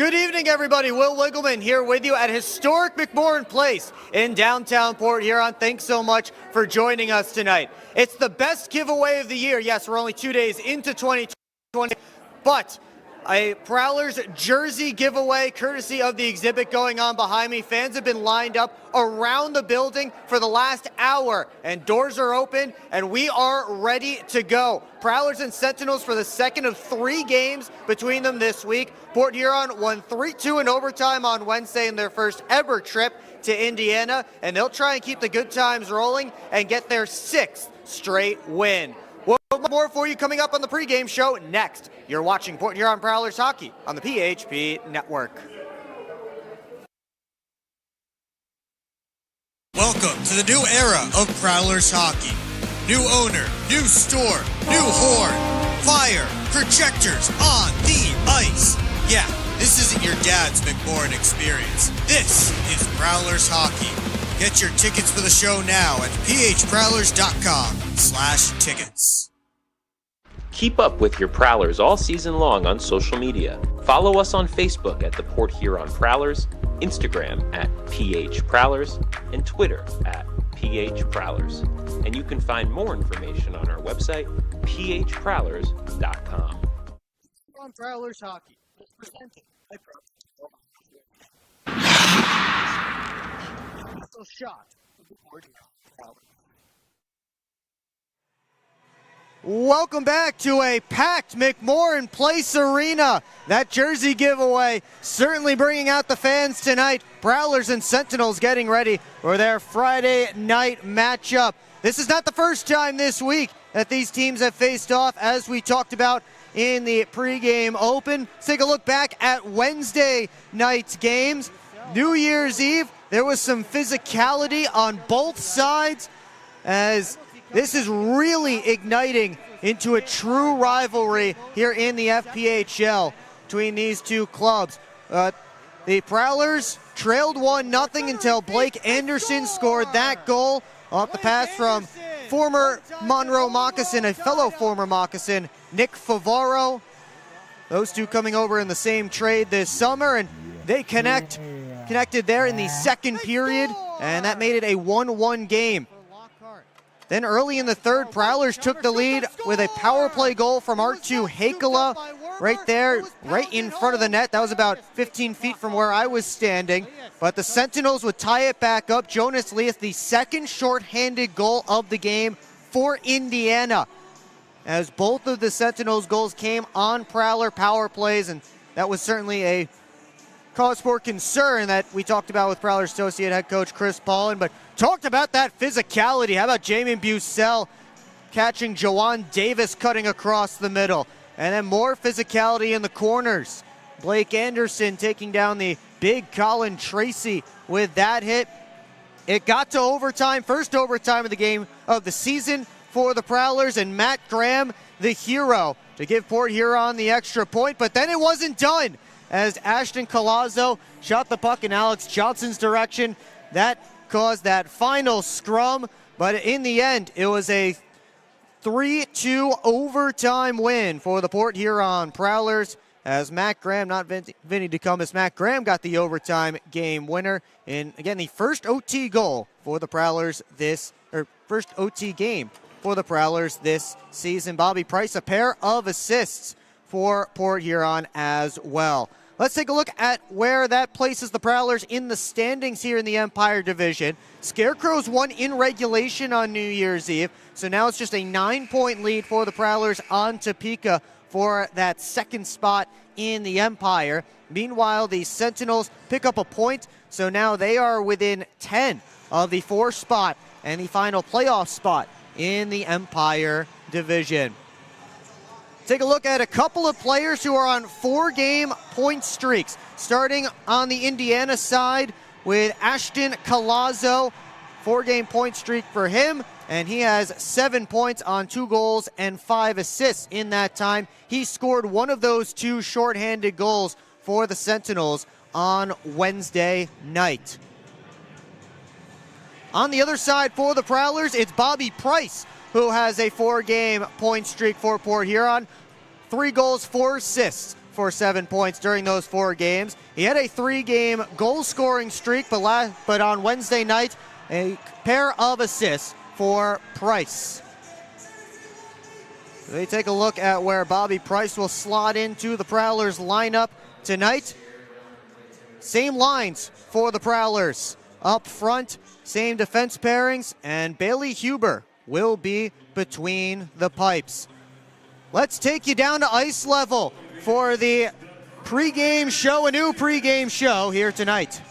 Good evening, everybody. Will Wiggleman here with you at historic McMorran Place in downtown Port Huron. Thanks so much for joining us tonight. It's the best giveaway of the year. Yes, we're only 2 days into 2020, but a Prowlers jersey giveaway courtesy of the exhibit going on behind me. Fans have been lined up around the building for the last hour, and doors are open, and we are ready to go. Prowlers and Sentinels for the second of 3 games between them this week. Port Huron won 3-2 in overtime on Wednesday in their first ever trip to Indiana, and they'll try and keep the good times rolling and get their 6th straight win. We'll have more for you coming up on the pregame show next. You're watching Port Huron Prowlers hockey on the PHP Network. Welcome to the new era of Prowlers hockey. New owner, new store, new horn, fire, projectors on the ice. Yeah, this isn't your dad's McMorran experience. This is Prowlers hockey. Get your tickets for the show now at phprowlers.com/tickets. Keep up with your Prowlers all season long on social media. Follow us on Facebook at the Port Huron Prowlers, Instagram at PH Prowlers, and Twitter at PH Prowlers. And you can find more information on our website, phprowlers.com. On Prowlers hockey, presented by Prowlers. Shot of the Port Huron Prowlers. Welcome back to a packed McMorran Place Arena. That jersey giveaway certainly bringing out the fans tonight. Prowlers and Sentinels getting ready for their Friday night matchup. This is not the first time this week that these teams have faced off, as we talked about in the pregame open. Let's take a look back at Wednesday night's games. New Year's Eve, there was some physicality on both sides, as this is really igniting into a true rivalry here in the FPHL between these two clubs. The Prowlers trailed 1-0 until Blake Anderson scored that goal off the pass from former Monroe Moccasin, a fellow former Moccasin, Nick Favaro. Those two coming over in the same trade this summer, and they connected there in the second period, and that made it a 1-1 game. Then early in the third, Prowlers took the lead with a power play goal from Artu Hakala right there, right in front of the net. That was about 15 feet from where I was standing. But the Sentinels would tie it back up. Jonas Leith, the second shorthanded goal of the game for Indiana, as both of the Sentinels' goals came on Prowler power plays, and that was certainly a cause for concern that we talked about with Prowler associate head coach Chris Paulin, but talked about that physicality. How about Jamin Bucell catching Jawan Davis cutting across the middle? And then more physicality in the corners. Blake Anderson taking down the big Colin Tracy with that hit. It got to overtime, first overtime of the game of the season for the Prowlers, and Matt Graham, the hero, to give Port Huron the extra point, but then it wasn't done, as Ashton Colazzo shot the puck in Alex Johnson's direction. That caused that final scrum, but in the end, it was a 3-2 overtime win for the Port Huron Prowlers, as Matt Graham, not Vinny DeCumbus, Matt Graham got the overtime game winner in, again, the first OT goal for the Prowlers first OT game for the Prowlers this season. Bobby Price, a pair of assists for Port Huron as well. Let's take a look at where that places the Prowlers in the standings here in the Empire Division. Scarecrows won in regulation on New Year's Eve, so now it's just a 9-point lead for the Prowlers on Topeka for that second spot in the Empire. Meanwhile, the Sentinels pick up a point, so now they are within 10 of the 4th spot and the final playoff spot in the Empire Division. Take a look at a couple of players who are on 4-game point streaks. Starting on the Indiana side with Ashton Colazzo, 4-game point streak for him, and he has 7 points on 2 goals and 5 assists in that time. He scored one of those 2 shorthanded goals for the Sentinels on Wednesday night. On the other side for the Prowlers, it's Bobby Price, who has a 4-game point streak for Port Huron. 3 goals, 4 assists for 7 points during those 4 games. He had a 3-game goal-scoring streak, but on Wednesday night, a pair of assists for Price. They take a look at where Bobby Price will slot into the Prowlers lineup tonight. Same lines for the Prowlers. Up front, same defense pairings, and Bailey Huber will be between the pipes. Let's take you down to ice level for the pregame show, a new pregame show here tonight.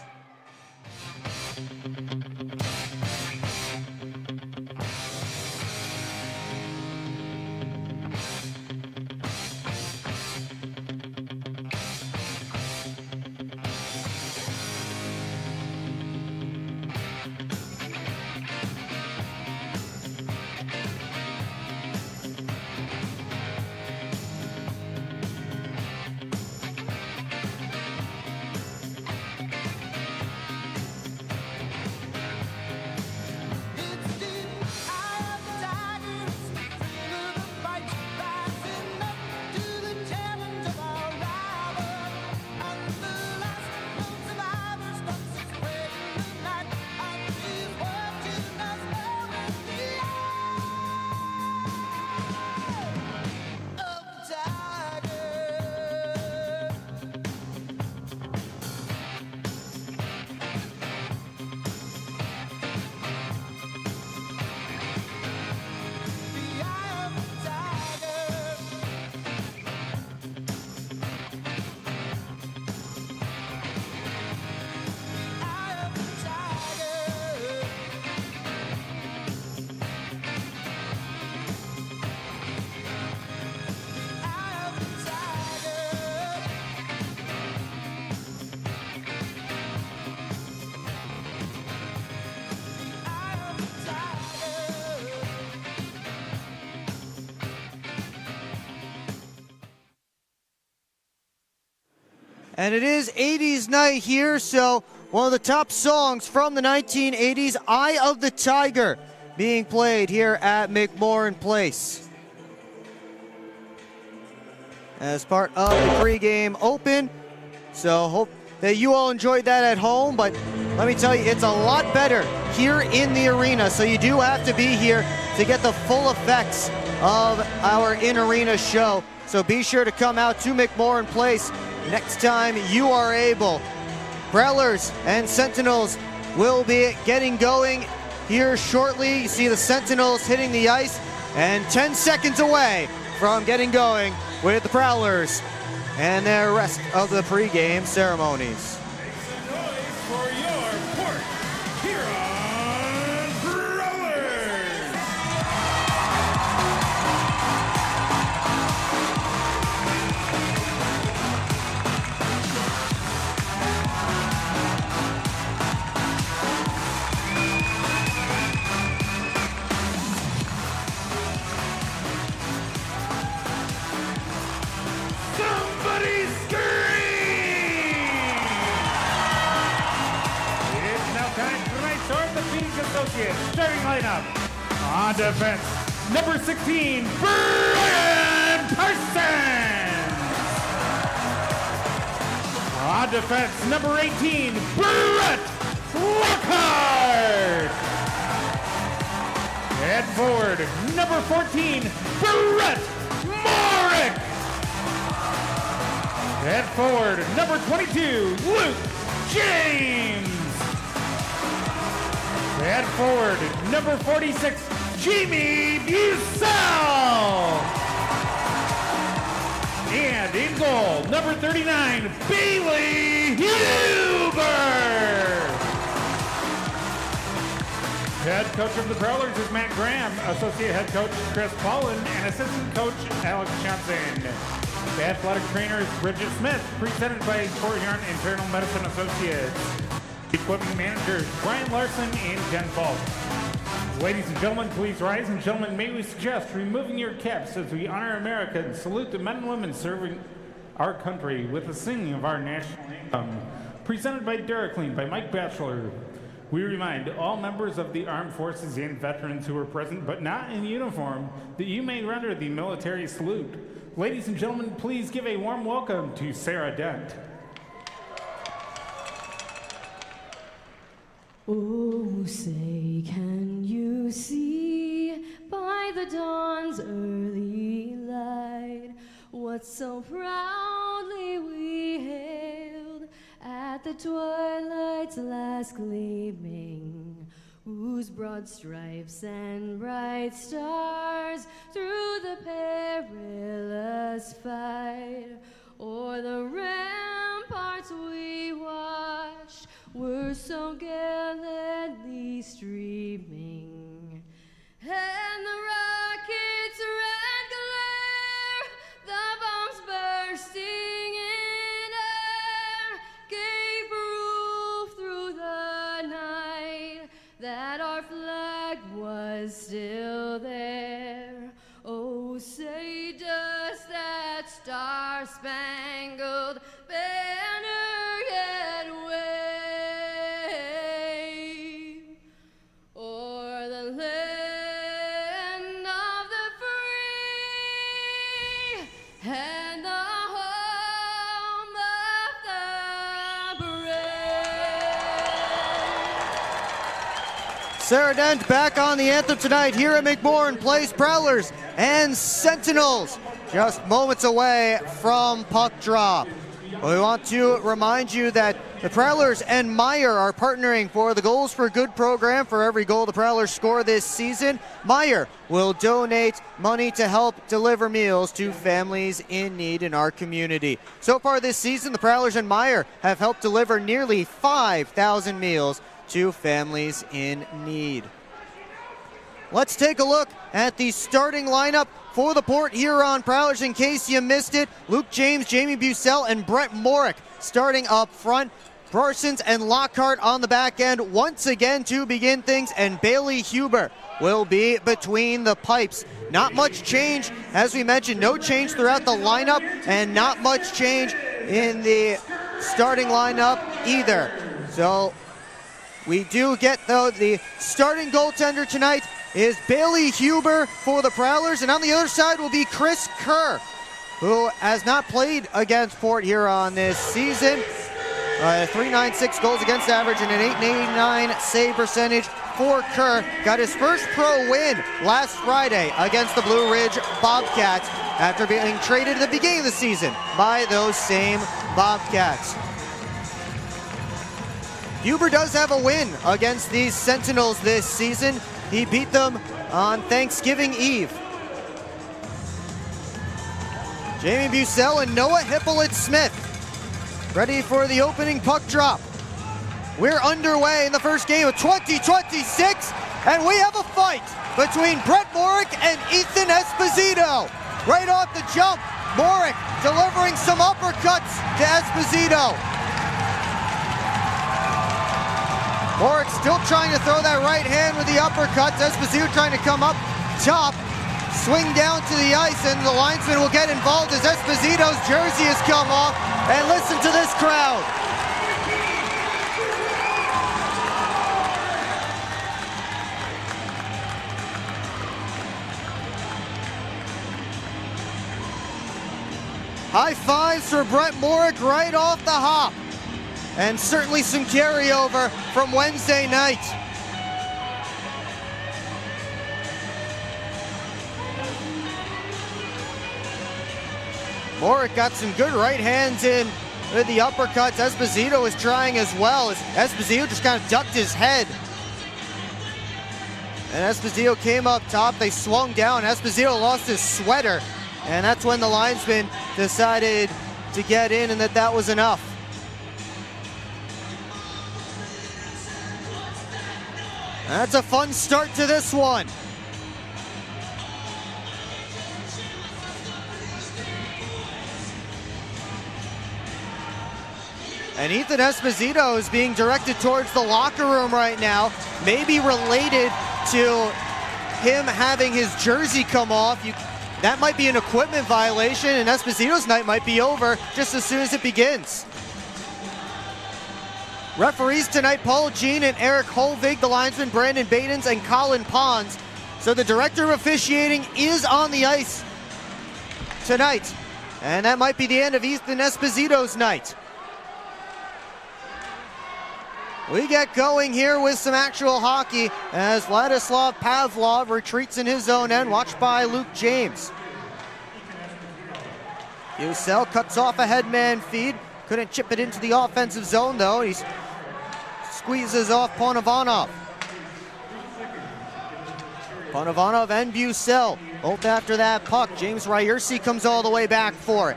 And it is 80s night here, so one of the top songs from the 1980s, Eye of the Tiger, being played here at McMorran Place. As part of the pregame open, so hope that you all enjoyed that at home, but let me tell you, it's a lot better here in the arena, so you do have to be here to get the full effects of our in-arena show. So be sure to come out to McMorran Place next time you are able. Prowlers and Sentinels will be getting going here shortly. You see the Sentinels hitting the ice and 10 seconds away from getting going with the Prowlers and the rest of the pregame ceremonies. Make some noise for your Port Huron Prowlers! Somebody scream! It is now time for tonight's Orthopedic Associates starting lineup. On defense, number 16, Brian Parsons. On defense, number 18, Brett Lockhart. And forward, number 14, Brett Morick. And forward, number 22, Luke James. And forward, number 46, Jamie Bussell. And in goal, number 39, Bailey Huber. Head coach of the Prowlers is Matt Graham, associate head coach Chris Paulin, and assistant coach Alex Johnson. The athletic trainer is Bridget Smith, presented by Port Huron Internal Medicine Associates. Equipment managers Brian Larson and Jen Falk. Ladies and gentlemen, please rise, and gentlemen, may we suggest removing your caps as we honor America and salute the men and women serving our country with the singing of our national anthem. Presented by Duraclean by Mike Batchelor. We remind all members of the armed forces and veterans who are present but not in uniform that you may render the military salute. Ladies and gentlemen, please give a warm welcome to Sarah Dent. Oh, say, can you see by the dawn's early light what so proudly we hailed at the twilight's last gleaming, whose broad stripes and bright stars through the perilous fight o'er the ramparts we watched were so gallantly streaming, and the rocket's red glare, the bombs bursting in air, gave proof through the night that our flag was still there. Oh, say does that star-spangled banner yet wave o'er the land of the free and the home of the brave? Sarah Dent back on the anthem tonight here at McMorran Place. Prowlers and Sentinels just moments away from puck drop. We want to remind you that the Prowlers and Meyer are partnering for the Goals for Good program. For every goal the Prowlers score this season, Meyer will donate money to help deliver meals to families in need in our community. So far this season, the Prowlers and Meyer have helped deliver nearly 5,000 meals to families in need. Let's take a look at the starting lineup for the Port Huron Prowlers in case you missed it. Luke James, Jamie Bucell, and Brett Morick starting up front. Parsons and Lockhart on the back end once again to begin things, and Bailey Huber will be between the pipes. Not much change, as we mentioned, no change throughout the lineup, and not much change in the starting lineup either. So we do get, though, the starting goaltender tonight is Bailey Huber for the Prowlers, and on the other side will be Chris Kerr, who has not played against Port Huron this season. 396 goals against average and an 889 save percentage for Kerr. Got his first pro win last Friday against the Blue Ridge Bobcats after being traded at the beginning of the season by those same Bobcats. Huber does have a win against these Sentinels this season. He beat them on Thanksgiving Eve. Jamie Bucell and Noah Hippolyte-Smith ready for the opening puck drop. We're underway in the first game of 2026, and we have a fight between Brett Morick and Ethan Esposito. Right off the jump, Morick delivering some uppercuts to Esposito. Morick still trying to throw that right hand with the uppercuts. Esposito trying to come up top, swing down to the ice, and the linesman will get involved as Esposito's jersey has come off. And listen to this crowd. High fives for Brett Morick right off the hop. And certainly some carryover from Wednesday night. Morick got some good right hands in with the uppercuts. Esposito is trying as well, as Esposito just kind of ducked his head. And Esposito came up top, they swung down. Esposito lost his sweater, and that's when the linesman decided to get in and that was enough. That's a fun start to this one. And Ethan Esposito is being directed towards the locker room right now, maybe related to him having his jersey come off. That might be an equipment violation, and Esposito's night might be over just as soon as it begins. Referees tonight, Paul Jean and Eric Holvig. The linesman, Brandon Badens and Colin Pons. So the director of officiating is on the ice tonight. And that might be the end of Ethan Esposito's night. We get going here with some actual hockey as Vladislav Pavlov retreats in his own end, watched by Luke James. Bucel cuts off a headman feed. Couldn't chip it into the offensive zone, though. He squeezes off Ponovanov. Ponovanov and Bucel both after that puck. James Ryerson comes all the way back for it.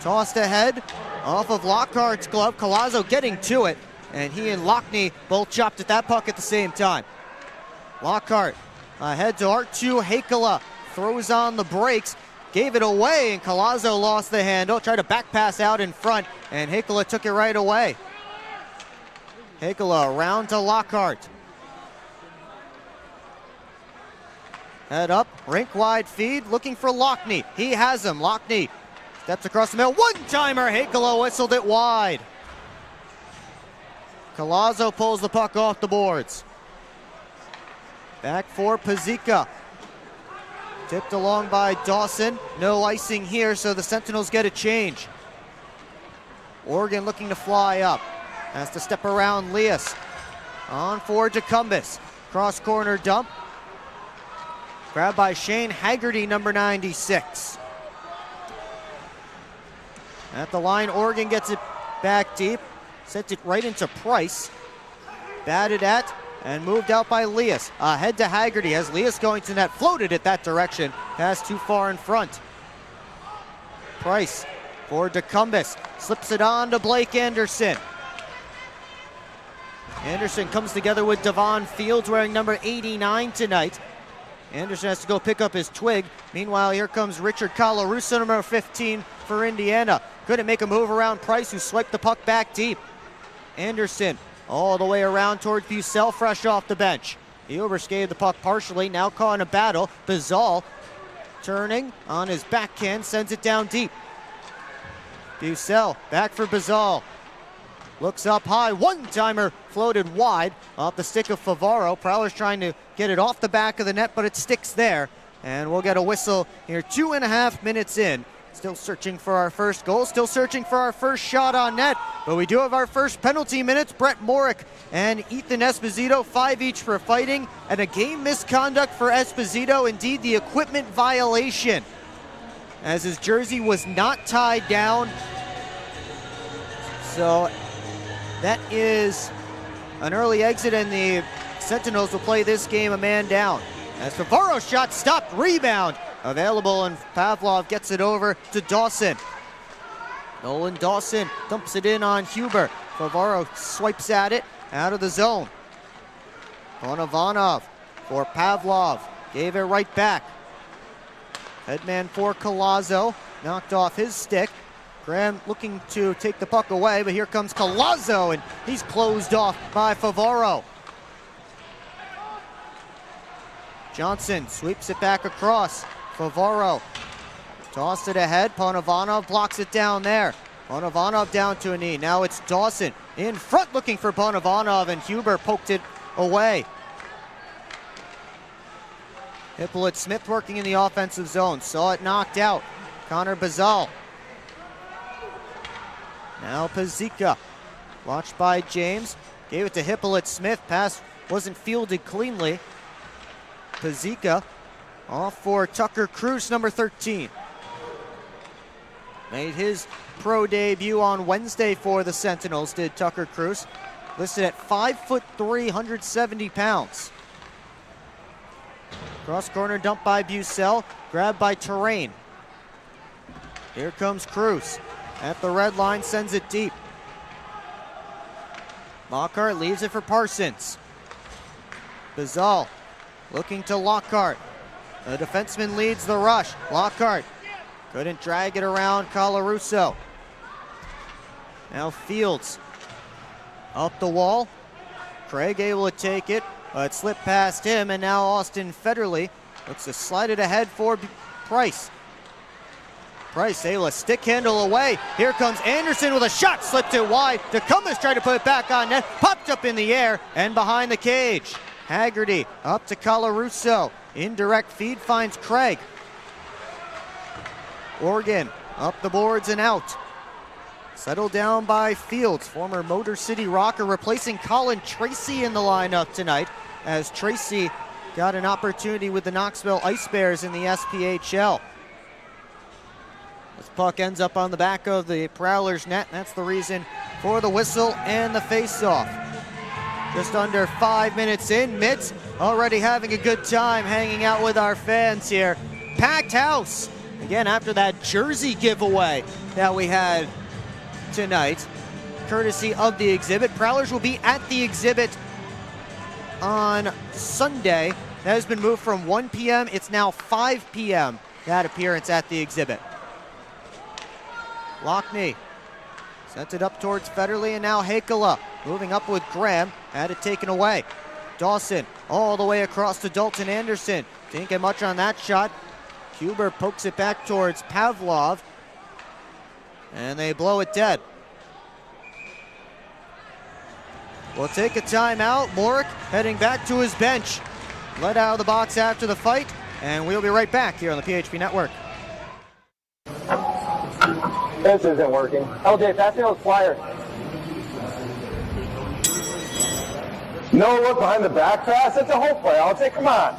Tossed ahead off of Lockhart's glove. Collazo getting to it, and he and Lockney both chopped at that puck at the same time. Lockhart ahead to R2 Hakala. Throws on the brakes. Gave it away, and Collazo lost the handle. Tried to back pass out in front, and Hakala took it right away. Hakala around to Lockhart. Head up, rink wide feed, looking for Lockney. He has him. Lockney steps across the middle. One-timer, Hakala whistled it wide. Collazo pulls the puck off the boards. Back for Pazika. Tipped along by Dawson. No icing here, so the Sentinels get a change. Oregon looking to fly up. Has to step around Lias. On for DeCumbus. Cross corner dump. Grabbed by Shane Haggerty, number 96. At the line, Oregon gets it back deep. Sent it right into Price. Batted at and moved out by Lias. Ahead to Haggerty as Lias going to net. Floated it that direction. Pass too far in front. Price for DeCumbus. Slips it on to Blake Anderson. Anderson comes together with Devon Fields wearing number 89 tonight. Anderson has to go pick up his twig. Meanwhile, here comes Richard Colarusso, number 15 for Indiana. Couldn't make a move around Price, who swiped the puck back deep. Anderson all the way around towards Bucel, fresh off the bench. He overskated the puck partially, now caught in a battle. Bazal turning on his backhand, sends it down deep. Bucel back for Bazal. Looks up high, one-timer floated wide off the stick of Favaro. Prowlers trying to get it off the back of the net, but it sticks there. And we'll get a whistle here 2.5 minutes in. Still searching for our first goal, still searching for our first shot on net. But we do have our first penalty minutes. Brett Morick and Ethan Esposito, 5 each for fighting, and a game misconduct for Esposito. Indeed, the equipment violation, as his jersey was not tied down. So that is an early exit, and the Sentinels will play this game a man down. As Favaro's shot stopped, rebound available, and Pavlov gets it over to Dawson. Nolan Dawson dumps it in on Huber. Favaro swipes at it out of the zone. Ponovanov for Pavlov. Gave it right back. Headman for Collazo. Knocked off his stick. Graham looking to take the puck away, but here comes Collazo, and he's closed off by Favaro. Johnson sweeps it back across. Favaro tossed it ahead. Ponovanov blocks it down there. Ponovanov down to a knee. Now it's Dawson in front looking for Ponovanov, and Huber poked it away. Hippolyte Smith working in the offensive zone. Saw it knocked out. Connor Bazal. Now Pazika. Watched by James. Gave it to Hippolyte Smith. Pass wasn't fielded cleanly. Pazika off for Tucker Cruz, number 13. Made his pro debut on Wednesday for the Sentinels, did Tucker Cruz. Listed at 5'3", 170 pounds. Cross corner dump by Bucel, grabbed by Terrain. Here comes Cruz. At the red line, sends it deep. Lockhart leaves it for Parsons. Bazal looking to Lockhart. The defenseman leads the rush. Lockhart couldn't drag it around Colarusso. Now Fields up the wall. Craig able to take it, but slipped past him, and now Austin Federley looks to slide it ahead for Price. Price able to stick handle away. Here comes Anderson with a shot, slipped it wide. DeCumbus tried to put it back on net, popped up in the air and behind the cage. Haggerty up to Colarusso. Indirect feed finds Craig. Oregon up the boards and out. Settled down by Fields, former Motor City Rocker, replacing Colin Tracy in the lineup tonight, as Tracy got an opportunity with the Knoxville Ice Bears in the SPHL. This puck ends up on the back of the Prowlers net, and that's the reason for the whistle and the face-off. Just under 5 minutes in, Mitts already having a good time hanging out with our fans here. Packed house, again after that jersey giveaway that we had tonight, courtesy of the exhibit. Prowlers will be at the exhibit on Sunday. That has been moved from 1 p.m. It's now 5 p.m., that appearance at the exhibit. Lockney sent it up towards Federley, and now Hakela moving up with Graham, had it taken away. Dawson all the way across to Dalton Anderson. Didn't get much on that shot. Huber pokes it back towards Pavlov, and they blow it dead. We'll take a timeout. Morick heading back to his bench. Let out of the box after the fight, and we'll be right back here on the PHP Network. This isn't working. LJ, pass me those flyers. No look behind the back pass. It's a whole play. LJ, come on.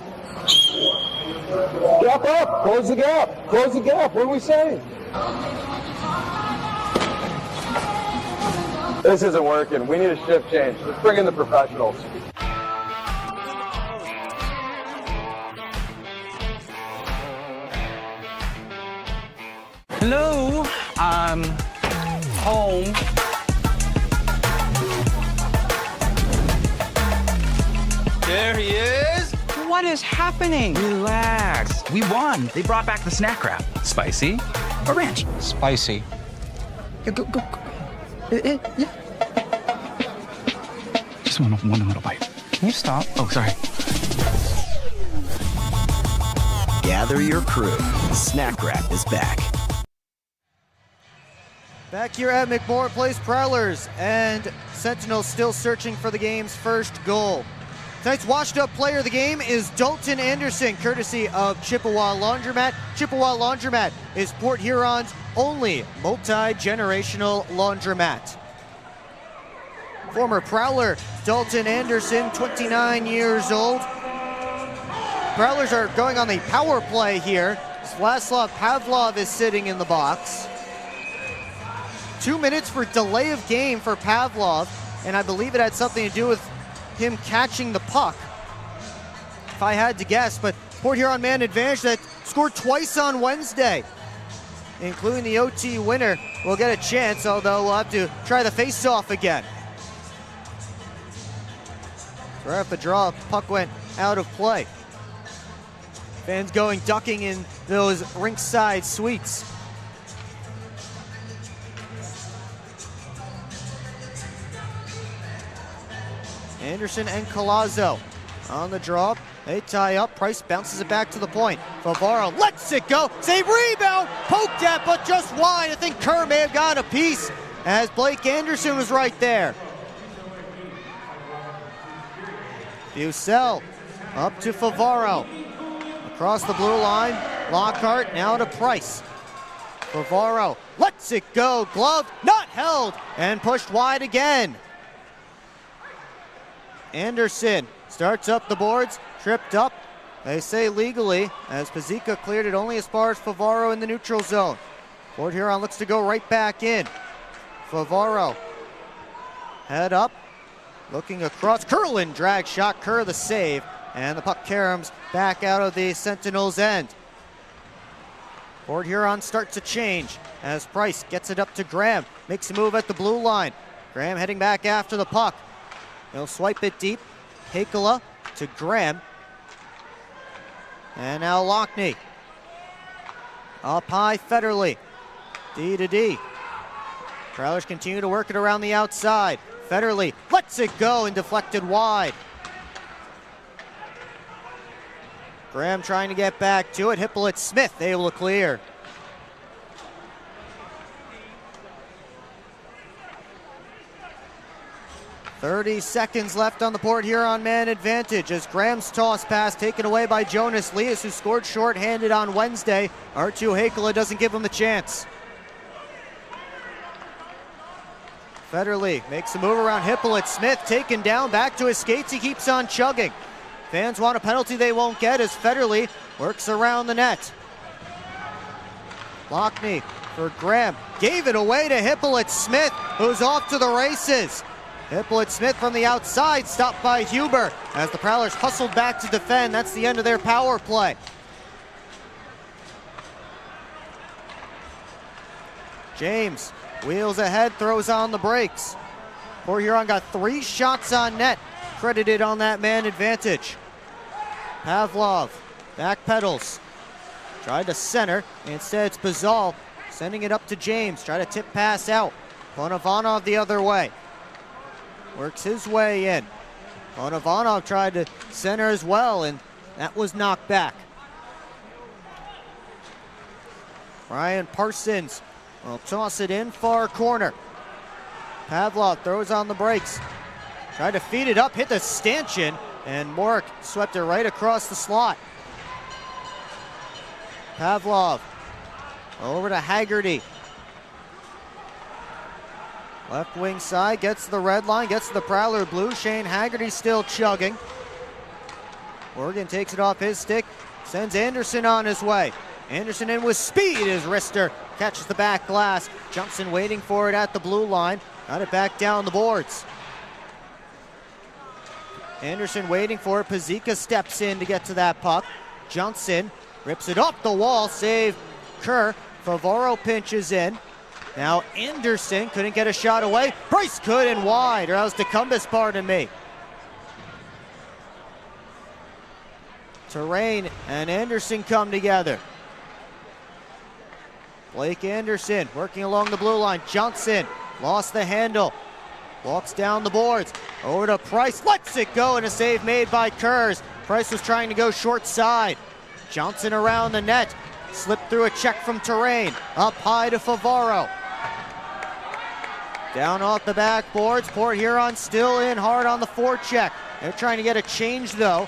Gap up. Close the gap. Close the gap. What are we saying? This isn't working. We need a shift change. Let's bring in the professionals. Hello, I'm home. There he is. What is happening? Relax. We won. They brought back the snack wrap. Spicy or ranch? Spicy. Yeah, go. Yeah. Just one little bite. Can you stop? Oh, sorry. Gather your crew. Snack Wrap is back. Back here at McMorran Place, Prowlers and Sentinels still searching for the game's first goal. Tonight's washed-up player of the game is Dalton Anderson, courtesy of Chippewa Laundromat. Chippewa Laundromat is Port Huron's only multi-generational laundromat. Former Prowler Dalton Anderson, 29 years old. Prowlers are going on the power play here. Vladislav Pavlov is sitting in the box. 2 minutes for delay of game for Pavlov, and I believe it had something to do with him catching the puck, if I had to guess. But Port Huron man advantage that scored twice on Wednesday, including the OT winner, will get a chance, although we'll have to try the face-off again. Right off the draw, puck went out of play. Fans going ducking in those rinkside suites. Anderson and Colazzo on the draw. They tie up. Price bounces it back to the point. Favaro lets it go. Save rebound. Poked at, but just wide. I think Kerr may have got a piece as Blake Anderson was right there. Bucell up to Favaro. Across the blue line. Lockhart now to Price. Favaro lets it go. Glove not held and pushed wide again. Anderson starts up the boards, tripped up, they say legally, as Pazika cleared it only as far as Favaro in the neutral zone. Port Huron looks to go right back in. Favaro, head up, looking across. Curlin drag shot, Kerr the save, and the puck caroms back out of the Sentinels' end. Port Huron starts to change as Price gets it up to Graham, makes a move at the blue line. Graham heading back after the puck. He'll swipe it deep. Hakela to Graham. And now Lockney. Up high, Federley. D to D. Prowlers continue to work it around the outside. Federley lets it go and deflected wide. Graham trying to get back to it. Hippolyte Smith able to clear. 30 seconds left on the Port Huron man advantage as Graham's toss pass taken away by Jonas Leas, who scored short-handed on Wednesday. Artu Hakala doesn't give him the chance. Federle makes a move around Hippolyte Smith, taken down, back to his skates, he keeps on chugging. Fans want a penalty they won't get as Federle works around the net. Lockney for Graham, gave it away to Hippolyte Smith, who's off to the races. Hippolyte Smith from the outside, stopped by Huber as the Prowlers hustled back to defend. That's the end of their power play. James wheels ahead, throws on the brakes. Port Huron got 3 shots on net, credited on that man advantage. Pavlov backpedals, tried to center, instead it's Bazal sending it up to James, try to tip pass out. Ponovanov the other way, works his way in. Ponovanov tried to center as well, and that was knocked back. Ryan Parsons will toss it in far corner. Pavlov throws on the brakes, tried to feed it up, hit the stanchion, and Morik swept it right across the slot. Pavlov over to Haggerty. Left wing side, gets to the red line, gets to the Prowler blue. Shane Haggerty still chugging. Morgan takes it off his stick, sends Anderson on his way. Anderson in with speed as Rister catches the back glass. Johnson waiting for it at the blue line. Got it back down the boards. Anderson waiting for it. Pazika steps in to get to that puck. Johnson rips it off the wall, save Kerr. Favaro pinches in. Now Anderson couldn't get a shot away. Price could and wide, or that was DeCumbus, pardon me. Terrain and Anderson come together. Blake Anderson working along the blue line. Johnson lost the handle. Walks down the boards. Over to Price. Lets it go, and a save made by Kurz. Price was trying to go short side. Johnson around the net. Slipped through a check from Terrain. Up high to Favaro. Down off the backboards. Port Huron still in hard on the forecheck. They're trying to get a change though.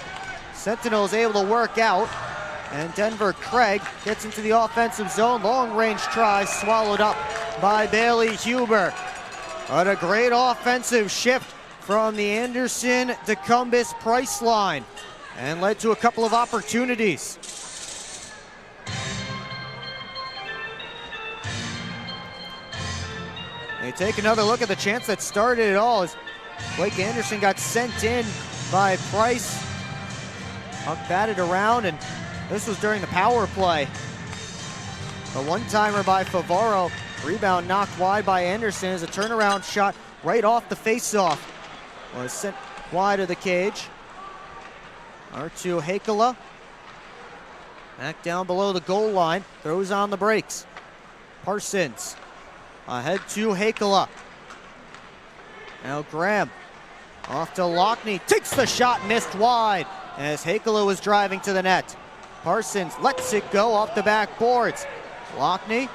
Sentinels able to work out. And Denver Craig gets into the offensive zone. Long range try swallowed up by Bailey Huber. But a great offensive shift from the Anderson DeCumbus Price line and led to a couple of opportunities. They take another look at the chance that started it all as Blake Anderson got sent in by Price. Puck batted around, and this was during the power play. A one-timer by Favaro. Rebound knocked wide by Anderson as a turnaround shot right off the face-off was sent wide of the cage. Artu Hakala back down below the goal line, throws on the brakes. Parsons ahead to Hakala. Now Graham off to Lockney, takes the shot, missed wide as Hakala was driving to the net. Parsons lets it go off the backboards. Lockney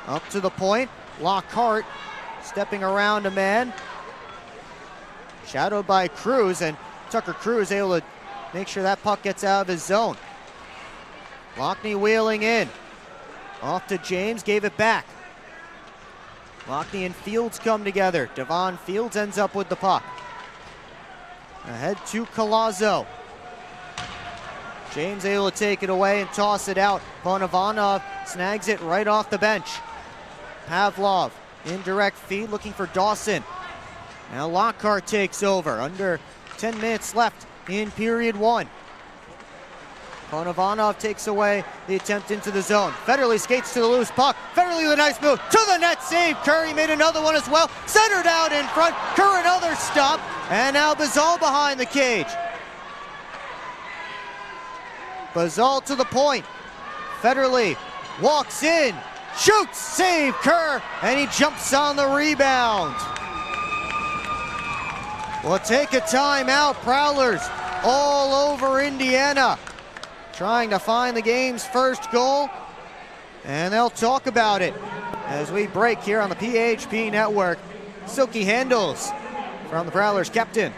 up to the point. Lockhart stepping around a man. Shadowed by Cruz, and Tucker Cruz able to make sure that puck gets out of his zone. Lockney wheeling in. Off to James, gave it back. Lockney and Fields come together. Devon Fields ends up with the puck. Ahead to Collazo. James able to take it away and toss it out. Ponovanov snags it right off the bench. Pavlov, indirect feed, looking for Dawson. Now Lockhart takes over. Under 10 minutes left in period one. Ponovanov takes away the attempt into the zone. Federle skates to the loose puck. Federle with a nice move to the net, save. Curry made another one as well. Centered out in front. Kerr another stop. And now Bazal behind the cage. Bazal to the point. Federle walks in, shoots, save Kerr, and he jumps on the rebound. We'll take a timeout. Prowlers all over Indiana, trying to find the game's first goal, and they'll talk about it as we break here on the PHP Network. Silky handles from the Prowlers captain.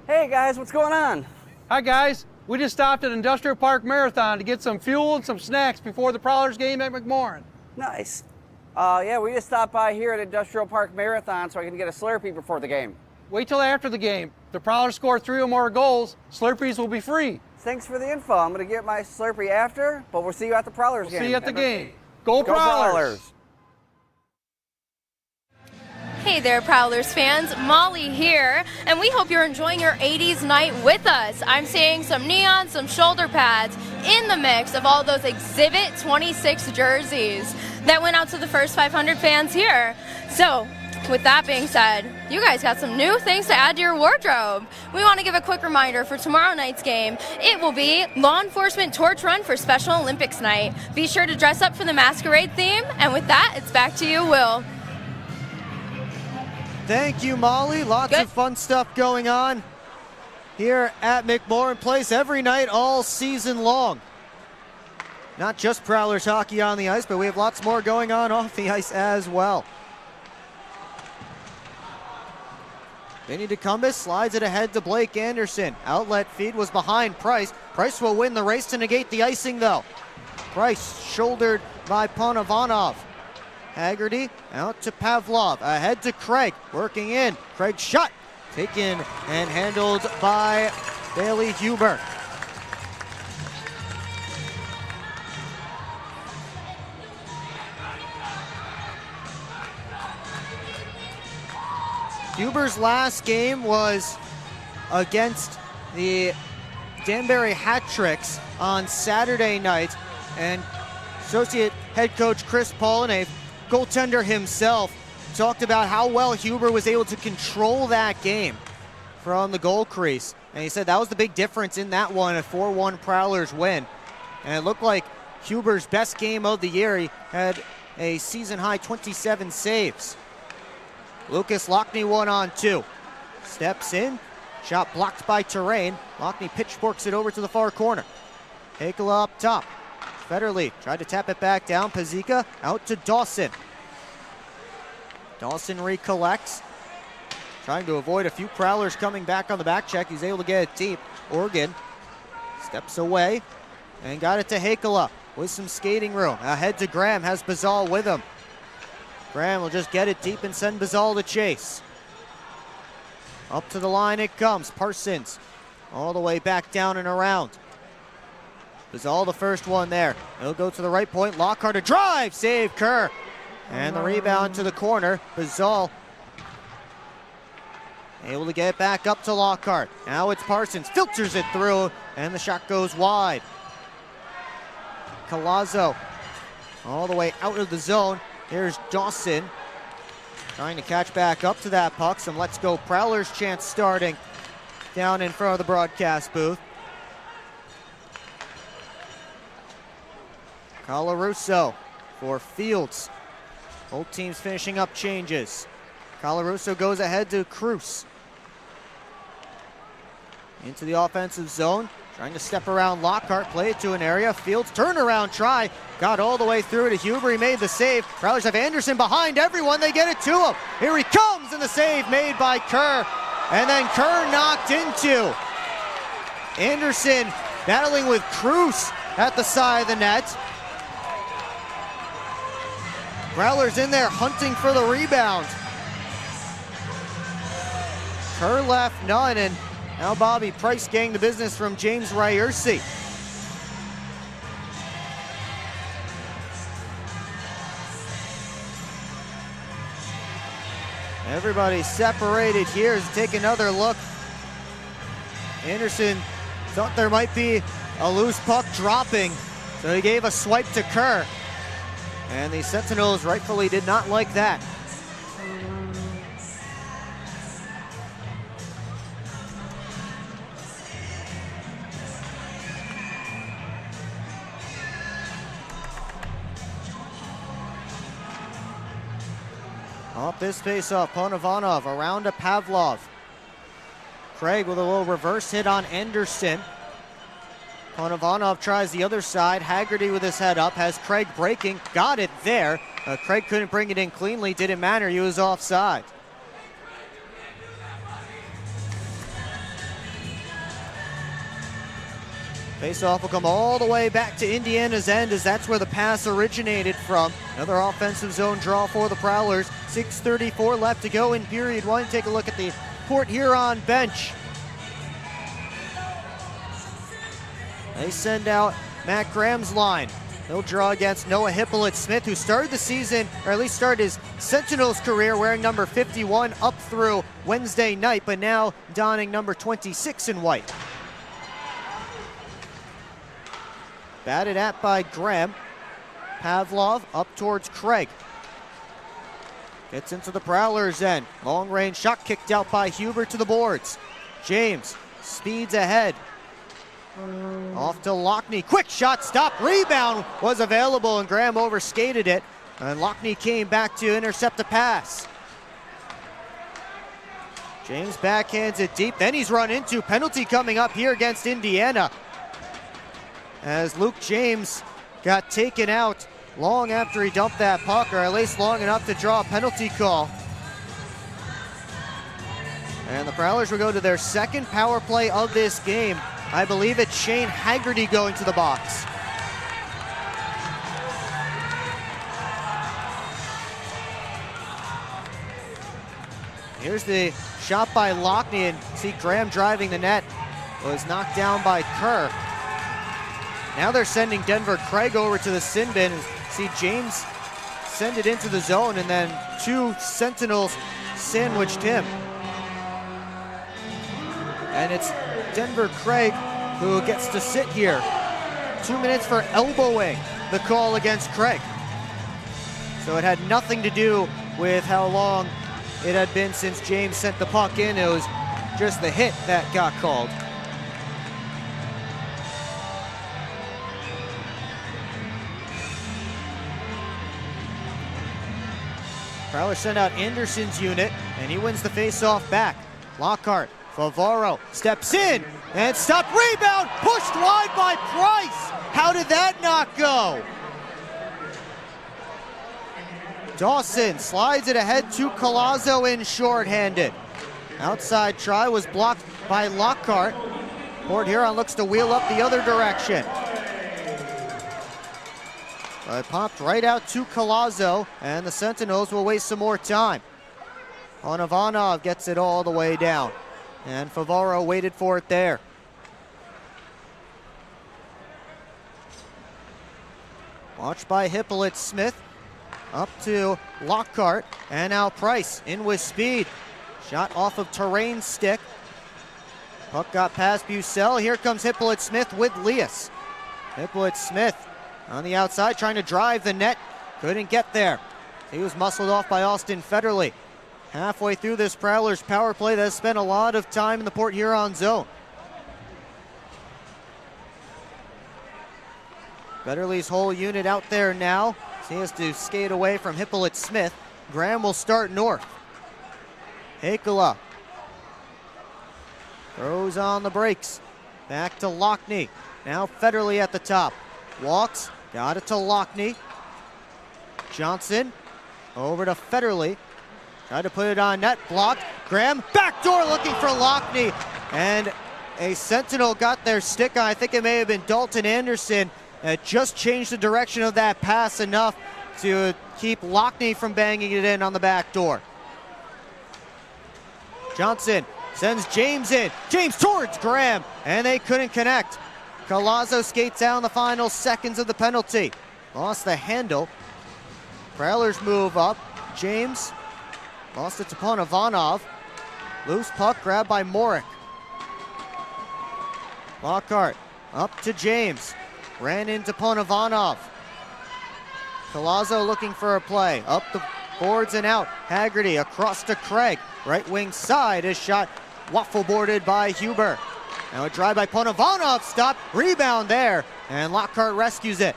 Hey guys, what's going on? Hi guys, we just stopped at Industrial Park Marathon to get some fuel and some snacks before the Prowlers game at McMorran. Nice. Yeah, we just stopped by here at Industrial Park Marathon so I can get a Slurpee before the game. Wait till after the game. If the Prowlers score 3 or more goals, Slurpees will be free. Thanks for the info. I'm going to get my Slurpee after, but we'll see you at the Prowlers game. See you at the game. Go Go Prowlers! Hey there, Prowlers fans. Molly here, and we hope you're enjoying your 80s night with us. I'm seeing some neon, some shoulder pads in the mix of all those Exhibit 26 jerseys that went out to the first 500 fans here. So, with that being said, you guys got some new things to add to your wardrobe. We want to give a quick reminder for tomorrow night's game. It will be Law Enforcement Torch Run for Special Olympics night. Be sure to dress up for the masquerade theme, and with that, it's back to you, Will. Thank you, Molly. Lots of fun stuff going on here at McMorran Place every night, all season long. Not just Prowlers hockey on the ice, but we have lots more going on off the ice as well. Vinny DeCumbus slides it ahead to Blake Anderson. Outlet feed was behind Price. Price will win the race to negate the icing, though. Price shouldered by Ponavanov. Haggerty out to Pavlov, ahead to Craig, working in. Craig shot, taken and handled by Bailey Huber. Huber's last game was against the Danbury Hat-Tricks on Saturday night, and associate head coach Chris Pollinave, goaltender himself, talked about how well Huber was able to control that game from the goal crease. And he said that was the big difference in that one, a 4-1 Prowlers win. And it looked like Huber's best game of the year. He had a season-high 27 saves. Lucas Lockney 1-on-2. Steps in, shot blocked by Terrain. Lockney pitchforks it over to the far corner. Hakela up top. Federle tried to tap it back down. Pazika out to Dawson. Dawson recollects, trying to avoid a few Prowlers coming back on the back check. He's able to get it deep. Organ steps away and got it to Hakela with some skating room. Ahead to Graham, has Bazal with him. Graham will just get it deep and send Bazal to chase. Up to the line it comes. Parsons all the way back down and around. Bazal the first one there. He'll go to the right point. Lockhart a drive. Save Kerr. And the rebound to the corner. Bazal able to get it back up to Lockhart. Now it's Parsons. Filters it through. And the shot goes wide. Colazzo all the way out of the zone. Here's Dawson trying to catch back up to that puck. Some Let's Go Prowlers chants starting down in front of the broadcast booth. Colarusso for Fields. Both teams finishing up changes. Colarusso goes ahead to Cruz. Into the offensive zone. Trying to step around Lockhart, play it to an area. Fields turnaround try. Got all the way through to Huber. He made the save. Prowlers have Anderson behind everyone. They get it to him. Here he comes, and the save made by Kerr. And then Kerr knocked into Anderson, battling with Cruz at the side of the net. Prowlers in there hunting for the rebound. Kerr left none, and now Bobby Price getting the business from James Ryerse. Everybody separated here as we take another look. Anderson thought there might be a loose puck dropping So he gave a swipe to Kerr. And the Sentinels rightfully did not like that. Off this face-off, Ponovanov around to Pavlov. Craig with a little reverse hit on Anderson. Ponovanov tries the other side. Haggerty with his head up, has Craig breaking, got it there. Craig couldn't bring it in cleanly, didn't matter, he was offside. Face-off will come all the way back to Indiana's end, as that's where the pass originated from. Another offensive zone draw for the Prowlers. 6:34 left to go in period one. Take a look at the Port Huron bench. They send out Matt Graham's line. He'll draw against Noah Hippolyte-Smith, who started the season, or at least started his Sentinels career wearing number 51 up through Wednesday night, but now donning number 26 in white. Batted at by Graham. Pavlov up towards Craig. Gets into the Prowlers end. Long range shot kicked out by Huber to the boards. James speeds ahead. Off to Lockney. Quick shot, stop, rebound was available, and Graham overskated it. And Lockney came back to intercept the pass. James backhands it deep. Then he's run into. Penalty coming up here against Indiana, as Luke James got taken out long after he dumped that puck, or at least long enough to draw a penalty call. And the Prowlers will go to their second power play of this game. I believe it's Shane Haggerty going to the box. Here's the shot by Lockney, and see Graham driving the net. Was knocked down by Kerr. Now they're sending Denver Craig over to the sin bin. See James send it into the zone, and then two Sentinels sandwiched him. And it's Denver Craig who gets to sit here. 2 minutes for elbowing the call against Craig. So it had nothing to do with how long it had been since James sent the puck in. It was just the hit that got called. Prowlers send out Anderson's unit, and he wins the face-off back. Lockhart, Favaro steps in, and stopped, rebound, pushed wide by Price. How did that not go? Dawson slides it ahead to Collazo in shorthanded. Outside try was blocked by Lockhart. Port Huron looks to wheel up the other direction. It popped right out to Collazo, and the Sentinels will waste some more time. Ponovanov gets it all the way down, and Favaro waited for it there. Watched by Hippolyte-Smith, up to Lockhart, and now Price in with speed. Shot off of Terrain's stick. Puck got past Bucell. Here comes Hippolyte-Smith with Leas. Hippolyte-Smith on the outside, trying to drive the net. Couldn't get there. He was muscled off by Austin Federley. Halfway through this Prowlers power play that has spent a lot of time in the Port Huron zone. Federley's whole unit out there now. He has to skate away from Hippolyte-Smith. Graham will start north. Hakala throws on the brakes. Back to Lockney. Now Federley at the top. Walks, got it to Lockney. Johnson over to Federley. Tried to put it on net, blocked. Graham, backdoor looking for Lockney. And a Sentinel got their stick on. I think it may have been Dalton Anderson. Just changed the direction of that pass enough to keep Lockney from banging it in on the back door. Johnson sends James in. James towards Graham, and they couldn't connect. Collazo skates out in the final seconds of the penalty. Lost the handle. Prowlers move up. James lost it to Ponovanov. Loose puck grabbed by Morick. Lockhart up to James. ran into Ponovanov. Collazo looking for a play. Up the boards and out. Haggerty across to Craig. Right wing side is shot. Waffle boarded by Huber. Now a drive by Ponovanov. Stop. Rebound there. And Lockhart rescues it.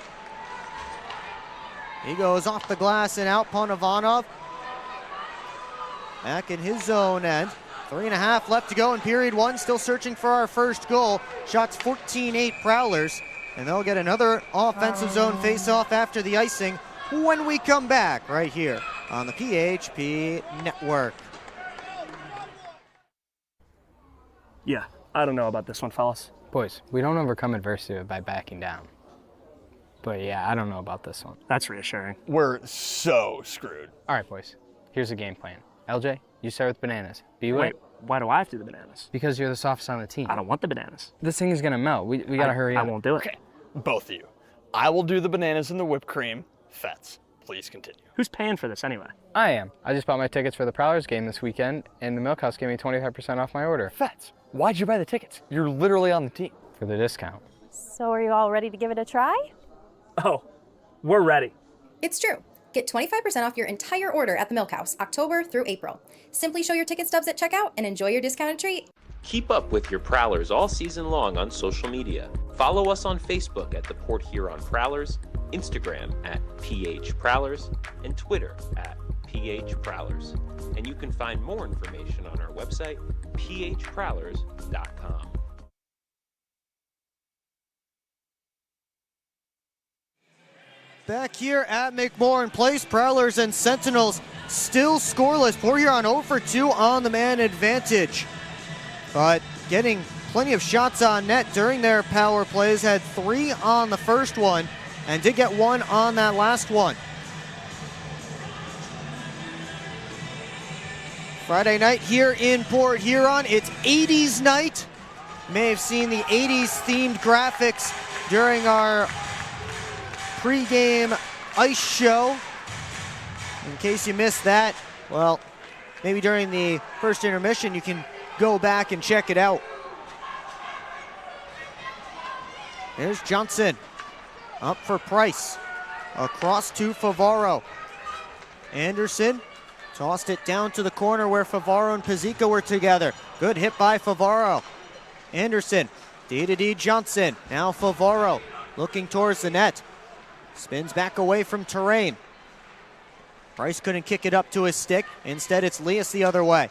He goes off the glass and out. Ponovanov back in his own end. 3.5 left to go in period one. Still searching for our first goal. Shots 14-8 Prowlers. And they'll get another offensive zone face-off after the icing when we come back right here on the PHP Network. Yeah, I don't know about this one, fellas. Boys, we don't overcome adversity by backing down. But yeah, I don't know about this one. That's reassuring. We're so screwed. All right, boys, here's the game plan. LJ, you start with bananas. B-Way. Wait, why do I have to do the bananas? Because you're the softest on the team. I don't want the bananas. This thing is gonna melt. We gotta hurry up. I won't do it. Okay, both of you. I will do the bananas and the whipped cream. Fets, please continue. Who's paying for this anyway? I am. I just bought my tickets for the Prowlers game this weekend, and the Milk House gave me 25% off my order. Fets, why'd you buy the tickets? You're literally on the team. For the discount. So are you all ready to give it a try? Oh, we're ready. It's true. Get 25% off your entire order at the Milk House, October through April. Simply show your ticket stubs at checkout and enjoy your discounted treat. Keep up with your Prowlers all season long on social media. Follow us on Facebook at the Port Huron Prowlers, Instagram at PH Prowlers, and Twitter at PH Prowlers. And you can find more information on our website, phprowlers.com. Back here at McMorran Place, Prowlers and Sentinels still scoreless. Port Huron 0 for 2 on the man advantage. But getting plenty of shots on net during their power plays. Had 3 on the first one and did get 1 on that last one. Friday night here in Port Huron. It's 80s night. You may have seen the 80s themed graphics during our pregame ice show. In case you missed that, well, maybe during the first intermission you can go back and check it out. There's Johnson up for Price, across to Favaro. Anderson tossed it down to the corner where Favaro and Pizzica were together. Good hit by Favaro. Anderson, D-to-D Johnson, now Favaro looking towards the net. Spins back away from Terrain. Price couldn't kick it up to his stick. Instead, it's Leas the other way.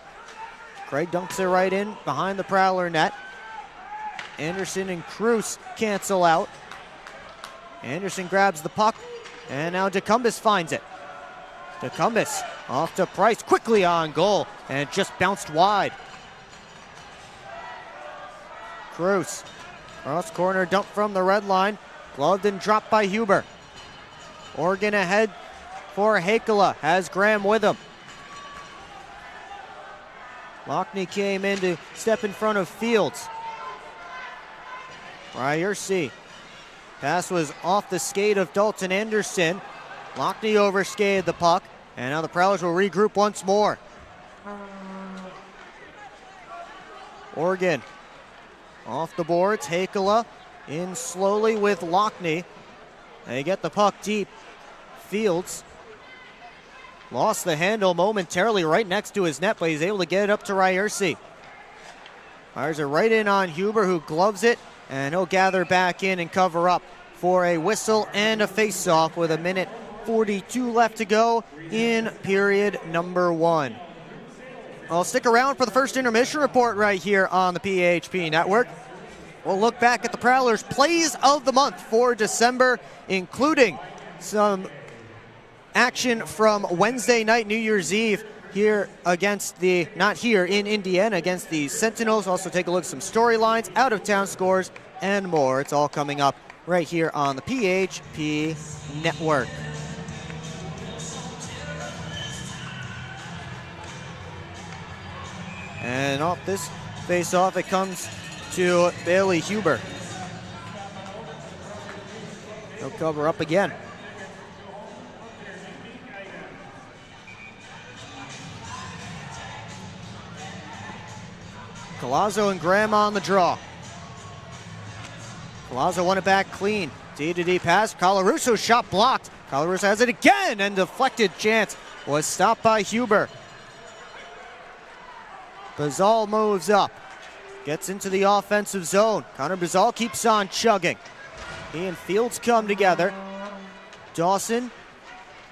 Craig dunks it right in behind the Prowler net. Anderson and Cruz cancel out. Anderson grabs the puck, and now DeCumbis finds it. DeCumbis off to Price, quickly on goal, and just bounced wide. Cruz, cross corner dump from the red line, gloved and dropped by Huber. Oregon ahead for Hakala, has Graham with him. Lockney came in to step in front of Fields. Ryerson. Pass was off the skate of Dalton Anderson. Lockney overskated the puck, and now the Prowlers will regroup once more. Oregon off the boards. Hakala in slowly with Lockney. They get the puck deep. Fields lost the handle momentarily right next to his net, but he's able to get it up to Ryerson. Fires it right in on Huber, who gloves it, and he'll gather back in and cover up for a whistle and a face-off with 1:42 left to go in period number 1. I'll stick around for the first intermission report right here on the PHP Network. We'll look back at the Prowlers' plays of the month for December, including some action from Wednesday night, New Year's Eve, here against the, not here, in Indiana against the Sentinels. Also take a look at some storylines, out-of-town scores, and more. It's all coming up right here on the PHP Network. And off this face-off, it comes to Bailey Huber. He'll cover up again. Collazo and Graham on the draw. Collazo won it back clean. D-to-D pass. Colarusso shot blocked. Colarusso has it again, and deflected chance was stopped by Huber. Bazal moves up. Gets into the offensive zone. Connor Bazal keeps on chugging. He and Fields come together. Dawson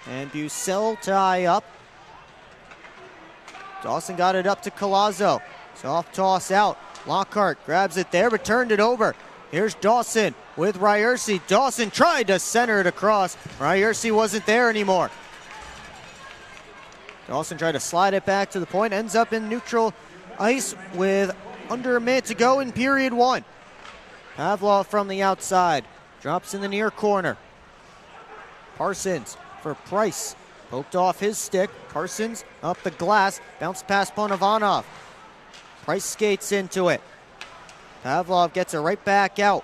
and Bucell tie up. Dawson got it up to Collazo. Soft toss out. Lockhart grabs it there, but turned it over. Here's Dawson with Ryerson. Dawson tried to center it across. Ryerson wasn't there anymore. Dawson tried to slide it back to the point. Ends up in neutral ice with under a minute to go in period one. Pavlov from the outside. Drops in the near corner. Parsons for Price. Poked off his stick. Parsons up the glass. Bounce past Ponovanov. Price skates into it. Pavlov gets it right back out.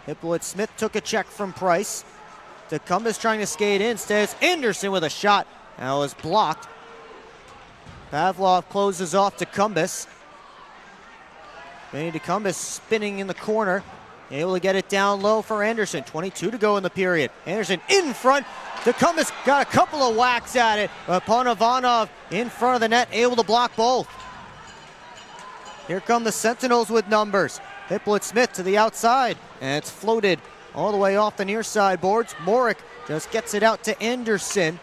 Hippolyte-Smith took a check from Price. DeCumbis trying to skate in. Instead, it's Anderson with a shot. That was blocked. Pavlov closes off DeCumbis. Benny DeCumbis spinning in the corner. Able to get it down low for Anderson. 22 to go in the period. Anderson in front. DeCumbis got a couple of whacks at it, but Ponovanov in front of the net, able to block both. Here come the Sentinels with numbers. Hippolyte-Smith to the outside, and it's floated all the way off the near side boards. Morick just gets it out to Anderson.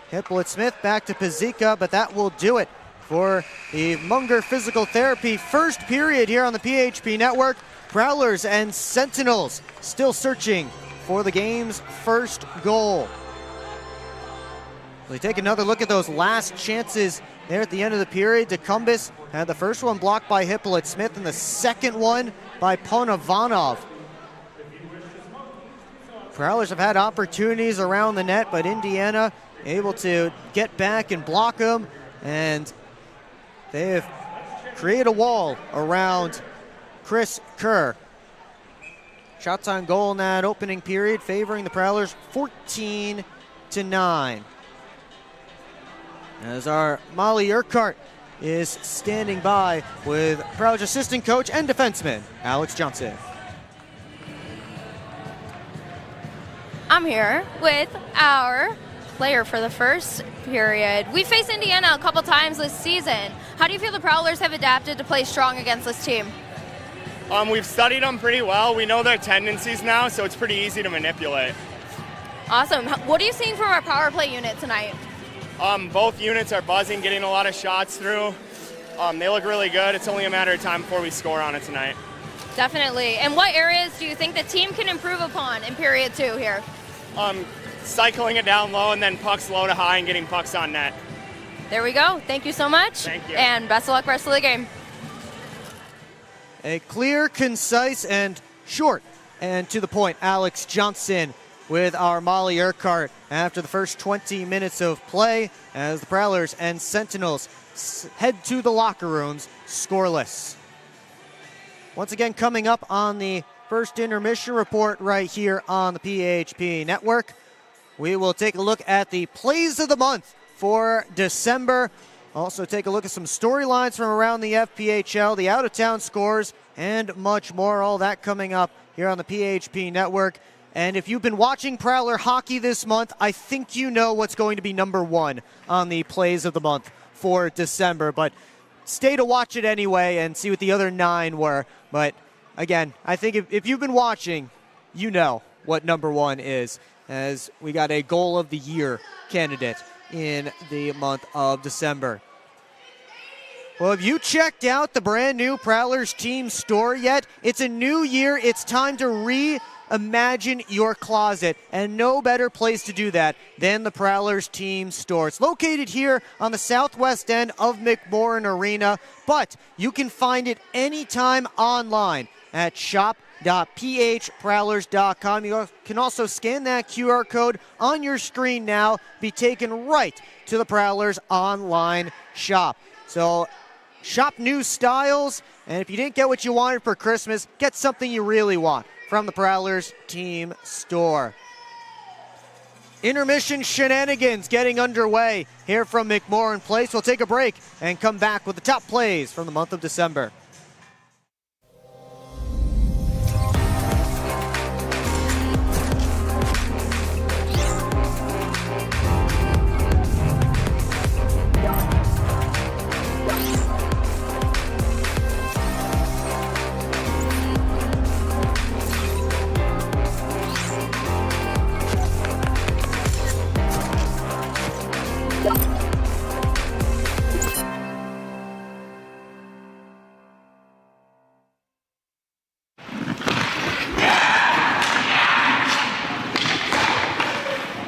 Hippolyte-Smith back to Pizzica, but that will do it for the Munger Physical Therapy first period here on the PHP Network. Prowlers and Sentinels still searching for the game's first goal. We take another look at those last chances there at the end of the period. DeCumbis had the first one blocked by Hippolyte-Smith and the second one by Ponovanov. Prowlers have had opportunities around the net, but Indiana able to get back and block them, and they have created a wall around Chris Kerr. Shots on goal in that opening period favoring the Prowlers 14-9. As our Molly Urquhart is standing by with Prowlers assistant coach and defenseman Alex Johnson. I'm here with our player for the first period. We faced Indiana a couple times this season. How do you feel the Prowlers have adapted to play strong against this team? We've studied them pretty well. We know their tendencies now, so it's pretty easy to manipulate. Awesome. What are you seeing from our power play unit tonight? Both units are buzzing, getting a lot of shots through. They look really good. It's only a matter of time before we score on it tonight. Definitely. And what areas do you think the team can improve upon in period two here? Cycling it down low and then pucks low to high and getting pucks on net. There we go. Thank you so much. Thank you. And best of luck rest of the game. A clear, concise, and short, and to the point, Alex Johnson with our Molly Urquhart after the first 20 minutes of play as the Prowlers and Sentinels head to the locker rooms scoreless. Once again, coming up on the first intermission report right here on the PHP Network, we will take a look at the plays of the month for December. Also take a look at some storylines from around the FPHL, the out-of-town scores, and much more. All that coming up here on the PHP Network. And if you've been watching Prowler hockey this month, I think you know what's going to be number one on the plays of the month for December. But stay to watch it anyway and see what the other 9 were. But again, I think if you've been watching, you know what number one is, as we got a goal of the year candidate in the month of December. Well, have you checked out the brand new Prowlers team store yet? It's a new year. It's time to reimagine your closet, and no better place to do that than the Prowlers team store. It's located here on the southwest end of McMorran Arena, but you can find it anytime online at shop.phprowlers.com. You can also scan that QR code on your screen now, be taken right to the Prowlers online shop. So shop new styles, and if you didn't get what you wanted for Christmas, get something you really want from the Prowlers team store. Intermission shenanigans getting underway here from McMorran Place. We'll take a break and come back with the top plays from the month of December.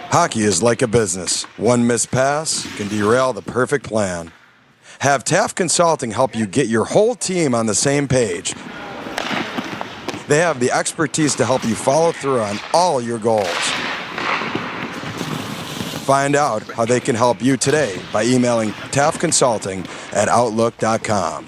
Hockey is like a business. One missed pass can derail the perfect plan. Have Taft Consulting help you get your whole team on the same page. They have the expertise to help you follow through on all your goals. Find out how they can help you today by emailing taftconsulting@outlook.com.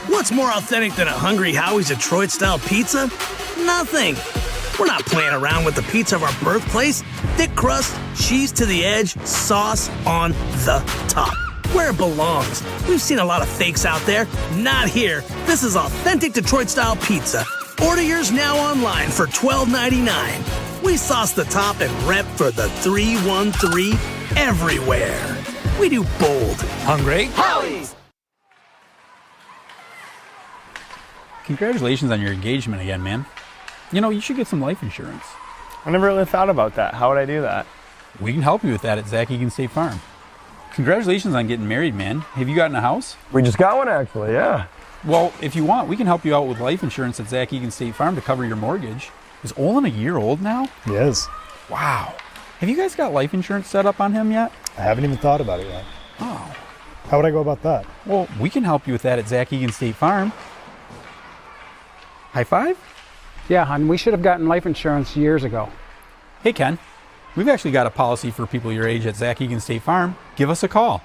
What's more authentic than a Hungry Howie's Detroit-style pizza? Nothing. We're not playing around with the pizza of our birthplace. Thick crust, cheese to the edge, sauce on the top. Where it belongs. We've seen a lot of fakes out there. Not here. This is authentic Detroit-style pizza. Order yours now online for $12.99. We sauce the top and rep for the 313 everywhere. We do bold. Hungry Howie's. Congratulations on your engagement again, man. You know, you should get some life insurance. I never really thought about that. How would I do that? We can help you with that at Zach Egan State Farm. Congratulations on getting married, man. Have you gotten a house? We just got one, actually, yeah. Well, if you want, we can help you out with life insurance at Zach Egan State Farm to cover your mortgage. Is Olin a year old now? He is. Wow. Have you guys got life insurance set up on him yet? I haven't even thought about it yet. Oh. How would I go about that? Well, we can help you with that at Zach Egan State Farm. High five? Yeah, hon, we should have gotten life insurance years ago. Hey, Ken. We've actually got a policy for people your age at Zach Egan State Farm. Give us a call.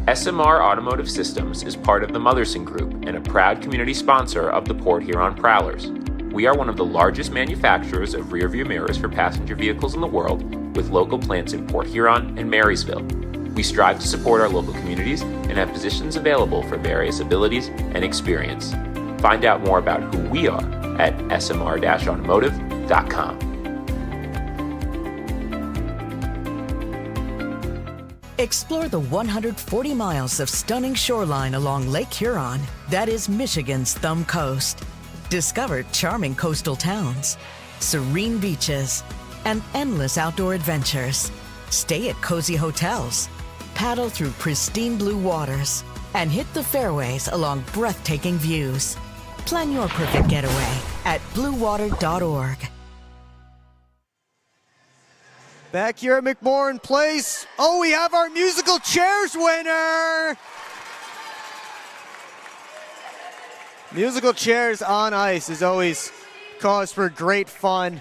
SMR Automotive Systems is part of the Motherson Group and a proud community sponsor of the Port Huron Prowlers. We are one of the largest manufacturers of rearview mirrors for passenger vehicles in the world, with local plants in Port Huron and Marysville. We strive to support our local communities and have positions available for various abilities and experience. Find out more about who we are at smr-automotive.com. Explore the 140 miles of stunning shoreline along Lake Huron. That is Michigan's Thumb Coast. Discover charming coastal towns, serene beaches, and endless outdoor adventures. Stay at cozy hotels, paddle through pristine blue waters, and hit the fairways along breathtaking views. Plan your perfect getaway at bluewater.org. Back here at McMorran Place. Oh, we have our musical chairs winner. Musical chairs on ice is always cause for great fun.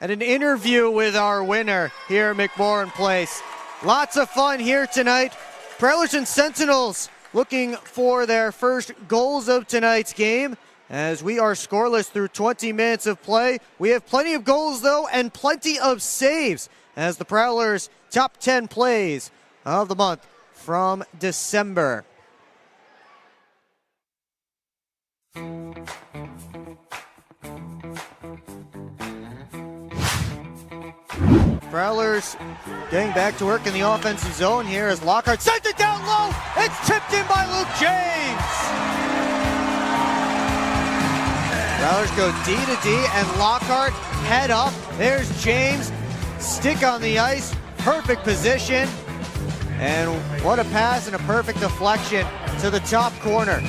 And an interview with our winner here at McMorran Place. Lots of fun here tonight. Prowlers and Sentinels looking for their first goals of tonight's game. As we are scoreless through 20 minutes of play, we have plenty of goals, though, and plenty of saves as the Prowlers' top 10 plays of the month from December. Prowlers getting back to work in the offensive zone here as Lockhart sends it down low. It's tipped in by Luke James. Prowlers go D to D, and Lockhart head up. There's James, stick on the ice, perfect position. And what a pass and a perfect deflection to the top corner.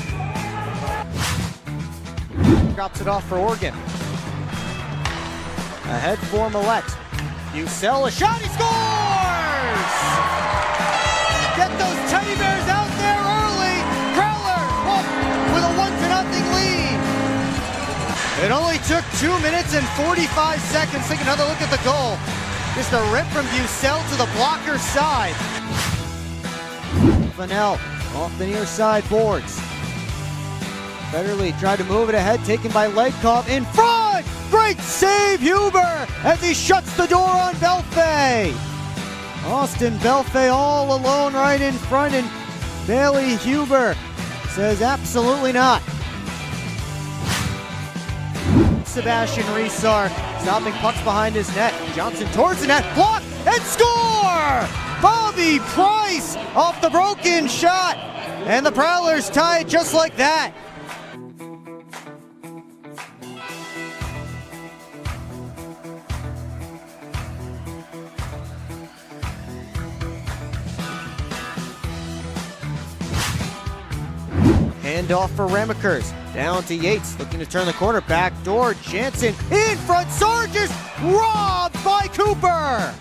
Drops it off for Oregon. Ahead for Millette. Ucell, a shot, he scores! Get those teddy bears out there early. Prowlers up with a 1-0 lead. It only took 2 minutes and 45 seconds. Take another look at the goal. Just a rip from Ucell to the blocker side. Fennell off the near side boards. Federley tried to move it ahead, taken by Legkov in front! Great save, Huber, as he shuts the door on Belfay. Austin Belfay all alone right in front, and Bailey Huber says absolutely not. Sebastian Reesar, stopping pucks behind his net. Johnson towards the net, block, and score! Bobby Price off the broken shot, and the Prowlers tie it just like that. Handoff for Remekers, down to Yates, looking to turn the corner, back door, Jansen in front, Sargis robbed by Cooper.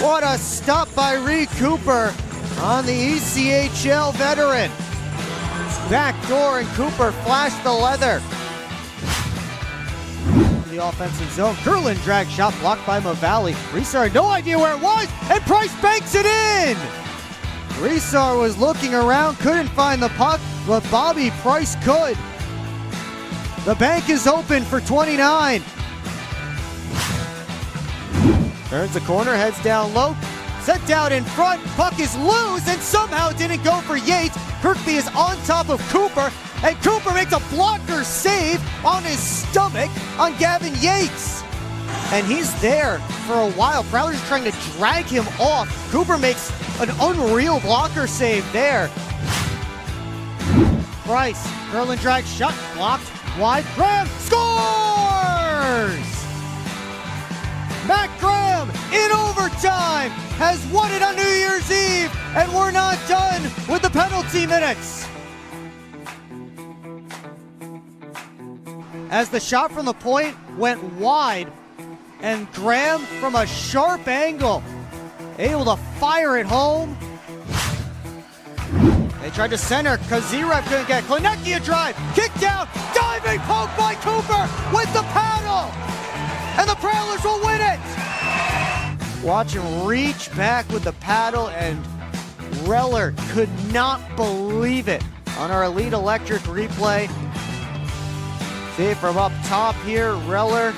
What a stop by Reed Cooper on the ECHL veteran. Back door and Cooper flashed the leather. The offensive zone, Curlin drag shot blocked by Mavali. Reesar no idea where it was, and Price banks it in. Reesar was looking around, couldn't find the puck, but Bobby Price could. The bank is open for 29. Turns the corner, heads down low, sent out in front, puck is loose, and somehow it didn't go for Yates. Kirkby is on top of Cooper, and Cooper makes a blocker save on his stomach on Gavin Yates. And he's there for a while. Prowlers trying to drag him off. Cooper makes an unreal blocker save there. Price, Curlin drag shot, blocked, wide, Graham scores! Matt Graham in overtime has won it on New Year's Eve, and we're not done with the penalty minutes. As the shot from the point went wide, and Graham from a sharp angle, able to fire it home. They tried to center, Kazirev couldn't get Klinecki a drive, kicked out, diving poke by Cooper with the paddle, and the Prowlers will win it. Watch him reach back with the paddle, and Reller could not believe it on our Elite Electric replay. See from up top here, Reller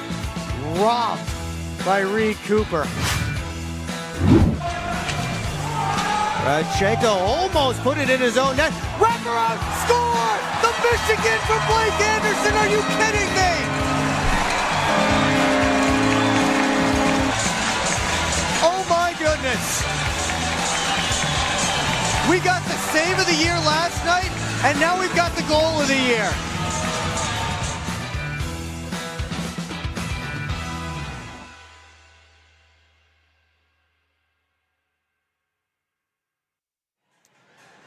robbed by Reed Cooper. Radchenko almost put it in his own net. Wraparound, score! The Michigan from Blake Anderson, are you kidding me? Oh my goodness. We got the save of the year last night, and now we've got the goal of the year.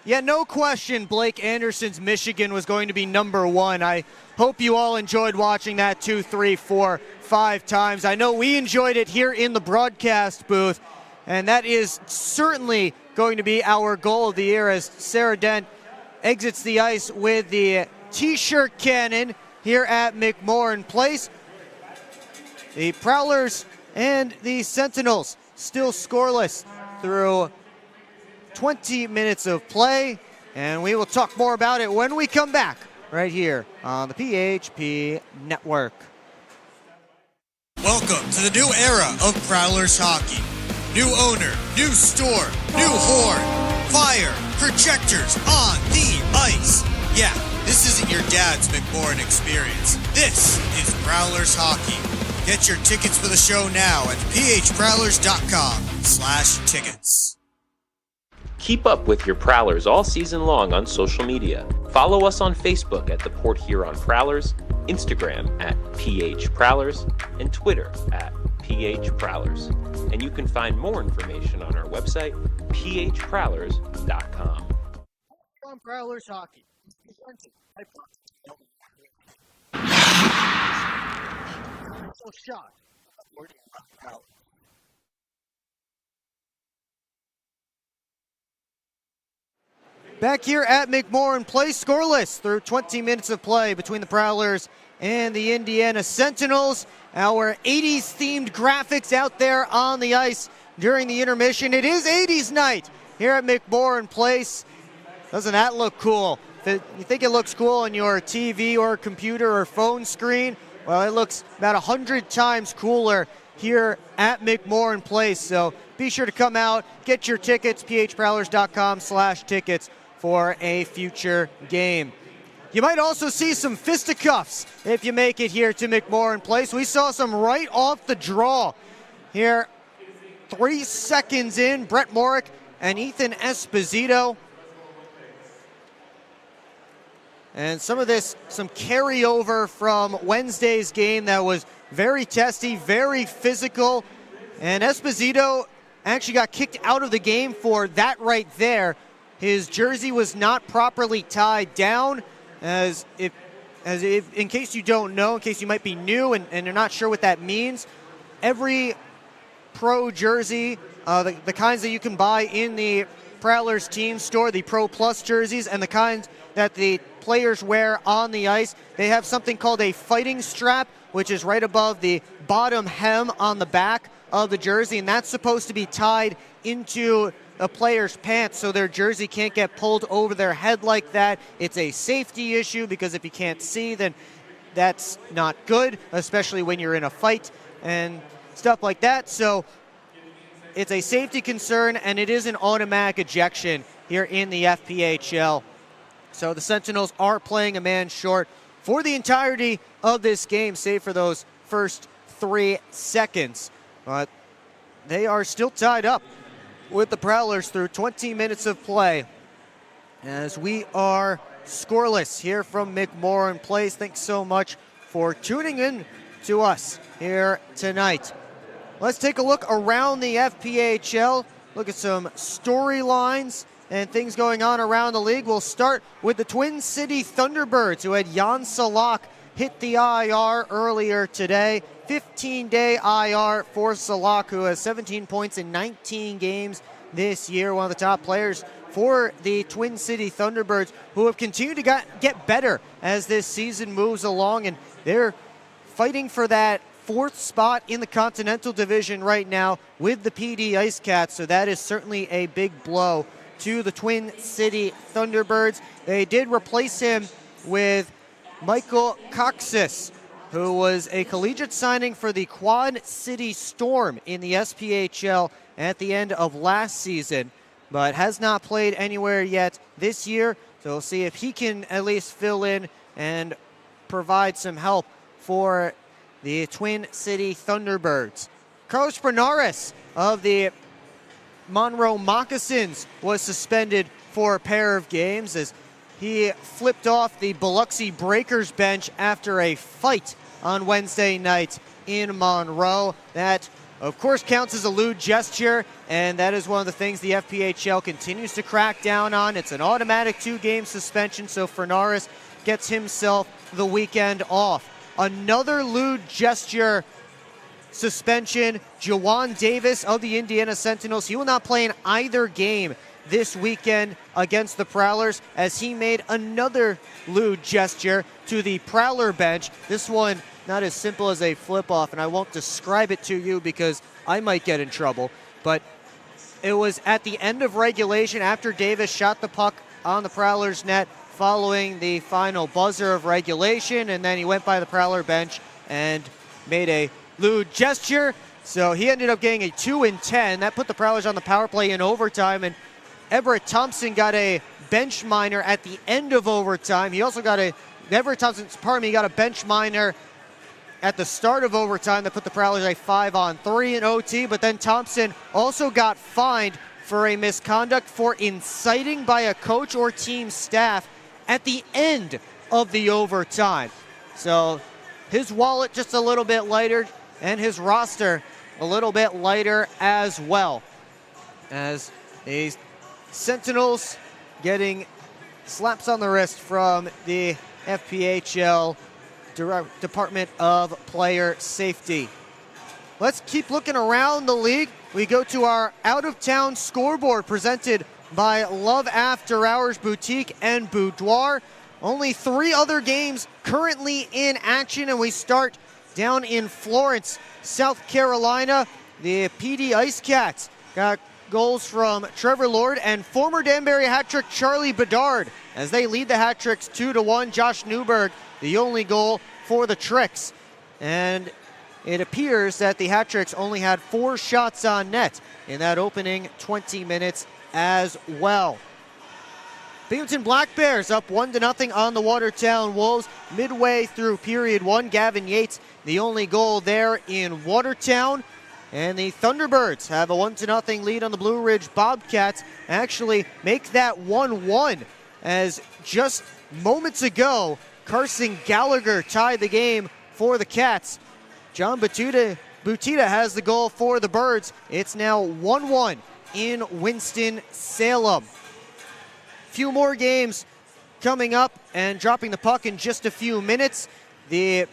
Yeah, no question Blake Anderson's Michigan was going to be number one. I hope you all enjoyed watching that 2, 3, 4, 5 times. I know we enjoyed it here in the broadcast booth, and that is certainly going to be our goal of the year as Sarah Dent exits the ice with the T-shirt cannon here at McMorran Place. The Prowlers and the Sentinels still scoreless through 20 minutes of play, and we will talk more about it when we come back right here on the PHP Network. Welcome to the new era of Prowlers hockey. New owner, new store, new horn, fire, projectors on the ice. Yeah, this isn't your dad's McMorran experience. This is Prowlers hockey. Get your tickets for the show now at phprowlers.com/tickets. Keep up with your Prowlers all season long on social media. Follow us on Facebook at the Port Huron Prowlers, Instagram at PH Prowlers, and Twitter at PH Prowlers. And you can find more information on our website, phprowlers.com. On Prowlers hockey. Shot. Back here at McMorran Place, scoreless through 20 minutes of play between the Prowlers and the Indiana Sentinels. Our 80s themed graphics out there on the ice during the intermission. It is 80s night here at McMorran Place. Doesn't that look cool? If you think it looks cool on your TV or computer or phone screen, well, it looks about 100 times cooler here at McMorran Place. So be sure to come out, get your tickets, phprowlers.com/tickets for a future game. You might also see some fisticuffs if you make it here to McMorran Place. We saw some right off the draw here. 3 seconds in, Brett Morick and Ethan Esposito. And some carryover from Wednesday's game that was very testy, very physical. And Esposito actually got kicked out of the game for that right there. His jersey was not properly tied down. In case you don't know, in case you might be new and you're not sure what that means, every pro jersey, the kinds that you can buy in the Prowlers team store, the Pro Plus jerseys, and the kinds that the players wear on the ice, they have something called a fighting strap, which is right above the bottom hem on the back of the jersey, and that's supposed to be tied into a player's pants so their jersey can't get pulled over their head like that. It's a safety issue because if you can't see, then that's not good, especially when you're in a fight and stuff like that. So it's a safety concern, and it is an automatic ejection here in the FPHL. So the Sentinels are playing a man short for the entirety of this game, save for those first 3 seconds. But they are still tied up with the Prowlers through 20 minutes of play as we are scoreless here from McMorran Place. Thanks so much for tuning in to us here tonight. Let's take a look around the FPHL, look at some storylines and things going on around the league. We'll start with the Twin City Thunderbirds, who had Jan Salak hit the IR earlier today. 15-day IR for Salak, who has 17 points in 19 games this year. One of the top players for the Twin City Thunderbirds, who have continued to get better as this season moves along, and they're fighting for that 4th spot in the Continental Division right now with the PD Ice Cats, so that is certainly a big blow to the Twin City Thunderbirds. They did replace him with Michael Coxis, who was a collegiate signing for the Quad City Storm in the SPHL at the end of last season, but has not played anywhere yet this year. So we'll see if he can at least fill in and provide some help for the Twin City Thunderbirds. Carlos Bernares of the Monroe Moccasins was suspended for a pair of games as he flipped off the Biloxi Breakers bench after a fight on Wednesday night in Monroe. That, of course, counts as a lewd gesture, and that is one of the things the FPHL continues to crack down on. It's an automatic 2-game suspension, so Fernaris gets himself the weekend off. Another lewd gesture suspension, Jawan Davis of the Indiana Sentinels. He will not play in either game this weekend against the Prowlers as he made another lewd gesture to the Prowler bench. This one not as simple as a flip-off, and I won't describe it to you because I might get in trouble, but it was at the end of regulation after Davis shot the puck on the Prowlers net following the final buzzer of regulation, and then he went by the Prowler bench and made a lewd gesture. So he ended up getting a 2-10. That put the Prowlers on the power play in overtime, and Everett Thompson got a bench minor at the end of overtime. He also got got a bench minor at the start of overtime that put the Prowlers a 5-on-3 in OT, but then Thompson also got fined for a misconduct for inciting by a coach or team staff at the end of the overtime. So his wallet just a little bit lighter, and his roster a little bit lighter as well, as the Sentinels getting slaps on the wrist from the FPHL Department of Player Safety. Let's keep looking around the league. We go to our out-of-town scoreboard presented by Love After Hours Boutique and Boudoir. Only 3 other games currently in action, and we start down in Florence, South Carolina. The PD Ice Cats got goals from Trevor Lord and former Danbury hat trick Charlie Bedard as they lead the hat tricks 2-1. Josh Newberg, the only goal for the Tricks. And it appears that the hat tricks only had 4 shots on net in that opening 20 minutes as well. Binghamton Black Bears up 1-0 on the Watertown Wolves. Midway through period one, Gavin Yates, the only goal there in Watertown. And the Thunderbirds have a 1-0 lead on the Blue Ridge Bobcats. Actually make that 1-1 as just moments ago, Carson Gallagher tied the game for the Cats. John Butita has the goal for the Birds. It's now 1-1 in Winston-Salem. Few more games coming up and dropping the puck in just a few minutes. The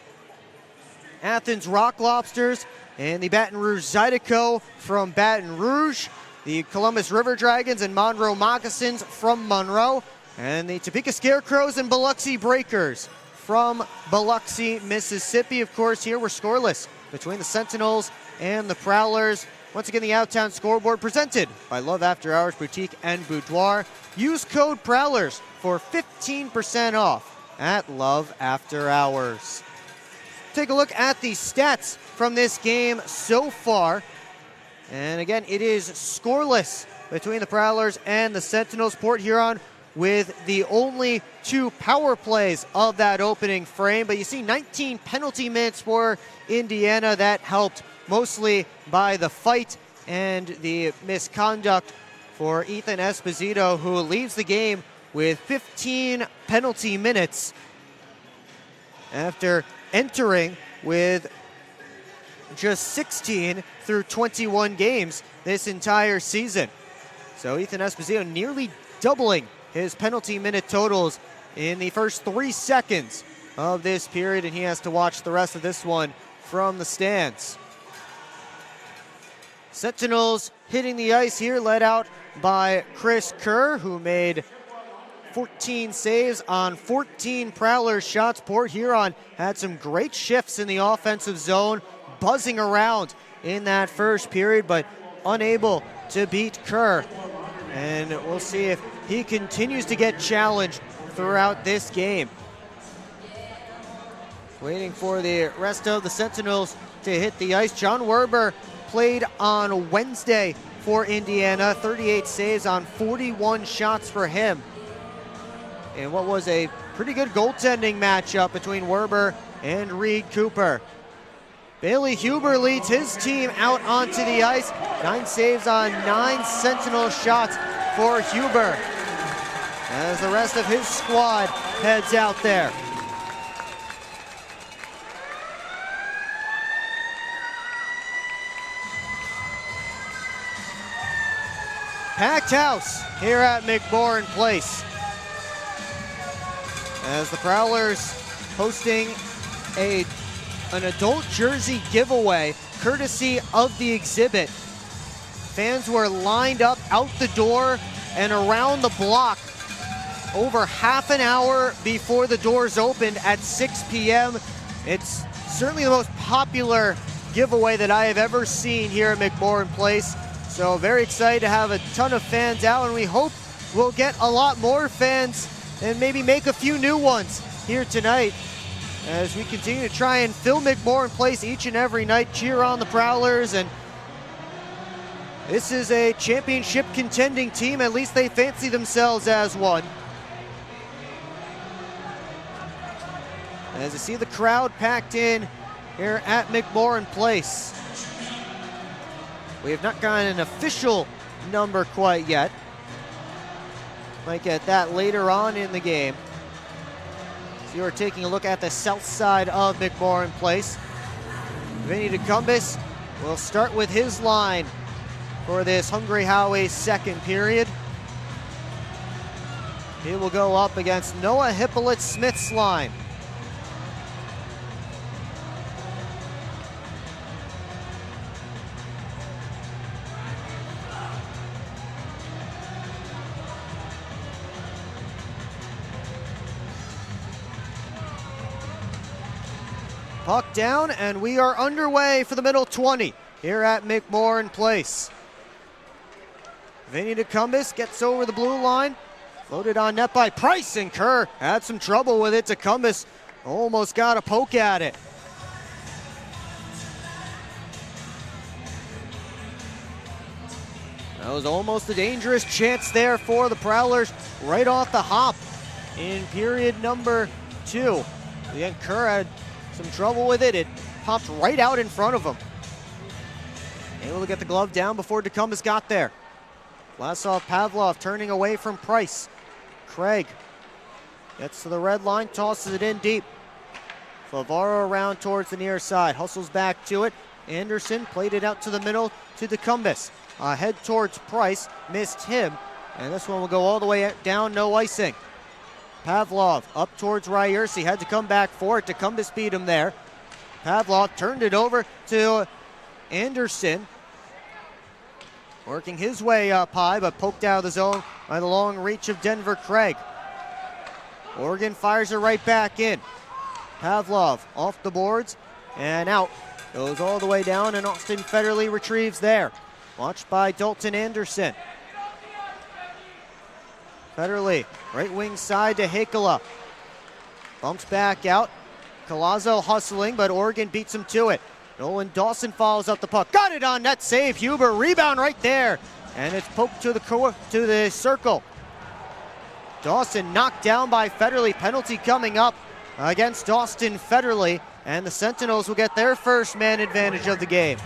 Athens Rock Lobsters and the Baton Rouge Zydeco from Baton Rouge. The Columbus River Dragons and Monroe Moccasins from Monroe. And the Topeka Scarecrows and Biloxi Breakers from Biloxi, Mississippi. Of course, here we're scoreless between the Sentinels and the Prowlers. Once again, the Outtown scoreboard presented by Love After Hours Boutique and Boudoir. Use code Prowlers for 15% off at Love After Hours. Take a look at the stats from this game so far. And again, it is scoreless between the Prowlers and the Sentinels. Port Huron with the only 2 power plays of that opening frame. But you see 19 penalty minutes for Indiana. That helped mostly by the fight and the misconduct for Ethan Esposito, who leaves the game with 15 penalty minutes after entering with just 16 through 21 games this entire season. So Ethan Esposito nearly doubling his penalty minute totals in the first 3 seconds of this period, and he has to watch the rest of this one from the stands. Sentinels hitting the ice here, led out by Chris Kerr, who made 14 saves on 14 Prowler shots. Port Huron had some great shifts in the offensive zone, buzzing around in that first period, but unable to beat Kerr. And we'll see if he continues to get challenged throughout this game. Waiting for the rest of the Sentinels to hit the ice. John Werber played on Wednesday for Indiana, 38 saves on 41 shots for him. And what was a pretty good goaltending matchup between Werber and Reed Cooper. Bailey Huber leads his team out onto the ice. 9 saves on 9 Sentinel shots for Huber, as the rest of his squad heads out there. Packed house here at McMorran Place, as the Prowlers hosting an adult jersey giveaway courtesy of the exhibit. Fans were lined up out the door and around the block over half an hour before the doors opened at 6 p.m. It's certainly the most popular giveaway that I have ever seen here at McMorran Place. So very excited to have a ton of fans out, and we hope we'll get a lot more fans and maybe make a few new ones here tonight as we continue to try and fill McMorran Place each and every night, cheer on the Prowlers. And this is a championship contending team, at least they fancy themselves as one. As you see the crowd packed in here at McMorran Place. We have not gotten an official number quite yet. Might get that later on in the game. So you're taking a look at the south side of McMorran Place. Vinny DeCumbis will start with his line for this Hungry Howie second period. He will go up against Noah Hippolyte-Smith's line. Puck down, and we are underway for the middle 20 here at McMorran Place. Vinny DeCumbis gets over the blue line. Floated on net by Price, and Kerr had some trouble with it. DeCumbis almost got a poke at it. That was almost a dangerous chance there for the Prowlers right off the hop in period number 2. Again, Kerr had some trouble with it. It popped right out in front of him. Able to get the glove down before Dekumbis got there. Vlasov Pavlov turning away from Price. Craig gets to the red line, tosses it in deep. Favaro around towards the near side, hustles back to it. Anderson played it out to the middle to Dekumbis. Head towards Price, missed him, and this one will go all the way down, no icing. Pavlov up towards Ryerson, had to come back for it. Dekumbis beat him there. Pavlov turned it over to Anderson, working his way up high, but poked out of the zone by the long reach of Denver Craig. Oregon fires it right back in. Pavlov off the boards and out. Goes all the way down, and Austin Federley retrieves there. Watched by Dalton Anderson. Federley, right wing side to Hakala. Bumps back out. Collazo hustling, but Oregon beats him to it. Nolan Dawson follows up the puck. Got it on net save. Huber, rebound right there. And it's poked to the circle. Dawson knocked down by Federley. Penalty coming up against Austin Federley. And the Sentinels will get their first man advantage of the game.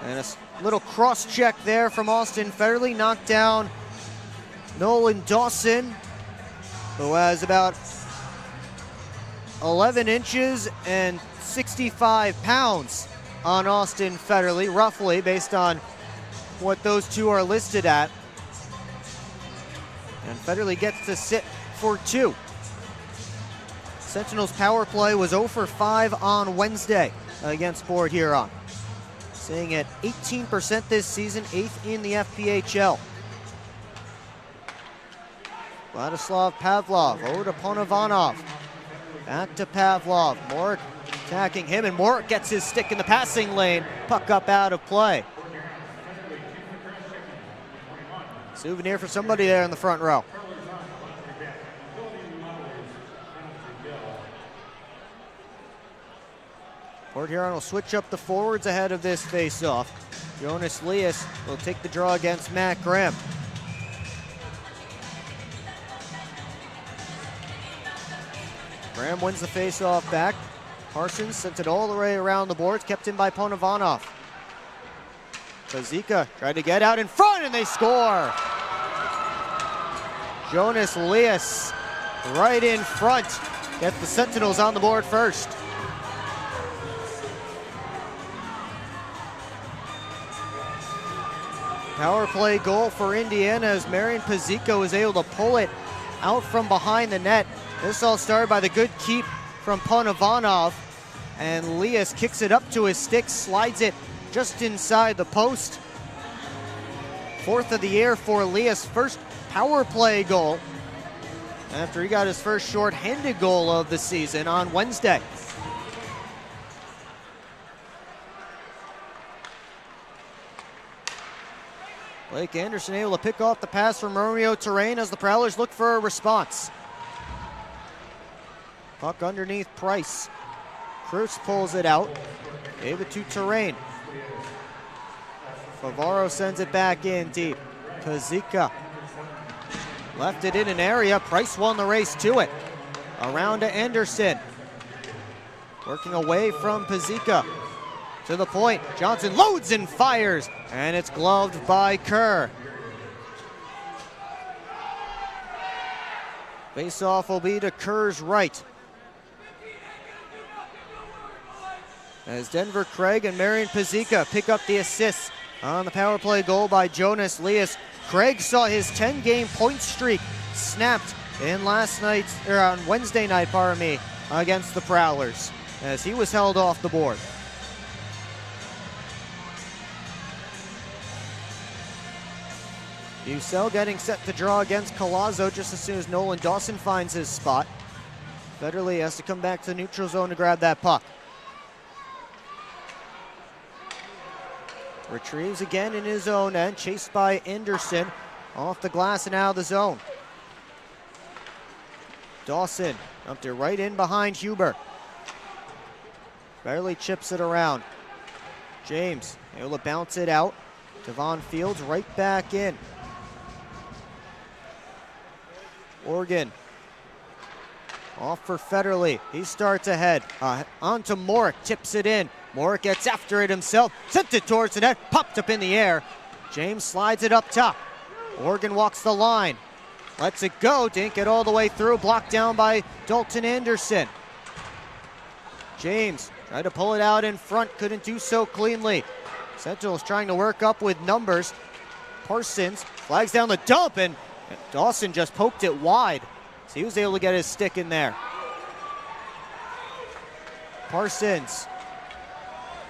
And a little cross check there from Austin Federley. Knocked down Nolan Dawson, who has about 11 inches and 65 pounds on Austin Federley, roughly, based on what those two are listed at. And Federley gets to sit for 2. Sentinels power play was 0 for 5 on Wednesday against Port Huron. Sitting at 18% this season, 8th in the FPHL. Vladislav Pavlov, over to Ponovanov. Back to Pavlov, Morik attacking him, and Morik gets his stick in the passing lane. Puck up out of play. Souvenir for somebody there in the front row. Port Huron will switch up the forwards ahead of this face-off. Jonas Leas will take the draw against Matt Graham. Graham wins the face-off back. Parsons sent it all the way around the boards, kept in by Ponovanov. Pazika tried to get out in front, and they score. Jonas Leas right in front. Get the Sentinels on the board first. Power play goal for Indiana as Marian Pazika was able to pull it out from behind the net. This all started by the good keep from Ponovanov, and Leas kicks it up to his stick, slides it just inside the post. 4th of the year for Leas, first power play goal after he got his first short-handed goal of the season on Wednesday. Blake Anderson able to pick off the pass from Romeo Terrain as the Prowlers look for a response. Puck underneath Price. Cruz pulls it out. Gave it to Terrain. Favaro sends it back in deep. Pazika left it in an area. Price won the race to it. Around to Anderson. Working away from Pazika. To the point. Johnson loads and fires. And it's gloved by Kerr. Face-off will be to Kerr's right. As Denver Craig and Marian Pazika pick up the assists on the power play goal by Jonas Leas. Craig saw his 10-game point streak snapped in on Wednesday night, against the Prowlers, as he was held off the board. Bucell getting set to draw against Collazo just as soon as Nolan Dawson finds his spot. Federley has to come back to the neutral zone to grab that puck. Retrieves again in his own end, chased by Anderson. Off the glass and out of the zone. Dawson dumped it right in behind Huber. barely chips it around. James able to bounce it out. Devon Fields right back in. Oregon off for Federle. He starts ahead. On to Morick, tips it in. Morick gets after it himself, sent it towards the net, popped up in the air. James slides it up top. Oregon walks the line. Lets it go, didn't get all the way through, blocked down by Dalton Anderson. James tried to pull it out in front, couldn't do so cleanly. Sentinels trying to work up with numbers. Parsons flags down the dump, and Dawson just poked it wide. So he was able to get his stick in there. Parsons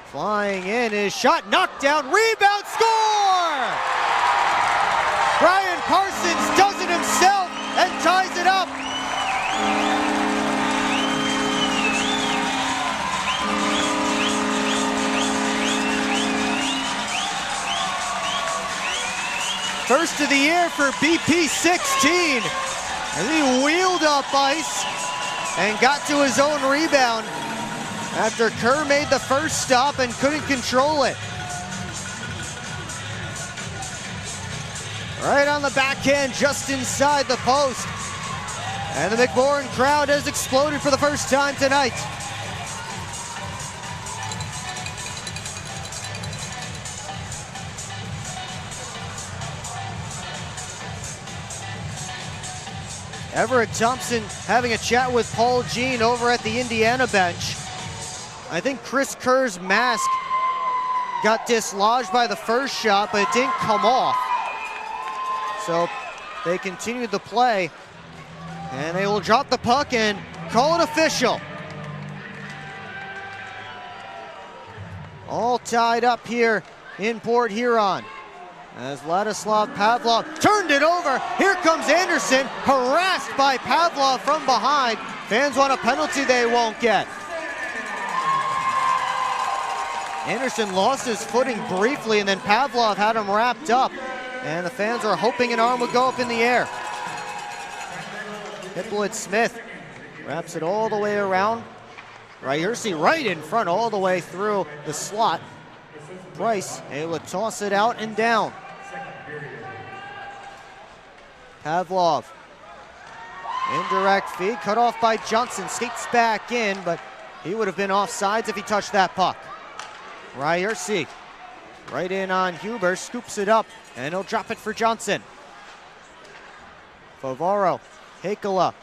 flying in, his shot knocked down, rebound, score! Brian Parsons does it himself and ties it up. First of the year for BP 16. As he wheeled up ice and got to his own rebound after Kerr made the first stop and couldn't control it. Right on the backhand, just inside the post. And the McMorran crowd has exploded for the first time tonight. Everett Thompson having a chat with Paul Jean over at the Indiana bench. I think Chris Kerr's mask got dislodged by the first shot, but it didn't come off. So they continued the play, and they will drop the puck and call it official. All tied up here in Port Huron. As Vladislav Pavlov turned it over. Here comes Anderson, harassed by Pavlov from behind. Fans want a penalty they won't get. Anderson lost his footing briefly, and then Pavlov had him wrapped up. And the fans are hoping an arm would go up in the air. Hippolyte Smith wraps it all the way around. Ryerson right in front all the way through the slot. Price able to toss it out and down. Pavlov, indirect feed, cut off by Johnson, skates back in, but he would have been offsides if he touched that puck. Ryerson right in on Huber, scoops it up, and he'll drop it for Johnson. Favaro, Hakala,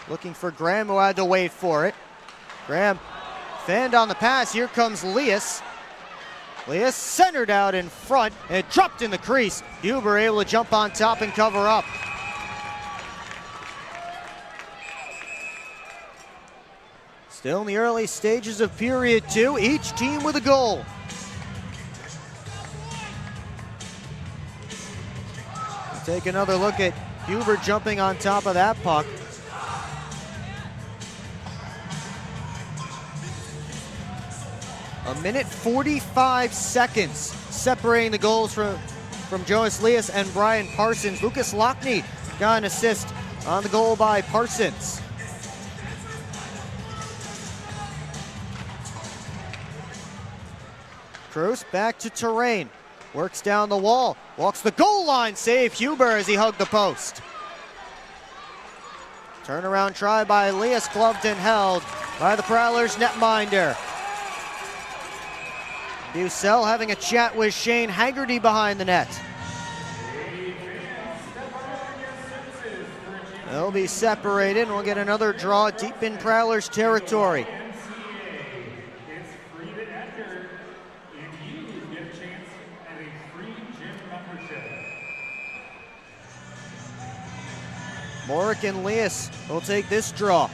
looking for Graham, who had to wait for it. Graham fanned on the pass, here comes Leas. Leas centered out in front, and it dropped in the crease. Huber able to jump on top and cover up. Still in the early stages of period 2, each team with a goal. We'll take another look at Huber jumping on top of that puck. A minute 45 seconds separating the goals from Jonas Leas and Brian Parsons. Lucas Lockney got an assist on the goal by Parsons. Cruz back to Terrain. Works down the wall. Walks the goal line. Save Huber as he hugged the post. Turnaround try by Leas, gloved and held by the Prowlers netminder. Bucell having a chat with Shane Haggerty behind the net. They'll be separated, and we'll get another draw deep in Prowlers territory. Morick and Leas will take this draw.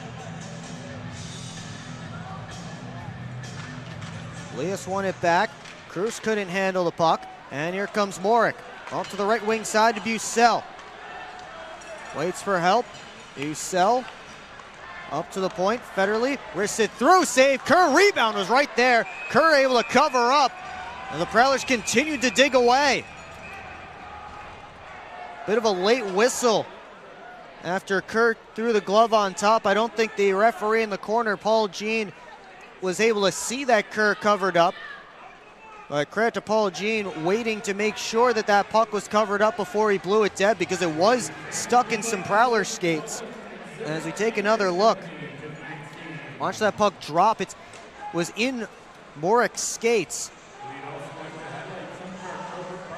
Leas won it back. Cruz couldn't handle the puck. And here comes Morick. Off to the right wing side to Bucell. Waits for help. Bucell up to the point. Federle wrists it through. Save. Kerr. Rebound was right there. Kerr able to cover up. And the Prowlers continued to dig away. Bit of a late whistle after Kerr threw the glove on top. I don't think the referee in the corner, Paul Jean, was able to see that Kerr covered up. But credit to Paul Jean waiting to make sure that that puck was covered up before he blew it dead, because it was stuck in some Prowler skates. And as we take another look, watch that puck drop. It was in Morick's skates.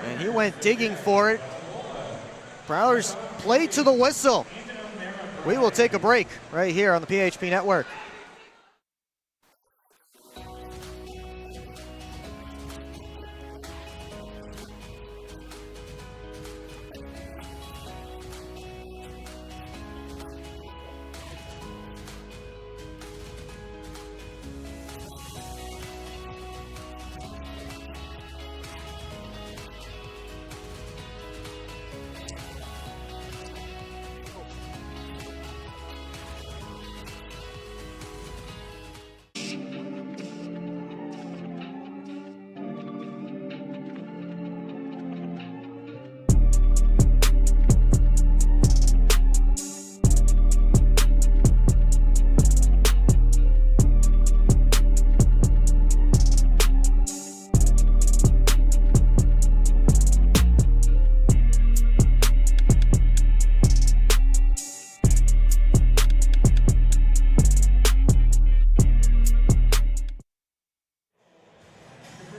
And he went digging for it. Prowlers play to the whistle. We will take a break right here on the PHP Network.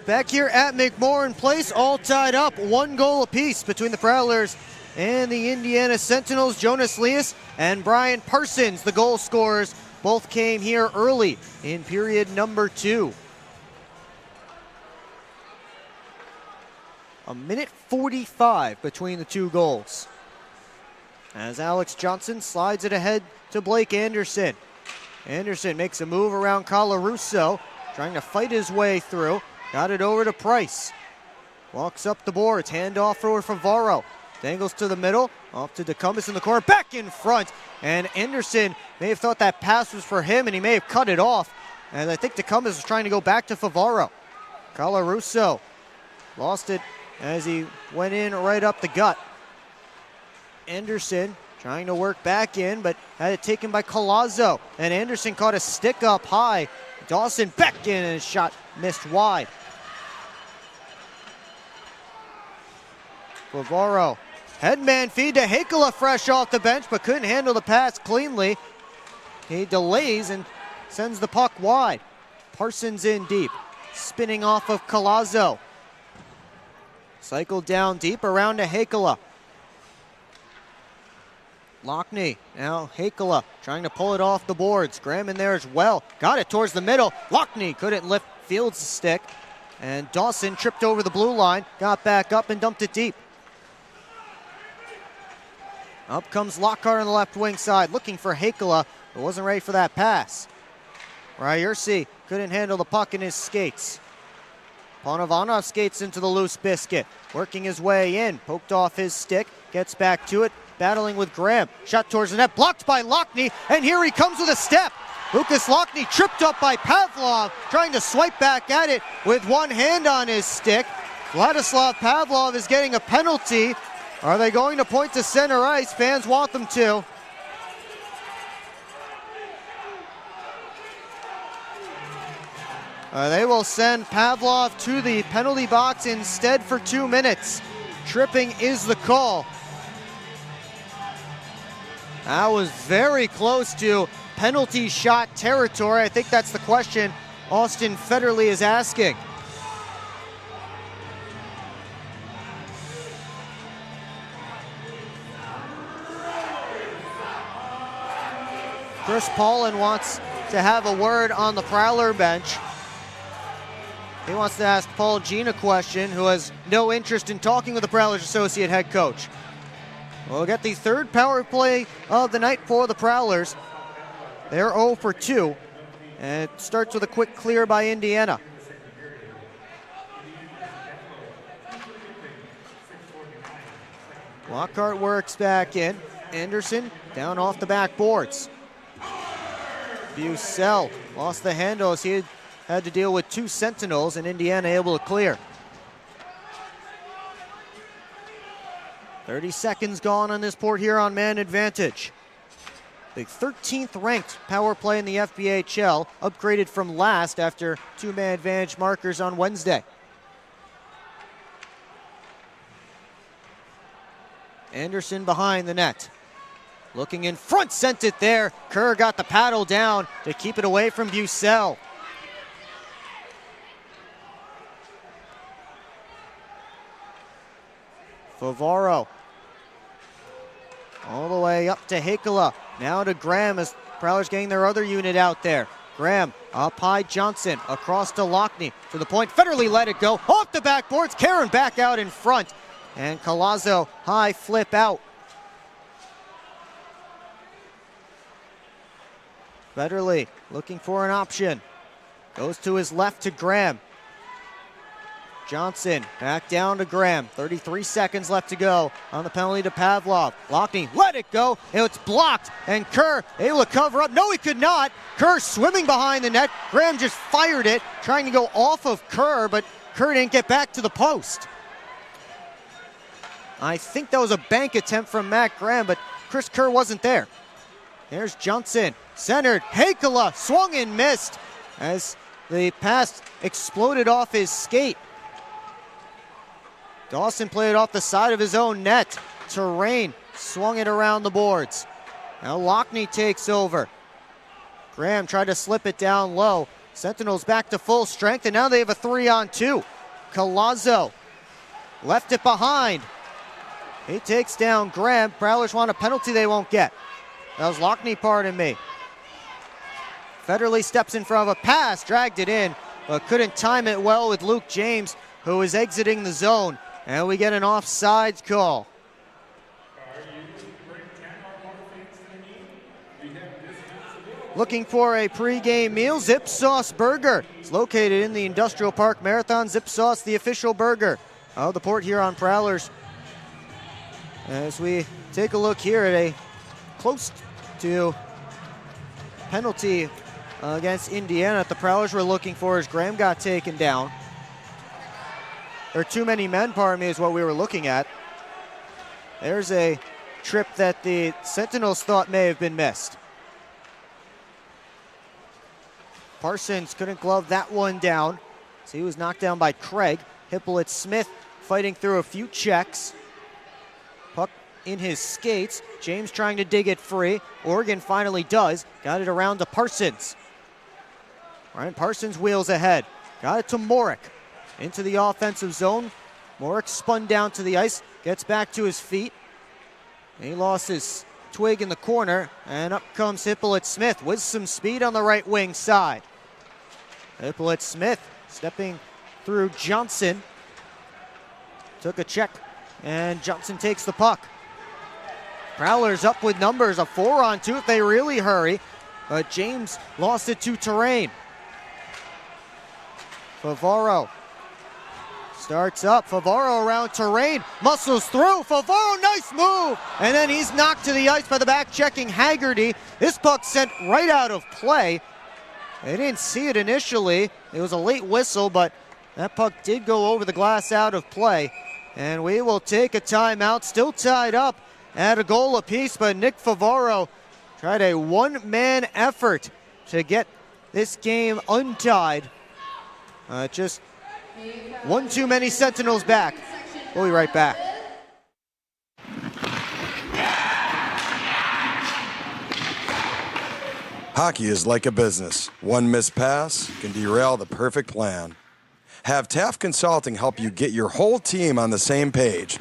Back here at McMorran Place, all tied up, 1 goal apiece between the Prowlers and the Indiana Sentinels. Jonas Leas and Brian Parsons, the goal scorers, both came here early in period number 2. A minute 45 between the 2 goals. As Alex Johnson slides it ahead to Blake Anderson. Anderson makes a move around Colarusso, trying to fight his way through. Got it over to Price. Walks up the boards, handoff for Favaro. Dangles to the middle, off to DeCumbus in the corner, back in front. And Anderson may have thought that pass was for him, and he may have cut it off. And I think DeCumbus was trying to go back to Favaro. Colarusso lost it as he went in right up the gut. Anderson trying to work back in, but had it taken by Colazzo. And Anderson caught a stick up high. Dawson back in, and his shot missed wide. Favaro, headman feed to Hakala, fresh off the bench, but couldn't handle the pass cleanly. He delays and sends the puck wide. Parsons in deep, spinning off of Colazzo. Cycled down deep around to Hakala. Lockney, now Hakala trying to pull it off the boards. Graham in there as well. Got it towards the middle. Lockney couldn't lift Fields' stick. And Dawson tripped over the blue line, got back up and dumped it deep. Up comes Lockhart on the left wing side, looking for Hakala, but wasn't ready for that pass. Ryerson couldn't handle the puck in his skates. Ponovanov skates into the loose biscuit, working his way in, poked off his stick, gets back to it, battling with Graham. Shot towards the net, blocked by Lockney, and here he comes with a step. Lucas Lockney tripped up by Pavlov, trying to swipe back at it with one hand on his stick. Vladislav Pavlov is getting a penalty. Are they going to point to center ice? Fans want them to. They will send Pavlov to the penalty box instead for 2 minutes. Tripping is the call. That was very close to penalty shot territory. I think that's the question Austin Federley is asking. Chris Paulin wants to have a word on the Prowler bench. He wants to ask Paul Jean a question, who has no interest in talking with the Prowlers associate head coach. We'll get the third power play of the night for the Prowlers. They're 0 for 2, and it starts with a quick clear by Indiana. Lockhart works back in. Anderson down off the backboards. Bucell lost the handle as he had to deal with 2 Sentinels, and Indiana able to clear. 30 seconds gone on this Port Huron man advantage. the 13th ranked power play in the FBHL, upgraded from last after two-man advantage markers on Wednesday. Anderson behind the net. Looking in front, sent it there. Kerr got the paddle down to keep it away from Bucell. Favaro all the way up to Hakala. Now to Graham as Prowlers getting their other unit out there. Graham up high, Johnson across to Lockney to the point. Federally let it go off the backboards. Karen back out in front. And Colazzo high flip out. Federley looking for an option. Goes to his left to Graham. Johnson back down to Graham. 33 seconds left to go on the penalty to Pavlov. Lockney let it go. It's blocked. And Kerr able to cover up. No, he could not. Kerr swimming behind the net. Graham just fired it, trying to go off of Kerr, but Kerr didn't get back to the post. I think that was a bank attempt from Matt Graham, but Chris Kerr wasn't there. There's Johnson, centered, Hakala swung and missed as the pass exploded off his skate. Dawson played it off the side of his own net. Terrain swung it around the boards. Now Lockney takes over. Graham tried to slip it down low. Sentinels back to full strength, and now they have a 3-on-2. Colazzo left it behind. He takes down Graham. Prowlers want a penalty they won't get. That was Lockney, pardon me. Federley steps in front of a pass, dragged it in, but couldn't time it well with Luke James, who is exiting the zone. And we get an offsides call. Looking for a pregame meal, Zip Sauce Burger. It's located in the Industrial Park Marathon. Zip Sauce, the official burger of the Port Huron Prowlers. As we take a look here at a close to penalty against Indiana that the Prowlers were looking for as Graham got taken down. Or too many men, pardon me, is what we were looking at. There's a trip that the Sentinels thought may have been missed. Parsons couldn't glove that one down. So he was knocked down by Craig. Hippolyte Smith fighting through a few checks. Puck in his skates. James trying to dig it free. Oregon finally does. Got it around to Parsons. Ryan Parsons wheels ahead. Got it to Morick. Into the offensive zone. Morick spun down to the ice. Gets back to his feet. He lost his twig in the corner. And up comes Hippolyte Smith with some speed on the right wing side. Hippolyte Smith stepping through Johnson. Took a check. And Johnson takes the puck. Prowlers up with numbers, a 4-on-2 if they really hurry. But James lost it to Terrain. Favaro starts up. Favaro around Terrain. Muscles through. Favaro, nice move. And then he's knocked to the ice by the back-checking Haggerty. This puck sent right out of play. They didn't see it initially. It was a late whistle, but that puck did go over the glass out of play. And we will take a timeout. Still tied up at a goal apiece, but Nick Favaro tried a one-man effort to get this game untied. Just one too many Sentinels back. We'll be right back. Hockey is like a business. One missed pass can derail the perfect plan. Have Taft Consulting help you get your whole team on the same page.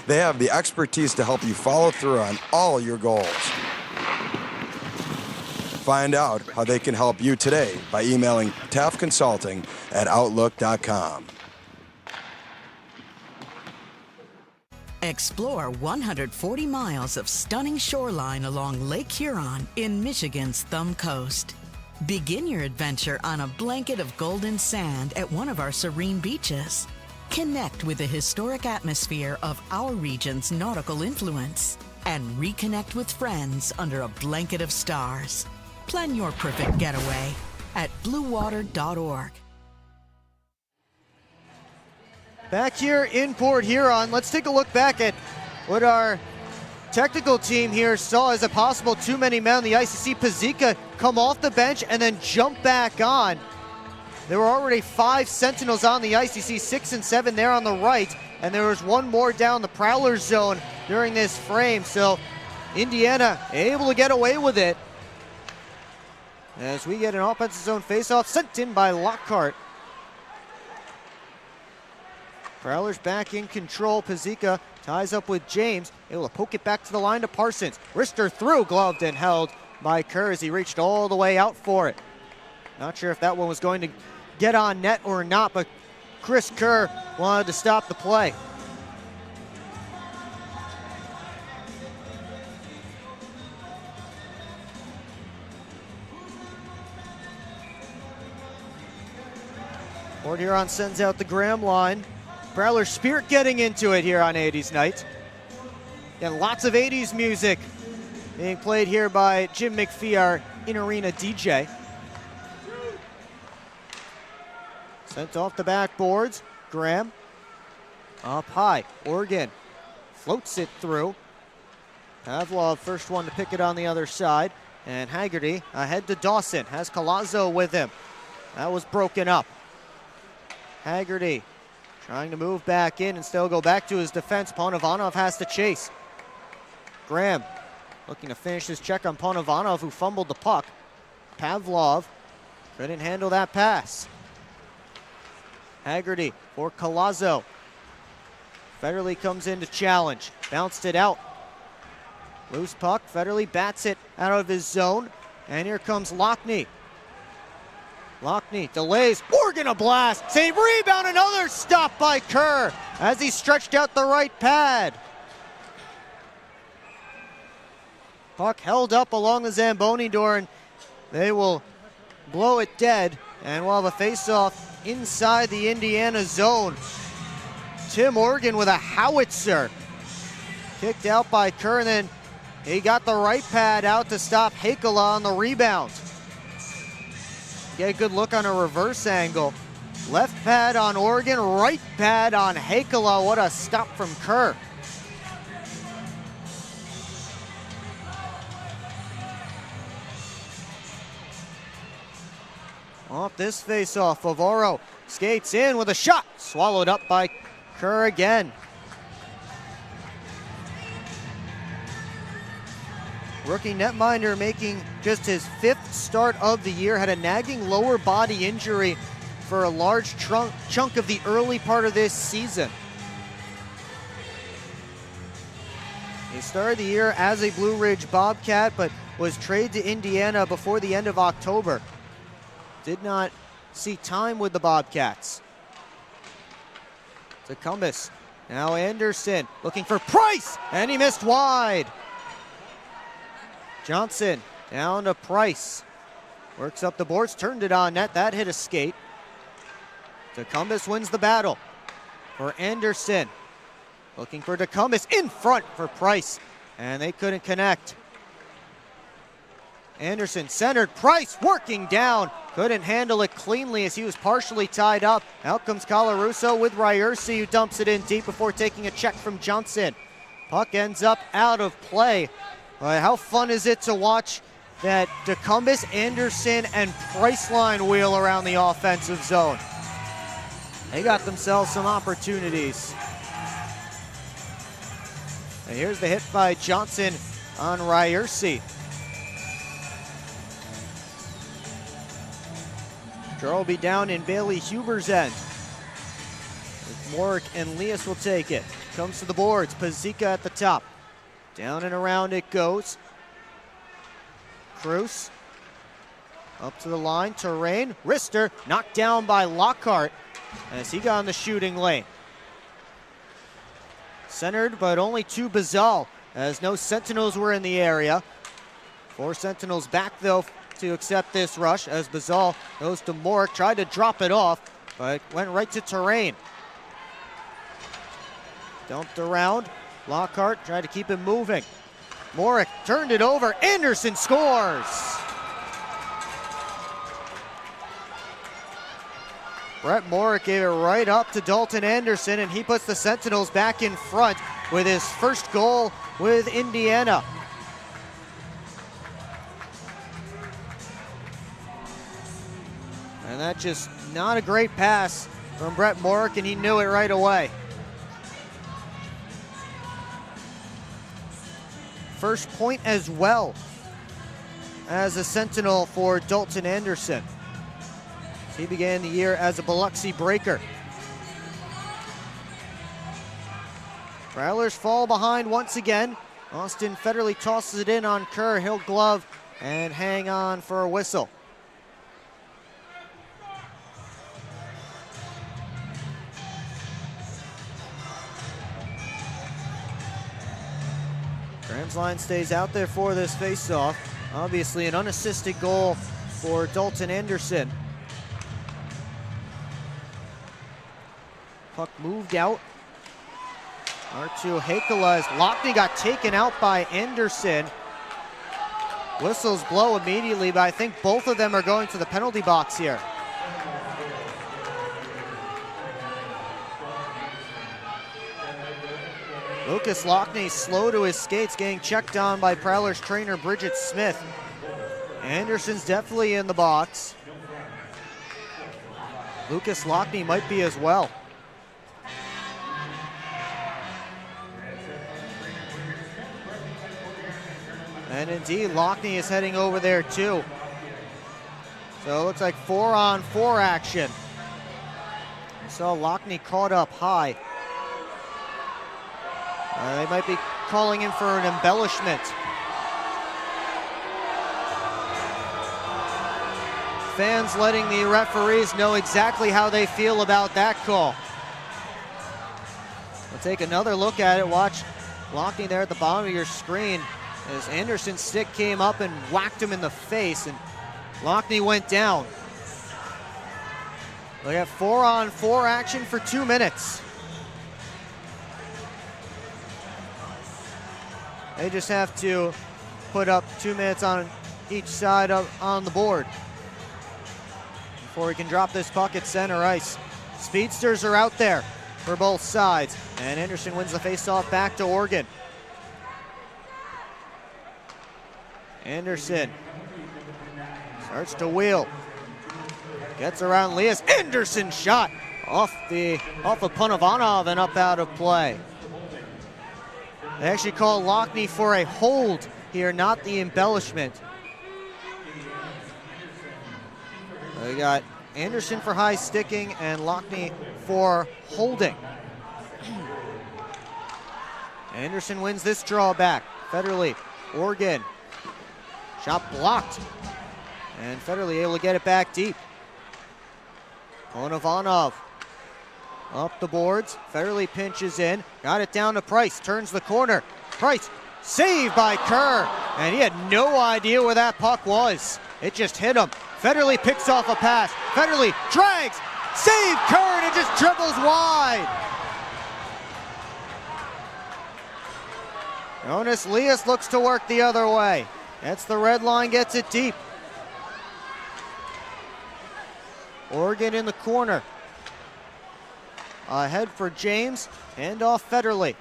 They have the expertise to help you follow through on all your goals. Find out how they can help you today by emailing taftconsulting@outlook.com. Explore 140 miles of stunning shoreline along Lake Huron in Michigan's Thumb Coast. Begin your adventure on a blanket of golden sand at one of our serene beaches. Connect with the historic atmosphere of our region's nautical influence and reconnect with friends under a blanket of stars. Plan your perfect getaway at bluewater.org. Back here in Port Huron, let's take a look back at what our technical team here saw as a possible too many men on the ice to see Pazika come off the bench and then jump back on. There were already 5 Sentinels on the ice. You see 6 and 7 there on the right, and there was one more down the Prowlers zone during this frame. So Indiana able to get away with it as we get an offensive zone faceoff sent in by Lockhart. Prowlers back in control. Pazika ties up with James, able to poke it back to the line to Parsons. Wrister through, gloved and held by Kerr as he reached all the way out for it. Not sure if that one was going to get on net or not, but Chris Kerr wanted to stop the play. Port Huron sends out the Graham line. Prowler Spirit getting into it here on 80s night. And lots of 80s music being played here by Jim McPhee, our in-arena DJ. Sent off the backboards. Graham up high. Oregon floats it through. Pavlov first one to pick it on the other side. And Haggerty ahead to Dawson. Has Colazzo with him. That was broken up. Haggerty trying to move back in and still go back to his defense. Ponovanov has to chase. Graham looking to finish his check on Ponovanov, who fumbled the puck. Pavlov couldn't handle that pass. Haggerty for Colazzo. Federley comes in to challenge. Bounced it out. Loose puck. Federley bats it out of his zone. And here comes Lockney. Lockney delays. Oregon a blast. Save, rebound, another stop by Kerr as he stretched out the right pad. Puck held up along the Zamboni door, and they will blow it dead. And we'll have a face-off inside the Indiana zone. Tim Oregon with a howitzer. Kicked out by Kerr, and then he got the right pad out to stop Hakala on the rebound. Get a good look on a reverse angle. Left pad on Oregon, right pad on Hakala. What a stop from Kerr. Off this faceoff, Favoro skates in with a shot. Swallowed up by Kerr again. Rookie netminder making just his 5th start of the year. Had a nagging lower body injury for a large chunk of the early part of this season. He started the year as a Blue Ridge Bobcat, but was traded to Indiana before the end of October. Did not see time with the Bobcats. To Cumbus. Now Anderson looking for Price, and he missed wide. Johnson down to Price. Works up the boards, turned it on net. That hit a skate. DeCumbus wins the battle for Anderson. Looking for DeCumbus in front for Price, and they couldn't connect. Anderson centered. Price working down. Couldn't handle it cleanly as he was partially tied up. Out comes Colarusso with Ryerson, who dumps it in deep before taking a check from Johnson. Puck ends up out of play. How fun is it to watch that DeCumbus, Anderson, and Priceline wheel around the offensive zone? They got themselves some opportunities. And here's the hit by Johnson on Ryerson. Draw will be down in Bailey Huber's end. Morick and Leas will take it. Comes to the boards. Pazika at the top. Down and around it goes. Cruz up to the line. Terrain. Rister knocked down by Lockhart as he got in the shooting lane. Centered, but only to Bazal as no Sentinels were in the area. 4 Sentinels back though to accept this rush as Bazal goes to Morick. Tried to drop it off, but went right to Terrain. Dumped around. Lockhart tried to keep him moving. Morick turned it over. Anderson scores. Brett Morick gave it right up to Dalton Anderson, and he puts the Sentinels back in front. with his first goal with Indiana. And that's just not a great pass from Brett Mork, and he knew it right away. First point as well as a Sentinel for Dalton Anderson. He began the year as a Biloxi Breaker. Prowlers fall behind once again. Austin Federley tosses it in on Kerr. He'll glove and hang on for a whistle. Graham's line stays out there for this faceoff. Obviously an unassisted goal for Dalton Anderson. Puck moved out. R2 Hakala as Lockney got taken out by Anderson. Whistles blow immediately, but I think both of them are going to the penalty box here. Lucas Lockney slow to his skates, getting checked on by Prowlers trainer Bridget Smith. Anderson's definitely in the box. Lucas Lockney might be as well. And indeed, Lockney is heading over there too. So it looks like 4-on-4 action. We saw Lockney caught up high. They might be calling him for an embellishment. Fans letting the referees know exactly how they feel about that call. We'll take another look at it. Watch Lockney there at the bottom of your screen as Anderson's stick came up and whacked him in the face, and Lockney went down. We have 4-on-4 action for 2 minutes. They just have to put up 2 minutes on each side on the board before we can drop this puck at center ice. Speedsters are out there for both sides, and Anderson wins the faceoff back to Oregon. Anderson starts to wheel, gets around Lias. Anderson shot off of Panovanov and up out of play. They actually call Lockney for a hold here, not the embellishment. We got Anderson for high sticking and Lockney for holding. Anderson wins this drawback. Federley, Oregon. Shot blocked. And Federley able to get it back deep. Panovanov up the boards. Federley pinches in. Got it down to Price. Turns the corner. Price saved by Kerr. And he had no idea where that puck was. It just hit him. Federley picks off a pass. Federley drags. Save Kerr, and it just dribbles wide. Jonas Lias looks to work the other way. That's the red line, gets it deep. Oregon in the corner. Ahead for James, hand off Federley.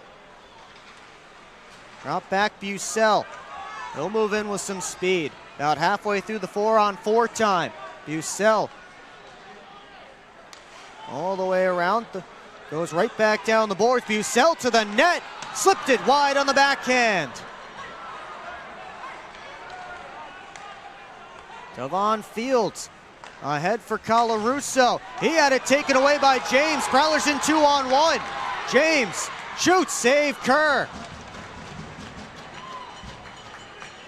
Drop back Bucell. He'll move in with some speed. About halfway through the 4-on-4 time. Bucell all the way around. Goes right back down the boards. Bucell to the net. Slipped it wide on the backhand. Devon Fields ahead for Colarusso. He had it taken away by James. Prowlers in 2-on-1. James shoots, save Kerr.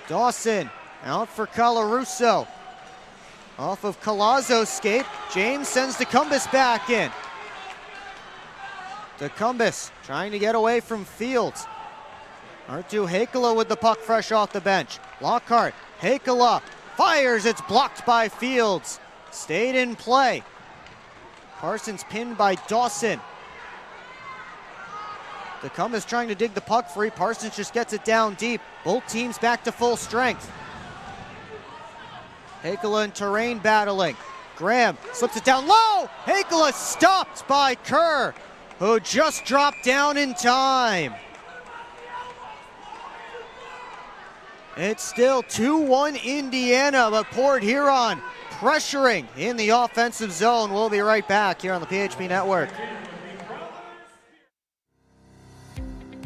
Dawson out for Colarusso. Off of Colazzo's skate. James sends DeCumbis back in. DeCumbis trying to get away from Fields. R2 Hakala with the puck fresh off the bench. Lockhart, Hakala fires, it's blocked by Fields. Stayed in play. Parsons pinned by Dawson. DeCumbis trying to dig the puck free. Parsons just gets it down deep. Both teams back to full strength. Hakala and Terrain battling. Graham slips it down low. Hakala stopped by Kerr, who just dropped down in time. It's still 2-1 Indiana, but Port Huron pressuring in the offensive zone. We'll be right back here on the PHP Network.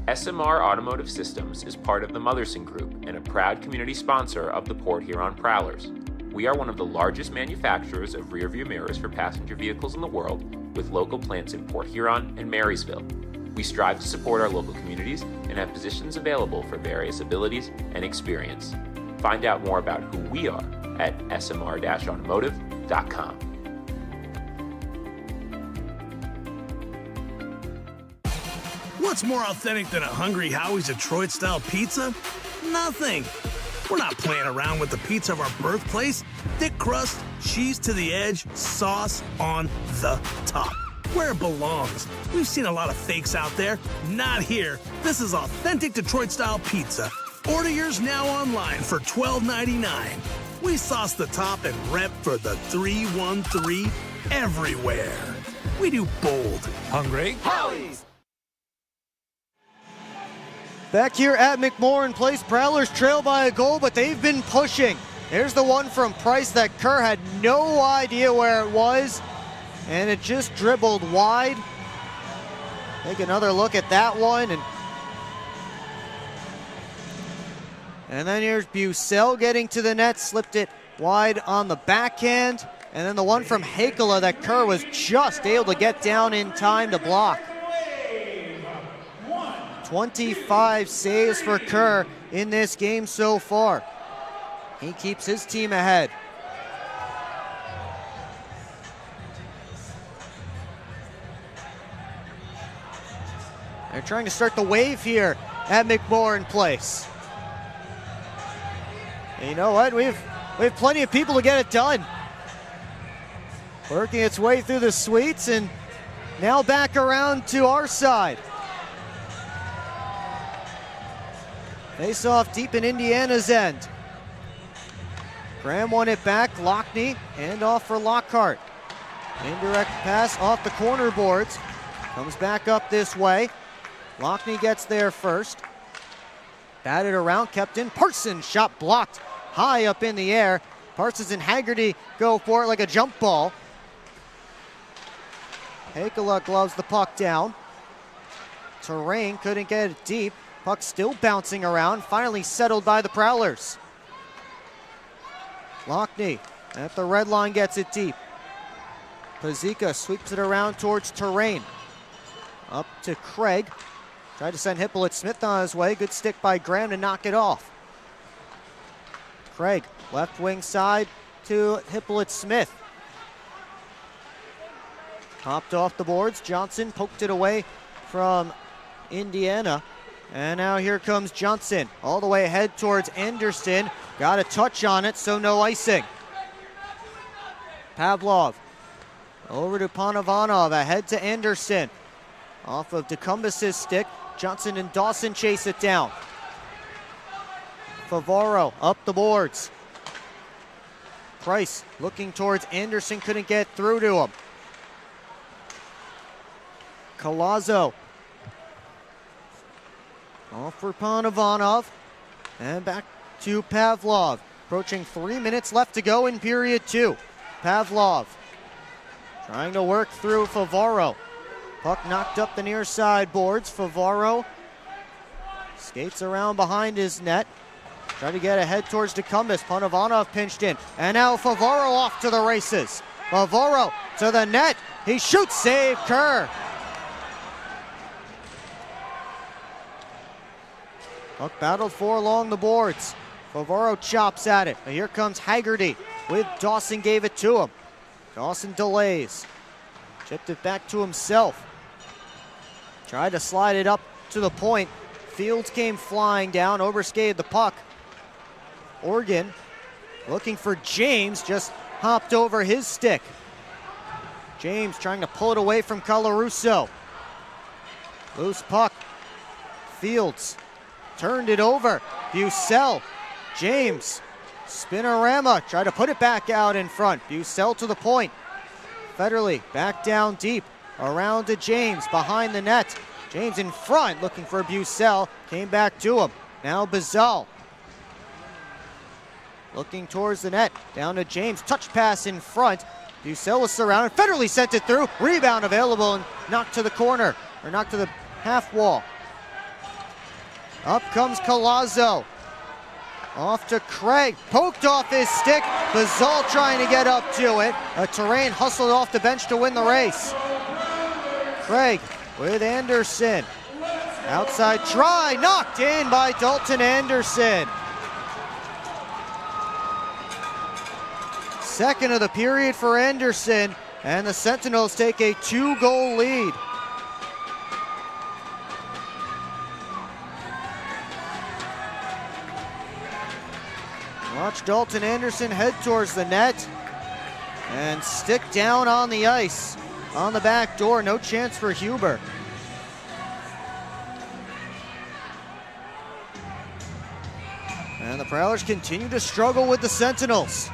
SMR Automotive Systems is part of the Motherson Group and a proud community sponsor of the Port Huron Prowlers. We are one of the largest manufacturers of rear-view mirrors for passenger vehicles in the world, with local plants in Port Huron and Marysville. We strive to support our local communities and have positions available for various abilities and experience. Find out more about who we are at smr-automotive.com. What's more authentic than a Hungry Howie's Detroit-style pizza? Nothing. We're not playing around with the pizza of our birthplace. Thick crust, cheese to the edge, sauce on the top. Where it belongs. We've seen a lot of fakes out there. Not here. This is authentic Detroit-style pizza. Order yours now online for $12.99. We sauce the top and rep for the 313 everywhere. We do bold. Hungry Howie's. Back here at McMorran Place, Prowlers trail by a goal, but they've been pushing. There's the one from Price that Kerr had no idea where it was, and it just dribbled wide. Take another look at that one. And then here's Bucell getting to the net, slipped it wide on the backhand. And then the one from Hakela that Kerr was just able to get down in time to block. 25 saves for Kerr in this game so far. He keeps his team ahead. They're trying to start the wave here at McMorran Place. And you know what? We have plenty of people to get it done. Working its way through the suites and now back around to our side. Face off deep in Indiana's end. Graham won it back. Lockney, hand off for Lockhart. Indirect pass off the corner boards. Comes back up this way. Lockney gets there first. Batted around, kept in. Parsons, shot blocked high up in the air. Parsons and Haggerty go for it like a jump ball. Hakela gloves the puck down. Terrain couldn't get it deep. Puck still bouncing around, finally settled by the Prowlers. Lockney at the red line gets it deep. Pazika sweeps it around towards Terrain. Up to Craig. Tried to send Hippolyte Smith on his way. Good stick by Graham to knock it off. Craig, left wing side to Hippolyte Smith. Hopped off the boards. Johnson poked it away from Indiana. And now here comes Johnson, all the way ahead towards Anderson. Got a touch on it, so no icing. Pavlov over to Panovanov, ahead to Anderson. Off of DeCumbus' stick, Johnson and Dawson chase it down. Favaro up the boards. Price looking towards Anderson, couldn't get through to him. Collazo. Off for Panovanov, and back to Pavlov. Approaching 3 minutes left to go in period 2. Pavlov trying to work through Favaro. Puck knocked up the near side boards. Favaro skates around behind his net. Trying to get ahead towards DeCumbus. Panovanov pinched in, and now Favaro off to the races. Favaro to the net. He shoots, save Kerr. Puck battled for along the boards. Favaro chops at it. And here comes Haggerty with Dawson, gave it to him. Dawson delays. Chipped it back to himself. Tried to slide it up to the point. Fields came flying down, overskated the puck. Organ looking for James, just hopped over his stick. James trying to pull it away from Colarusso. Loose puck. Fields turned it over. Bucell, James, spinorama, try to put it back out in front. Bucell to the point. Federley back down deep, around to James, behind the net. James in front, looking for Bucell, came back to him. Now Bazal. looking towards the net. Down to James. Touch pass in front. Ducell was surrounded. Federally sent it through. Rebound available and knocked to the corner, or knocked to the half wall. Up comes Colazzo. Off to Craig. Poked off his stick. Bazal trying to get up to it. A Terrain hustled off the bench to win the race. Craig with Anderson. Outside try. Knocked in by Dalton Anderson. Second of the period for Anderson, and the Sentinels take a 2-goal lead. Watch Dalton Anderson head towards the net and stick down on the ice. On the back door, no chance for Huber. And the Prowlers continue to struggle with the Sentinels.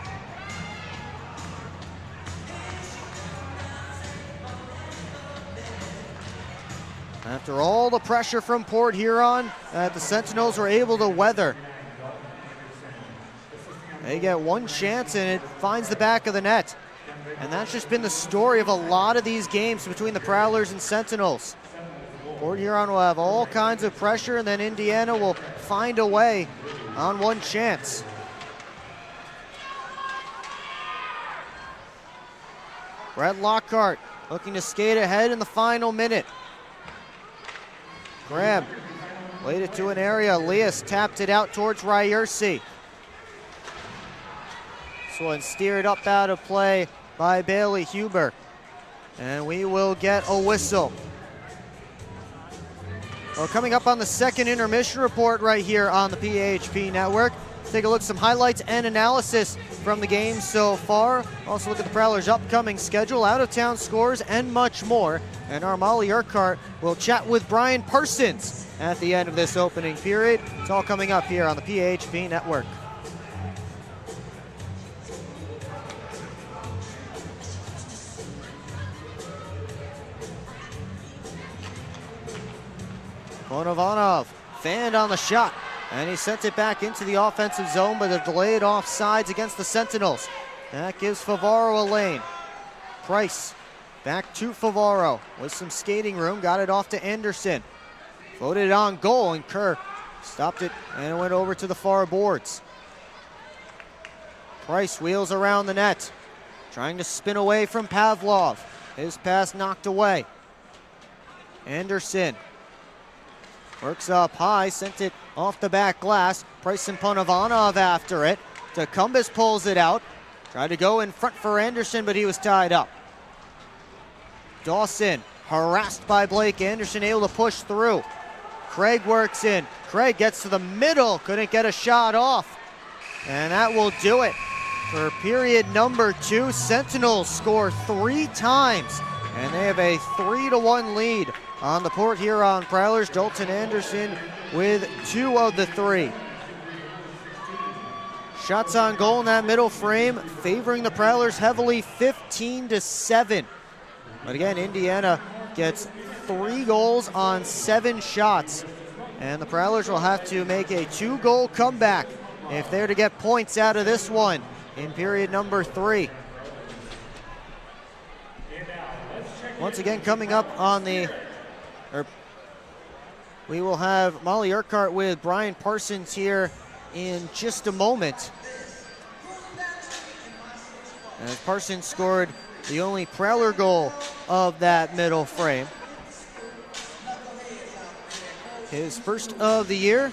After all the pressure from Port Huron, the Sentinels were able to weather. They get one chance and it finds the back of the net. And that's just been the story of a lot of these games between the Prowlers and Sentinels. Port Huron will have all kinds of pressure, and then Indiana will find a way on one chance. Brett Lockhart looking to skate ahead in the final minute. Graham laid it to an area. Elias tapped it out towards Ryerson. This one steered up out of play by Bailey Huber. And we will get a whistle. Well, coming up on the second intermission report right here on the PHP Network. Take a look at some highlights and analysis from the game so far. Also look at the Prowlers' upcoming schedule, out-of-town scores, and much more. And our Molly Urquhart will chat with Brian Parsons at the end of this opening period. It's all coming up here on the PHP Network. Bonovanov fanned on the shot, and he sent it back into the offensive zone, but a delayed offsides against the Sentinels. That gives Favaro a lane. Price back to Favaro with some skating room, got it off to Anderson. Floated it on goal, and Kerr stopped it, and it went over to the far boards. Price wheels around the net, trying to spin away from Pavlov. His pass knocked away. Anderson works up high, sent it off the back glass. Price and Ponovanov after it. Tekumbis pulls it out. Tried to go in front for Anderson, but he was tied up. Dawson harassed by Blake Anderson, able to push through. Craig works in. Craig gets to the middle, couldn't get a shot off. And that will do it for period number 2. Sentinels score 3 times, and they have a 3-1 lead on the Port Huron Prowlers. Dalton Anderson with 2 of the 3. Shots on goal in that middle frame, favoring the Prowlers heavily, 15-7. But again, Indiana gets 3 goals on 7 shots. And the Prowlers will have to make a 2-goal comeback if they're to get points out of this one in period number 3. Once again, coming up on the, we will have Molly Urquhart with Brian Parsons here in just a moment. As Parsons scored the only Prowler goal of that middle frame. His first of the year,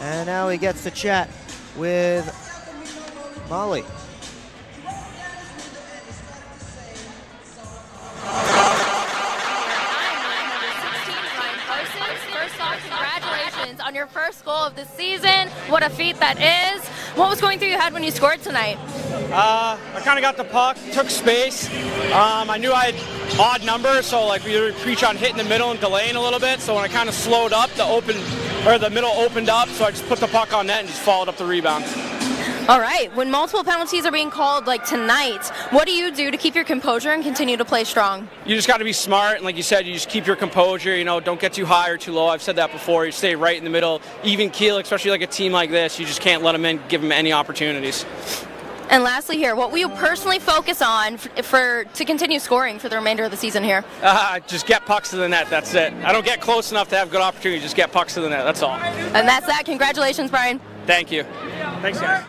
and now he gets to chat with Molly. Congratulations on your first goal of the season. What a feat that is. What was going through your head when you scored tonight? I kind of got the puck, took space. I knew I had odd numbers, so like we preach on hitting the middle and delaying a little bit. So when I kind of slowed up, the middle opened up, so I just put the puck on net and just followed up the rebound. All right, when multiple penalties are being called like tonight, what do you do to keep your composure and continue to play strong? You just got to be smart, and like you said, you just keep your composure. You know, don't get too high or too low. I've said that before. You stay right in the middle, even keel, especially like a team like this. You just can't let them in, give them any opportunities. And lastly here, what will you personally focus on to continue scoring for the remainder of the season here? Just get pucks to the net, that's it. I don't get close enough to have good opportunities, just get pucks to the net, that's all. And that's that. Congratulations, Brian. Thank you. Thanks, guys.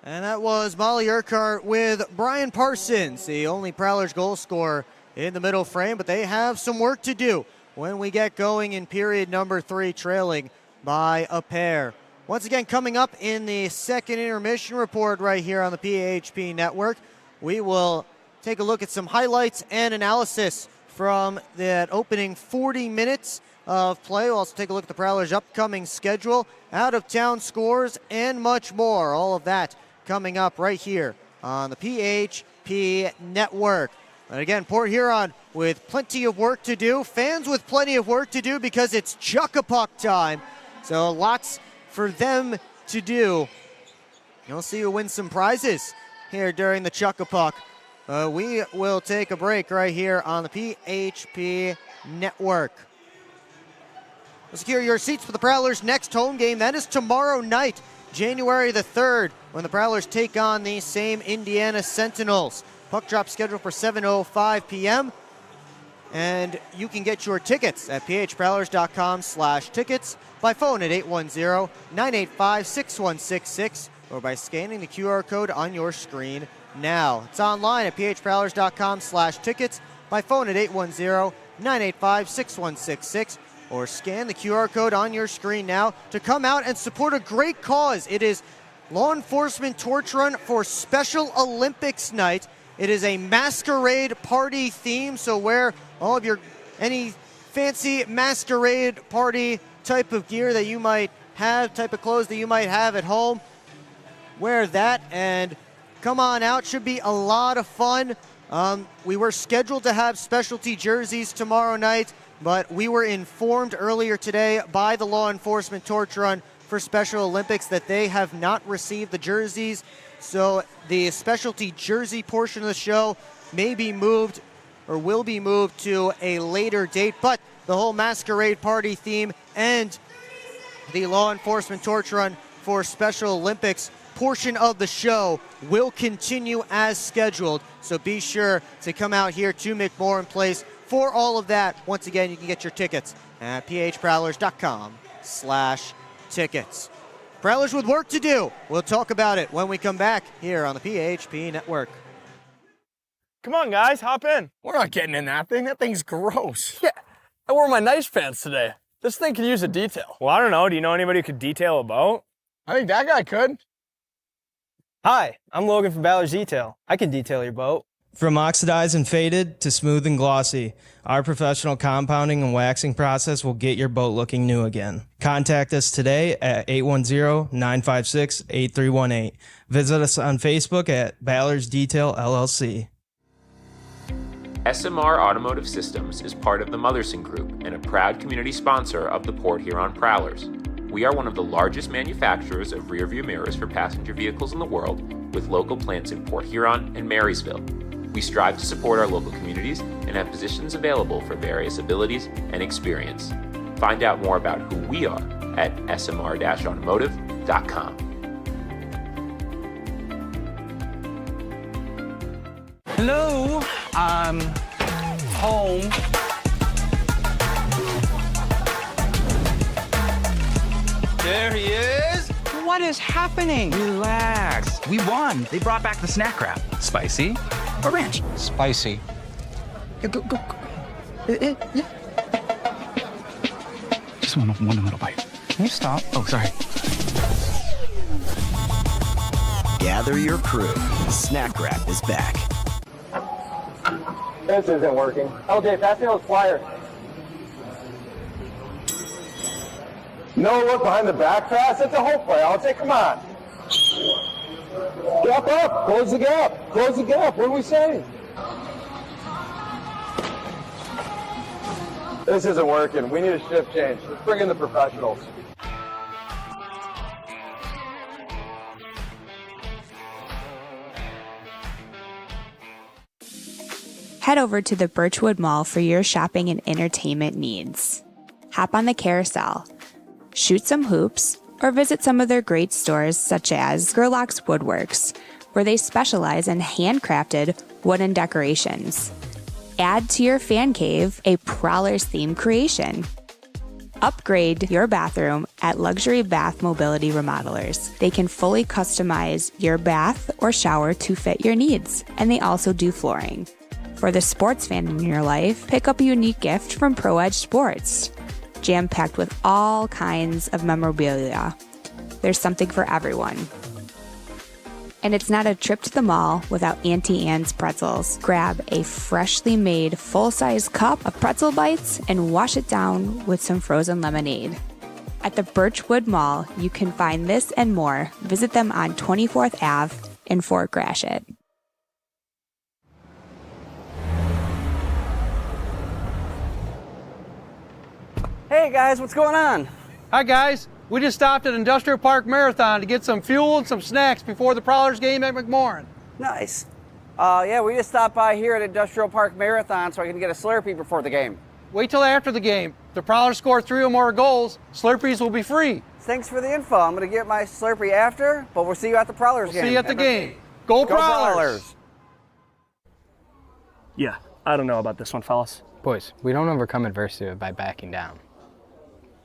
And that was Molly Urquhart with Brian Parsons, the only Prowlers goal scorer in the middle frame, but they have some work to do when we get going in period number 3, trailing by a pair. Once again, coming up in the second intermission report right here on the PHP Network, we will take a look at some highlights and analysis from that opening 40 minutes of play. We'll also take a look at the Prowlers' upcoming schedule, out-of-town scores, and much more. All of that coming up right here on the PHP Network. And again, Port Huron with plenty of work to do, fans with plenty of work to do because it's Chuck-a-Puck time. So lots for them to do. You'll see who wins some prizes here during the Chuck-a-Puck. We will take a break right here on the PHP Network. Secure your seats for the Prowlers' next home game. That is tomorrow night, January the 3rd, when the Prowlers take on the same Indiana Sentinels. Puck drop scheduled for 7:05 p.m. And you can get your tickets at phprowlers.com/tickets by phone at 810-985-6166 or by scanning the QR code on your screen now. It's online at phprowlers.com/tickets by phone at 810-985-6166 or scan the QR code on your screen now to come out and support a great cause. It is Law Enforcement Torch Run for Special Olympics Night. It is a masquerade party theme, so wear all of any fancy masquerade party type of gear that you might have, type of clothes that you might have at home. Wear that and come on out. Should be a lot of fun. We were scheduled to have specialty jerseys tomorrow night, but we were informed earlier today by the Law Enforcement Torch Run for Special Olympics that they have not received the jerseys. So the specialty jersey portion of the show may be moved or will be moved to a later date, but the whole masquerade party theme and the Law Enforcement Torch Run for Special Olympics portion of the show will continue as scheduled. So be sure to come out here to McMorran Place for all of that. Once again, you can get your tickets at phprowlers.com/tickets. Prowlers with work to do. We'll talk about it when we come back here on the PHP Network. Come on, guys, hop in. We're not getting in that thing. That thing's gross. Yeah, I wore my nice pants today. This thing could use a detail. Well, I don't know. Do you know anybody who could detail a boat? I think that guy could. Hi, I'm Logan from Ballard's Detail. I can detail your boat. From oxidized and faded to smooth and glossy, our professional compounding and waxing process will get your boat looking new again. Contact us today at 810-956-8318. Visit us on Facebook at Ballard's Detail LLC. SMR Automotive Systems is part of the Motherson Group and a proud community sponsor of the Port Huron Prowlers. We are one of the largest manufacturers of rearview mirrors for passenger vehicles in the world, with local plants in Port Huron and Marysville. We strive to support our local communities and have positions available for various abilities and experience. Find out more about who we are at smr-automotive.com. Hello, I'm home. There he is. What is happening? Relax. We won. They brought back the snack wrap. Spicy or ranch? Spicy. Yeah, go. Yeah. Just one little bite. Can you stop? Oh, sorry. Gather your crew. Snack Wrap is back. This isn't working. LJ, pass me those flyers. No look behind the back pass. It's a whole play. LJ, come on. Gap up. Close the gap. Close the gap. What are we saying? This isn't working. We need a shift change. Let's bring in the professionals. head over to the Birchwood Mall for your shopping and entertainment needs. Hop on the carousel, shoot some hoops, or visit some of their great stores such as Gerlach's Woodworks, where they specialize in handcrafted wooden decorations. Add to your fan cave a Prowlers theme creation. Upgrade your bathroom at Luxury Bath Mobility Remodelers. They can fully customize your bath or shower to fit your needs, and they also do flooring. For the sports fan in your life, pick up a unique gift from Pro Edge Sports. Jam-packed with all kinds of memorabilia. There's something for everyone. And it's not a trip to the mall without Auntie Anne's pretzels. Grab a freshly made full-size cup of pretzel bites and wash it down with some frozen lemonade. At the Birchwood Mall, you can find this and more. Visit them on 24th Ave in Fort Gratiot. Hey guys, what's going on? Hi guys, we just stopped at Industrial Park Marathon to get some fuel and some snacks before the Prowlers game at McMorran. Nice. Yeah, we just stopped by here at Industrial Park Marathon so I can get a Slurpee before the game. Wait till after the game. If the Prowlers score 3 or more goals, Slurpees will be free. Thanks for the info. I'm going to get my Slurpee after, but we'll see you at the Prowlers game. See you at the game. Go Prowlers! Yeah, I don't know about this one, fellas. Boys, we don't overcome adversity by backing down.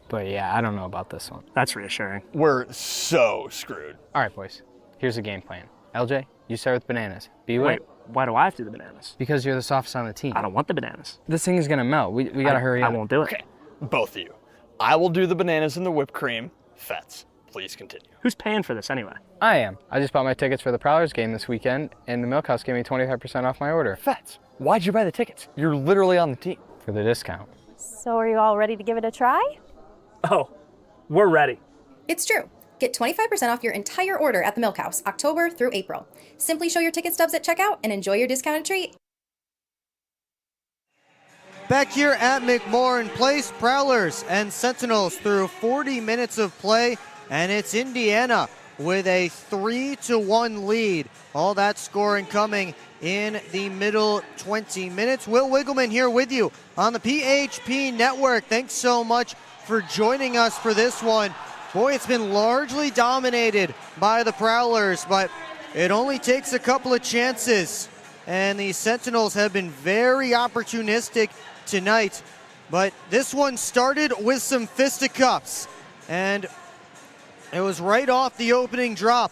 But yeah, I don't know about this one. That's reassuring. We're so screwed. All right, boys. Here's the game plan. LJ, you start with bananas. B-Way. Wait, why do I have to do the bananas? Because you're the softest on the team. I don't want the bananas. This thing is going to melt. We got to hurry up. I won't do it. Okay, both of you. I will do the bananas and the whipped cream. Fets, please continue. Who's paying for this anyway? I am. I just bought my tickets for the Prowlers game this weekend, and the Milk House gave me 25% off my order. Fets, why'd you buy the tickets? You're literally on the team. For the discount. So are you all ready to give it a try? Oh, we're ready. It's true. Get 25% off your entire order at the Milk House, October through April. Simply show your ticket stubs at checkout and enjoy your discounted treat. Back here at McMorran Place, Prowlers and Sentinels through 40 minutes of play, and it's Indiana with a 3-1 lead. All that scoring coming in the middle 20 minutes. Will Wiggleman here with you on the PHP Network. Thanks so much for joining us for this one. Boy, it's been largely dominated by the Prowlers, but it only takes a couple of chances. And the Sentinels have been very opportunistic tonight. But this one started with some fisticuffs. And it was right off the opening drop.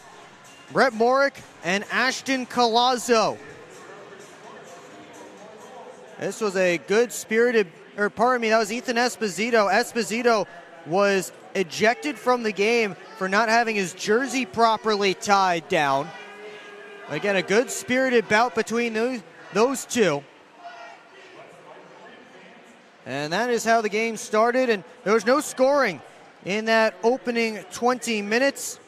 Brett Morick and Ashton Colazzo. This was a good-spirited, that was Ethan Esposito. Esposito was ejected from the game for not having his jersey properly tied down. Again, a good-spirited bout between those two. And that is how the game started, and there was no scoring in that opening 20 minutes.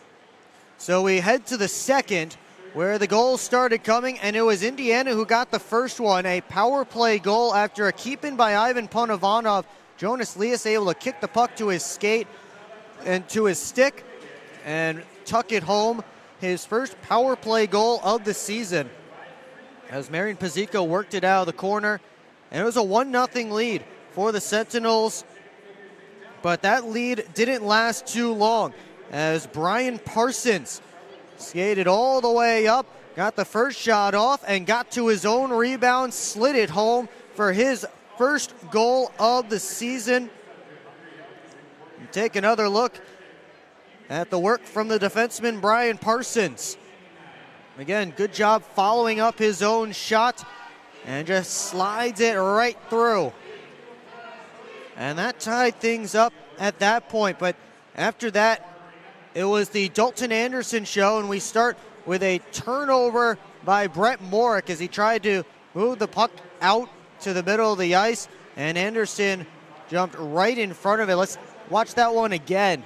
So we head to the second, where the goals started coming, and it was Indiana who got the first one, a power play goal after a keep-in by Ivan Ponovanov. Jonas Lias able to kick the puck to his skate and to his stick and tuck it home. His first power play goal of the season, as Marian Paziko worked it out of the corner. And it was a 1-0 lead for the Sentinels, but that lead didn't last too long, as Brian Parsons skated all the way up, got the first shot off, and got to his own rebound, slid it home for his first goal of the season. Take another look at the work from the defenseman Brian Parsons. Again, good job following up his own shot, and just slides it right through. And that tied things up at that point, but after that, it was the Dalton Anderson show, and we start with a turnover by Brett Morick as he tried to move the puck out to the middle of the ice, and Anderson jumped right in front of it. Let's watch that one again.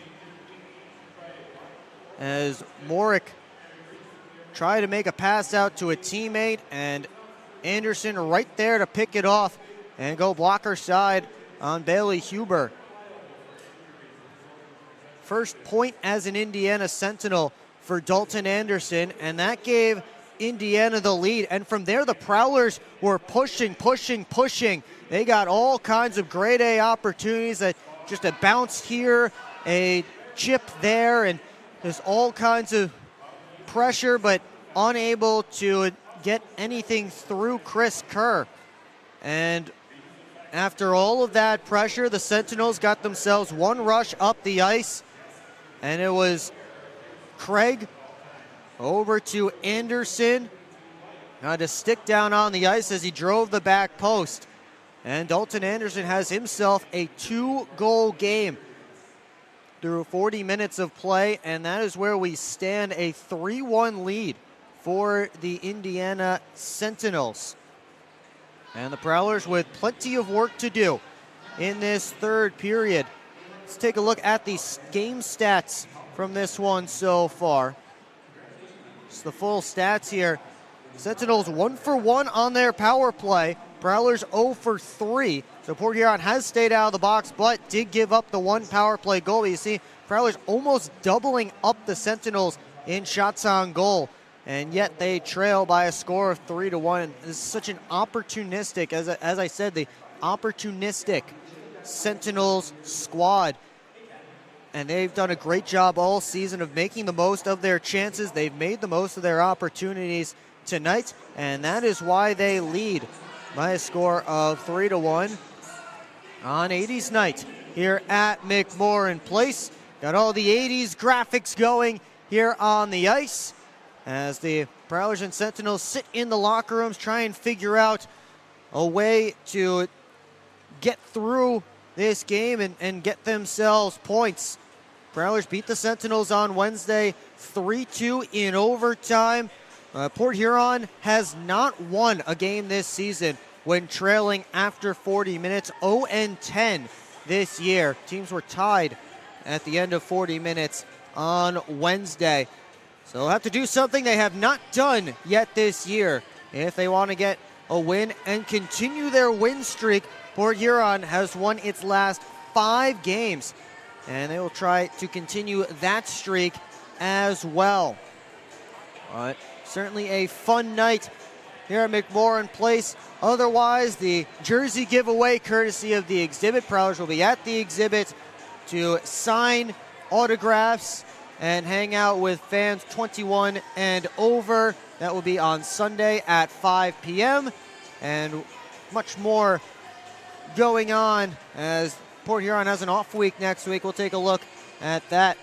As Morick tried to make a pass out to a teammate, and Anderson right there to pick it off and go blocker side on Bailey Huber. First point as an Indiana Sentinel for Dalton Anderson, and that gave Indiana the lead. And from there, the Prowlers were pushing. They got all kinds of grade A opportunities, that just a bounce here, a chip there, and there's all kinds of pressure, but unable to get anything through Chris Kerr. And after all of that pressure, the Sentinels got themselves one rush up the ice, and it was Craig over to Anderson. Got to stick down on the ice as he drove the back post. And Dalton Anderson has himself a 2-goal game through 40 minutes of play, and that is where we stand, a 3-1 lead for the Indiana Sentinels. And the Prowlers with plenty of work to do in this third period. Let's take a look at the game stats from this one so far. Just the full stats here. Sentinels 1 for 1 on their power play. Prowlers 0 for 3. So Port Huron has stayed out of the box, but did give up the one power play goal. But you see, Prowlers almost doubling up the Sentinels in shots on goal, and yet they trail by a score of 3-1. This is such an opportunistic, as I said, the opportunistic Sentinels squad. And they've done a great job all season of making the most of their chances. They've made the most of their opportunities tonight, and that is why they lead by a score of 3-1 on 80s night here at McMorran Place. Got all the 80s graphics going here on the ice as the Prowlers and Sentinels sit in the locker rooms, try and figure out a way to get through this game and get themselves points. Prowlers beat the Sentinels on Wednesday 3-2 in overtime. Port Huron has not won a game this season when trailing after 40 minutes, 0-10 this year. Teams were tied at the end of 40 minutes on Wednesday. So they'll have to do something they have not done yet this year if they want to get a win and continue their win streak. Port Huron has won its last 5 games, and they will try to continue that streak as well. But certainly a fun night here at McMorran Place. Otherwise, the jersey giveaway courtesy of the exhibit. Prowlers will be at the exhibit to sign autographs and hang out with fans 21 and over. That will be on Sunday at 5 p.m. And much more going on as Port Huron has an off week next week. We'll take a look at that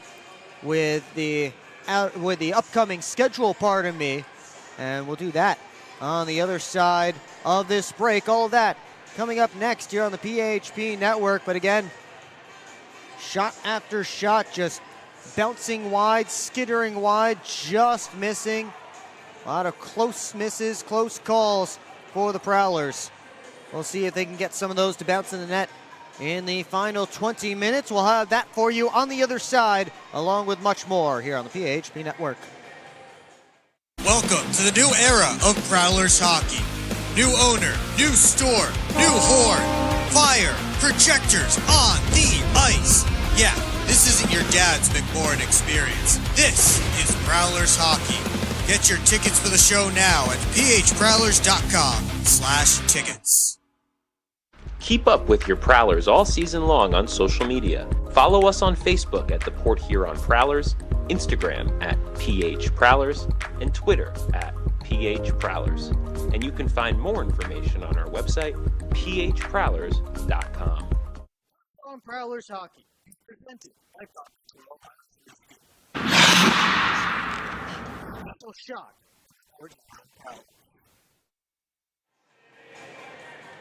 with the upcoming schedule, pardon me, and we'll do that on the other side of this break. All of that coming up next here on the PHP Network. But again, shot after shot, just bouncing wide, skittering wide, just missing. A lot of close misses, close calls for the Prowlers. We'll see if they can get some of those to bounce in the net in the final 20 minutes. We'll have that for you on the other side, along with much more here on the PHP Network. Welcome to the new era of Prowlers hockey. New owner, new store, new horn, fire, projectors on the ice. Yeah, this isn't your dad's McMorran experience. This is Prowlers hockey. Get your tickets for the show now at phprowlers.com/tickets. Keep up with your Prowlers all season long on social media. Follow us on Facebook at the Port Huron Prowlers, Instagram at PHProwlers, and Twitter at PHProwlers. And you can find more information on our website, phprowlers.com. On Prowlers Hockey, presented by shot.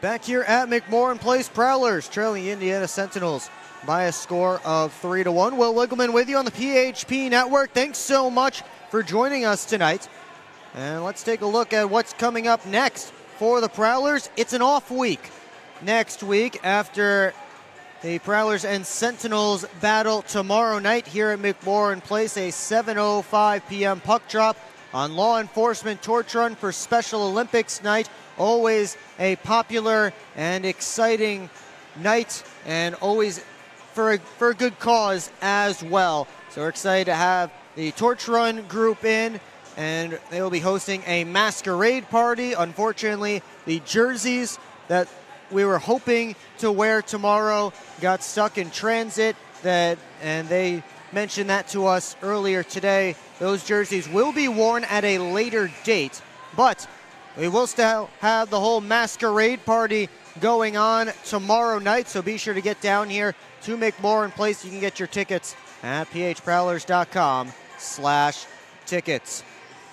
Back here at McMorran Place, Prowlers trailing Indiana Sentinels by a score of 3-1. Will Wiggleman with you on the PHP Network. Thanks so much for joining us tonight. And let's take a look at what's coming up next for the Prowlers. It's an off week next week after the Prowlers and Sentinels battle tomorrow night here at McMorran Place, a 7:05 p.m. puck drop on Law Enforcement Torch Run for Special Olympics night. Always a popular and exciting night, and always for a good cause as well. So we're excited to have the Torch Run group in, and they will be hosting a masquerade party. Unfortunately, the jerseys that we were hoping to wear tomorrow got stuck in transit, and they mentioned that to us earlier today. Those jerseys will be worn at a later date, but we will still have the whole masquerade party going on tomorrow night, so be sure to get down here to McMorran Place. You can get your tickets at phprowlers.com/tickets.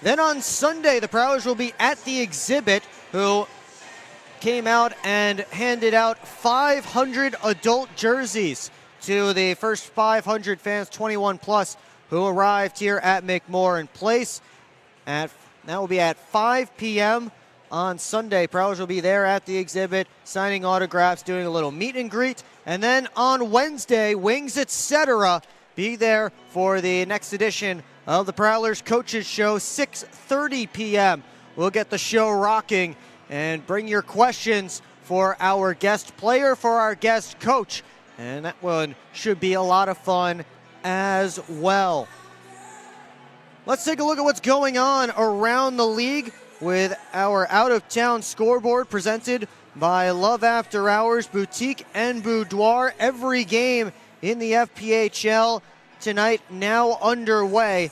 Then on Sunday, the Prowlers will be at the exhibit, who came out and handed out 500 adult jerseys to the first 500 fans, 21 plus, who arrived here at McMorran Place. That will be at 5 p.m. on Sunday. Prowlers will be there at the exhibit, signing autographs, doing a little meet and greet. And then on Wednesday, Wings Etc. be there for the next edition of the Prowlers Coaches Show, 6:30 p.m. We'll get the show rocking and bring your questions for our guest player, for our guest coach. And that one should be a lot of fun as well. Let's take a look at what's going on around the league with our out-of-town scoreboard presented by Love After Hours Boutique and Boudoir. Every game in the FPHL tonight now underway.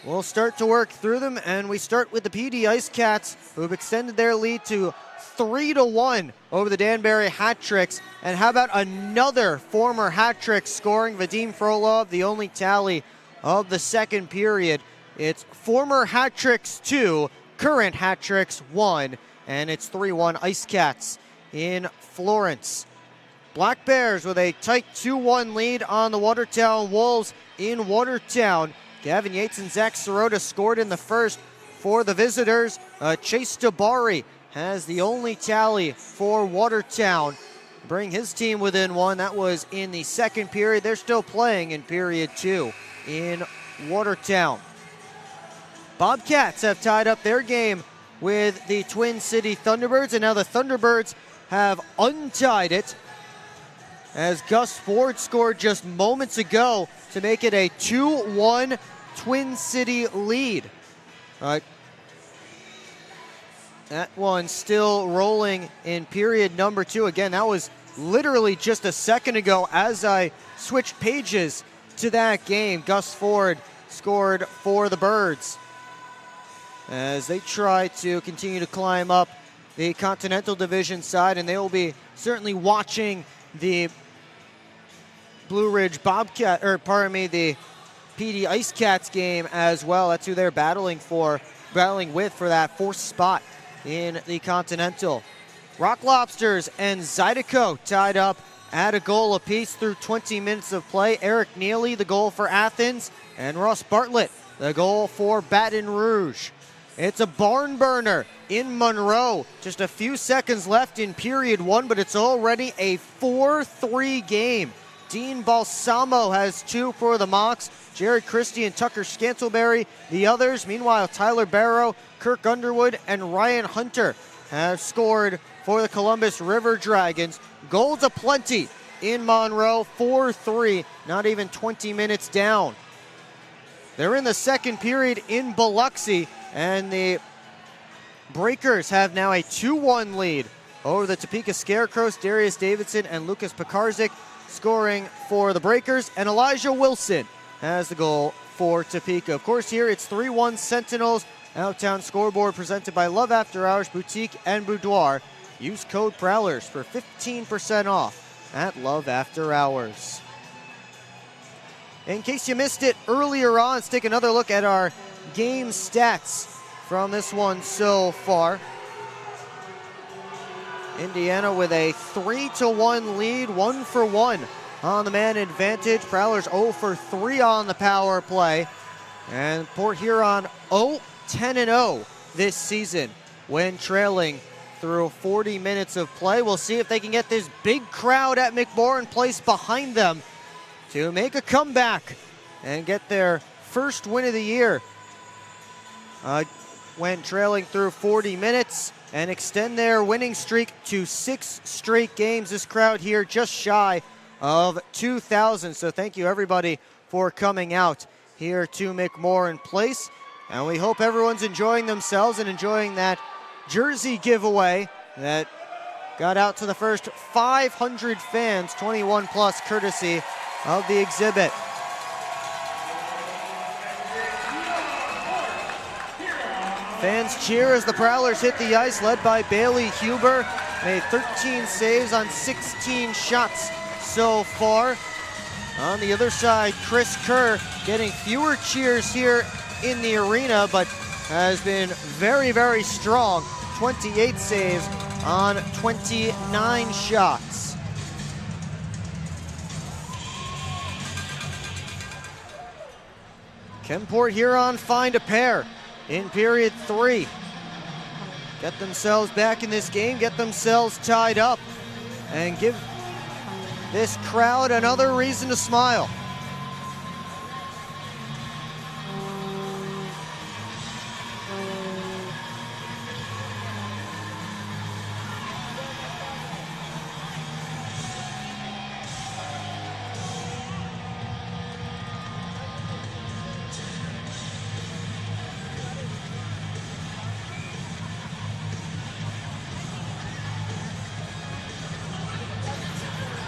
We'll start to work through them, and we start with the PD Ice Cats, who have extended their lead to 3-1 over the Danbury Hat-Tricks. And how about another former hat-trick scoring? Vadim Frolov, the only tally of the second period. It's former hat-tricks 2, current hat-tricks 1, and it's 3-1 Ice Cats in Florence. Black Bears with a tight 2-1 lead on the Watertown Wolves in Watertown. Gavin Yates and Zach Sirota scored in the first for the visitors. Chase Tabari has the only tally for Watertown, bring his team within one. That was in the second period. They're still playing in period 2 in Watertown. Bobcats have tied up their game with the Twin City Thunderbirds, and now the Thunderbirds have untied it as Gus Ford scored just moments ago to make it a 2-1 Twin City lead. That one still rolling in period number 2. Again, that was literally just a second ago as I switched pages to that game. Gus Ford scored for the Birds as they try to continue to climb up the Continental Division side, and they will be certainly watching the Blue Ridge Bobcat, the PD Ice Cats game as well. That's who they're battling with for that 4th spot in the Continental. Rock Lobsters and Zydeco tied up at a goal apiece through 20 minutes of play. Eric Neely, the goal for Athens, and Ross Bartlett, the goal for Baton Rouge. It's a barn burner in Monroe. Just a few seconds left in period 1, but it's already a 4-3 game. Dean Balsamo has 2 for the Mocs. Jared Christie and Tucker Scantleberry, the others. Meanwhile, Tyler Barrow, Kirk Underwood, and Ryan Hunter have scored for the Columbus River Dragons. Goals aplenty in Monroe, 4-3, not even 20 minutes down. They're in the second period in Biloxi, and the Breakers have now a 2-1 lead over the Topeka Scarecrows. Darius Davidson and Lucas Pekarzik scoring for the Breakers, and Elijah Wilson has the goal for Topeka. Of course, here it's 3-1 Sentinels. Outtown scoreboard presented by Love After Hours Boutique and Boudoir. Use code Prowlers for 15% off at Love After Hours. In case you missed it earlier on, let's take another look at our game stats from this one so far. Indiana with a 3-1 lead, 1-for-1 on the man advantage. Prowlers 0-for-3 on the power play. And Port Huron 0-10-0 this season when trailing through 40 minutes of play. We'll see if they can get this big crowd at McMorran Place behind them to make a comeback and get their first win of the year when trailing through 40 minutes and extend their winning streak to 6 straight games. This crowd here just shy of 2,000. So thank you everybody for coming out here to McMorran Place. And we hope everyone's enjoying themselves and enjoying that jersey giveaway that got out to the first 500 fans, 21 plus, courtesy of the exhibit. Fans cheer as the Prowlers hit the ice, led by Bailey Huber. Made 13 saves on 16 shots so far. On the other side, Chris Kerr getting fewer cheers here in the arena, but has been very, very strong. 28 saves on 29 shots. Kemport Huron find a pair in period 3. Get themselves back in this game, get themselves tied up, and give this crowd another reason to smile.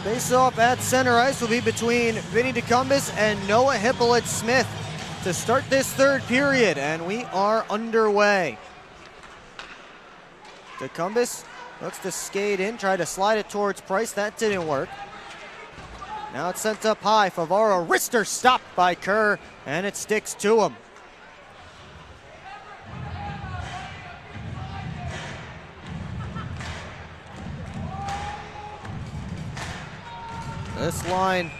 Face-off at center ice will be between Vinny DeCumbis and Noah Hippolyte-Smith to start this third period, and we are underway. DeCumbis looks to skate in, try to slide it towards Price. That didn't work. Now it's sent up high. Favaro wrister stopped by Kerr, and it sticks to him. This line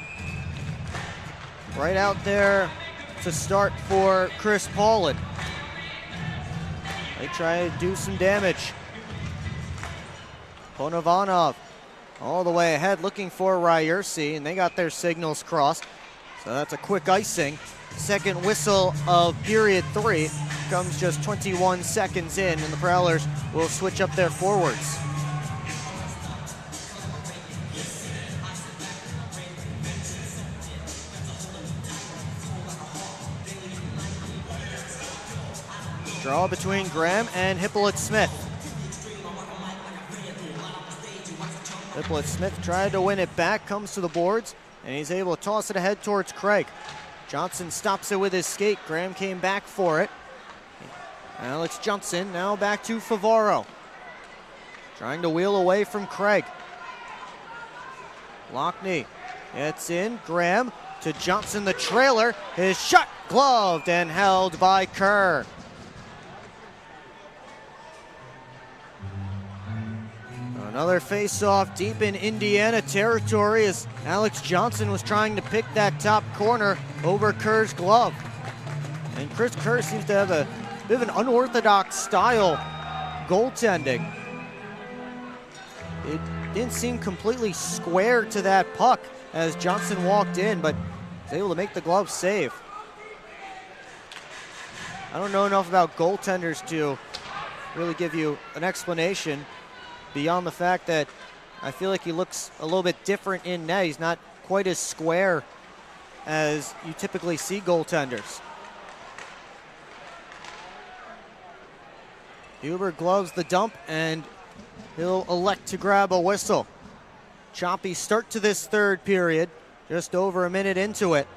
right out there to start for Chris Paulin. They try to do some damage. Ponovanov all the way ahead looking for Ryerson, and they got their signals crossed. So that's a quick icing. Second whistle of period 3 comes just 21 seconds in, and the Prowlers will switch up their forwards. Draw between Graham and Hippolyte-Smith. Hippolyte-Smith tried to win it back, comes to the boards, and he's able to toss it ahead towards Craig. Johnson stops it with his skate. Graham came back for it. Alex Johnson now back to Favaro. Trying to wheel away from Craig. Lockney gets in. Graham to Johnson, the trailer. His shot gloved and held by Kerr. Another face-off deep in Indiana territory as Alex Johnson was trying to pick that top corner over Kerr's glove. And Chris Kerr seems to have a bit of an unorthodox style goaltending. It didn't seem completely square to that puck as Johnson walked in, but was able to make the glove save. I don't know enough about goaltenders to really give you an explanation beyond the fact that I feel like he looks a little bit different in net. He's not quite as square as you typically see goaltenders. Huber gloves the dump, and he'll elect to grab a whistle. Choppy start to this third period, just over a minute into it.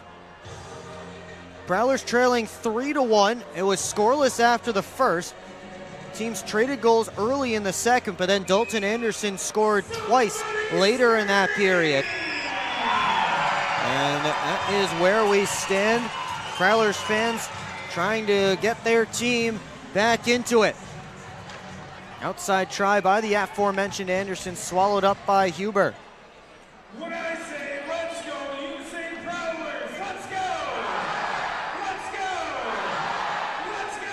Prowlers trailing 3-1. It was scoreless after the first. Teams traded goals early in the second, but then Dalton Anderson scored twice later in that period. And that is where we stand. Prowlers fans trying to get their team back into it. Outside try by the aforementioned Anderson, swallowed up by Huber. When I say let's go, you say Prowlers, let's go! Let's go! Let's go!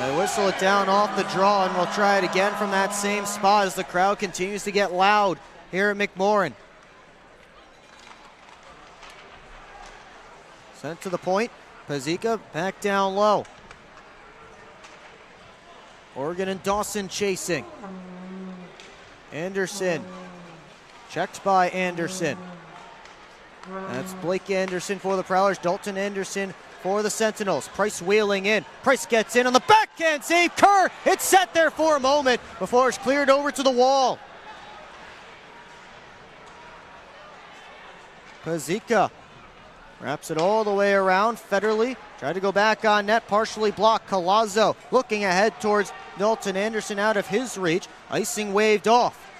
They whistle it down off the draw, and we'll try it again from that same spot as the crowd continues to get loud here at McMorran. Sent to the point. Pazika back down low. Oregon and Dawson chasing. Anderson. Checked by Anderson. That's Blake Anderson for the Prowlers. Dalton Anderson for the Sentinels. Price wheeling in. Price gets in on the backhand save. Kerr, it's set there for a moment before it's cleared over to the wall. Pazika wraps it all the way around. Federley tried to go back on net, partially blocked. Colazzo looking ahead towards Dalton Anderson out of his reach. Icing waved off.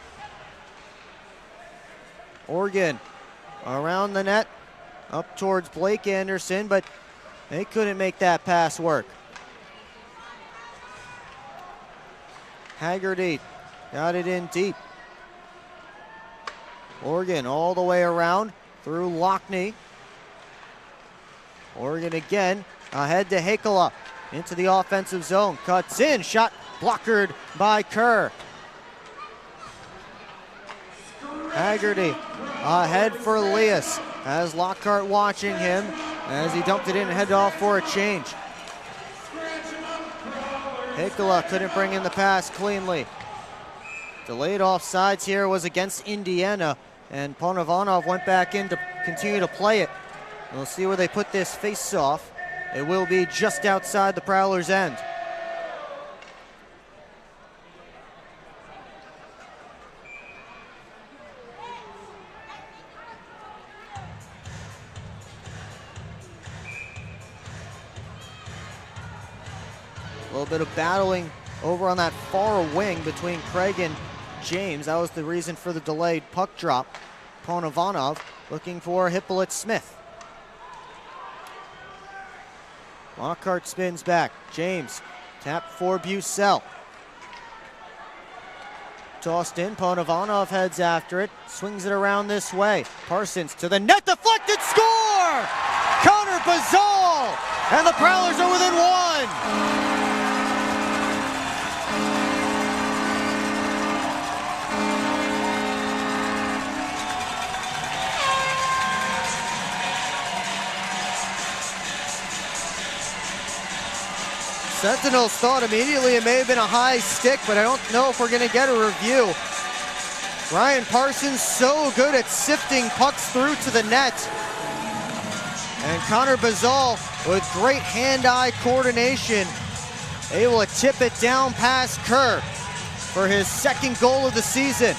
Oregon around the net, up towards Blake Anderson, but they couldn't make that pass work. Haggerty got it in deep. Oregon all the way around through Lockney. Oregon again ahead to Hakala into the offensive zone. Cuts in, shot blockered by Kerr. Haggerty ahead for Elias as Lockhart watching him as he dumped it in and headed off for a change. Hakala couldn't bring in the pass cleanly. Delayed offsides here was against Indiana, and Ponovanov went back in to continue to play it. We'll see where they put this face-off. It will be just outside the Prowlers' end. A little bit of battling over on that far wing between Craig and James. That was the reason for the delayed puck drop. Ponovanov looking for Hippolyte Smith. Lockhart spins back. James tap for Bucell. Tossed in. Ponovanov heads after it. Swings it around this way. Parsons to the net. Deflected score! Connor Bazal! And the Prowlers are within one! Sentinels thought immediately it may have been a high stick, but I don't know if we're going to get a review. Ryan Parsons so good at sifting pucks through to the net. And Connor Bazal with great hand-eye coordination, able to tip it down past Kerr for his second goal of the season.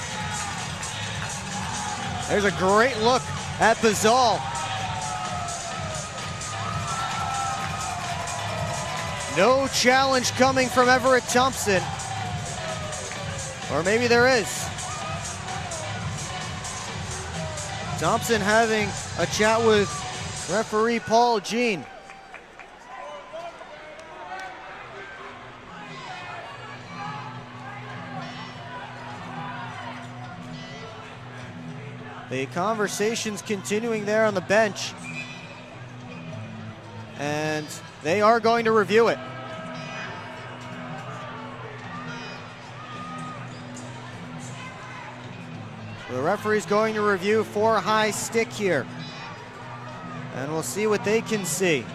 There's a great look at Bazal. No challenge coming from Everett Thompson. Or maybe there is. Thompson having a chat with referee Paul Jean. The conversation's continuing there on the bench. And they are going to review it. The referee's going to review for a high stick here. And we'll see what they can see.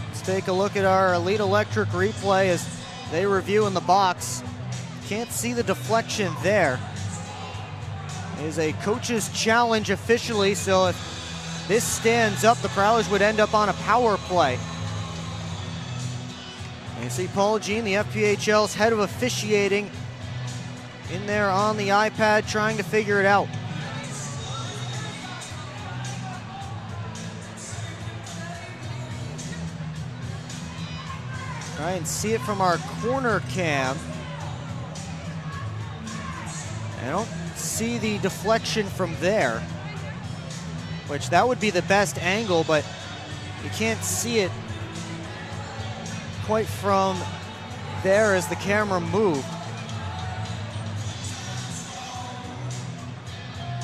Let's take a look at our Elite Electric replay as they review in the box. Can't see the deflection there. It is a coach's challenge officially, so if this stands up, the Prowlers would end up on a power play. And you see Paul Jean, the FPHL's head of officiating, in there on the iPad trying to figure it out. Try and see it from our corner cam. I don't see the deflection from there, which that would be the best angle, but you can't see it quite from there as the camera moved.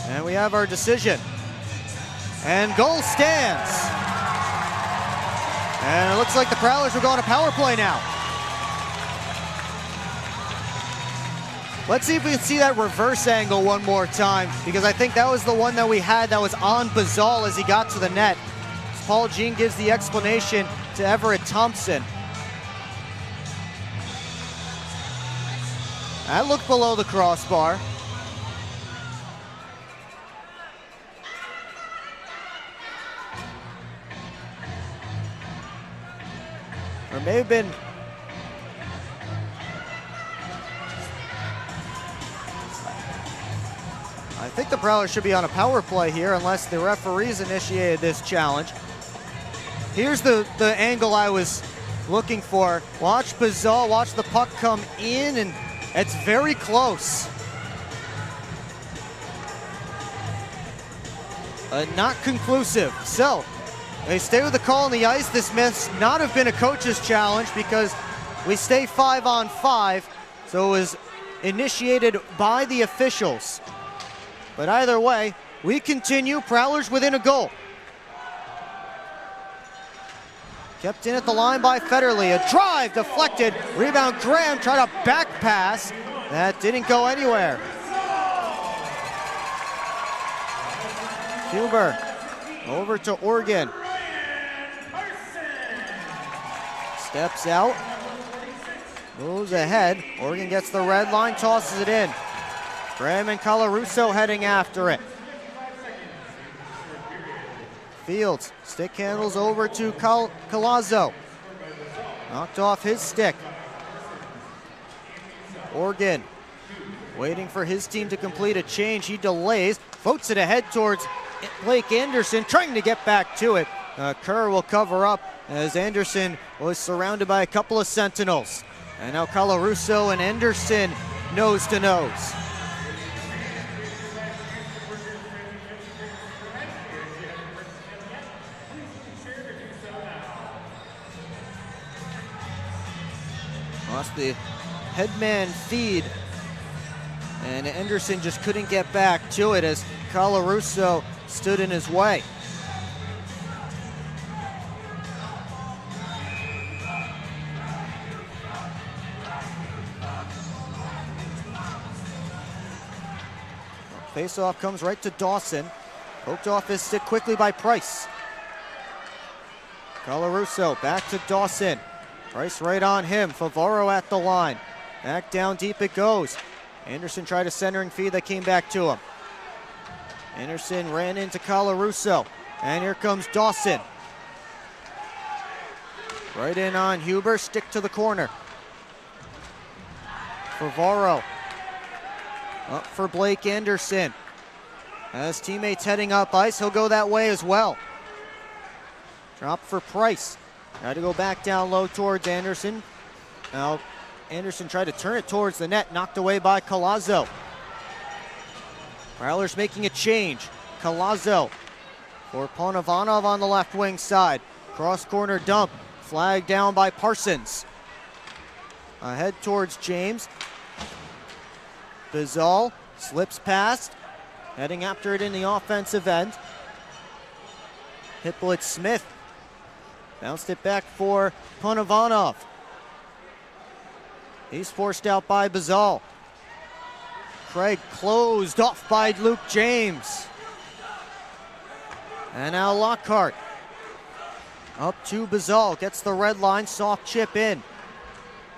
And we have our decision. And goal stands. And it looks like the Prowlers are going to power play now. Let's see if we can see that reverse angle one more time, because I think that was the one that we had that was on Bazal as he got to the net. Paul Jean gives the explanation to Everett Thompson. That looked below the crossbar. Or may have been. I think the Prowlers should be on a power play here unless the referees initiated this challenge. Here's the angle I was looking for. Watch Bazal, watch the puck come in, and it's very close. Not conclusive. So they stay with the call on the ice. This must not have been a coach's challenge because we stay 5-on-5. So it was initiated by the officials. But either way, we continue. Prowlers within a goal. Kept in at the line by Federley. A drive deflected. Rebound Graham tried a back pass. That didn't go anywhere. Huber over to Oregon. Steps out. Moves ahead. Oregon gets the red line, tosses it in. Graham and Colarusso heading after it. Fields, stick handles over to Colazzo. Knocked off his stick. Oregon waiting for his team to complete a change. He delays, floats it ahead towards Blake Anderson, trying to get back to it. Kerr will cover up as Anderson was surrounded by a couple of Sentinels. And now Colarusso and Anderson nose to nose. Lost the headman feed, and Anderson just couldn't get back to it as Colarusso stood in his way. Faceoff comes right to Dawson. Poked off his stick quickly by Price. Colarusso back to Dawson. Price right on him. Favaro at the line. Back down deep it goes. Anderson tried a centering feed that came back to him. Anderson ran into Colarusso. And here comes Dawson. Right in on Huber. Stick to the corner. Favaro. Up for Blake Anderson. As teammates heading up ice, he'll go that way as well. Drop for Price. Tried to go back down low towards Anderson. Now Anderson tried to turn it towards the net, knocked away by Colazzo. Prowlers making a change. Colazzo for Ponovanov on the left wing side. Cross corner dump, flagged down by Parsons. Ahead towards James. Bizal slips past, heading after it in the offensive end. Hippolyte Smith bounced it back for Ponovanov. He's forced out by Bazal. Craig closed off by Luke James. And now Lockhart up to Bazal, gets the red line, soft chip in.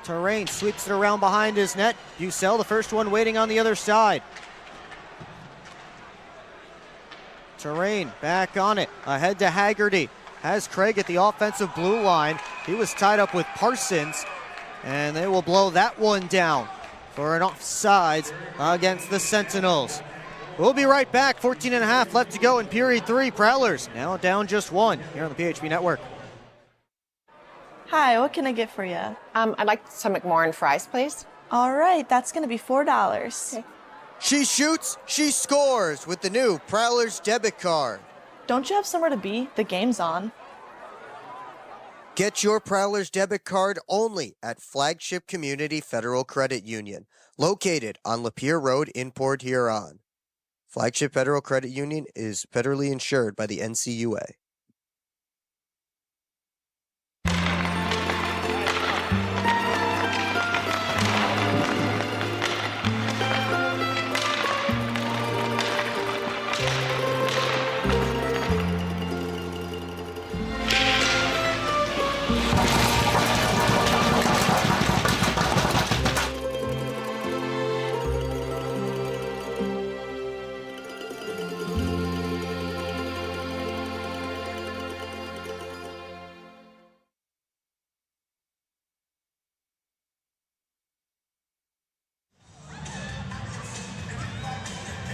Terrain sweeps it around behind his net. Bucell, the first one waiting on the other side. Terrain back on it, ahead to Haggerty. Has Craig at the offensive blue line. He was tied up with Parsons, and they will blow that one down for an offsides against the Sentinels. We'll be right back. 14 and a half left to go in period 3. Prowlers now down just 1 here on the PHP Network. Hi, what can I get for you? I'd like some McMorrin fries, please. All right, that's going to be $4. Okay. She shoots, she scores with the new Prowlers debit card. Don't you have somewhere to be? The game's on. Get your Prowlers debit card only at Flagship Community Federal Credit Union, located on Lapeer Road in Port Huron. Flagship Federal Credit Union is federally insured by the NCUA.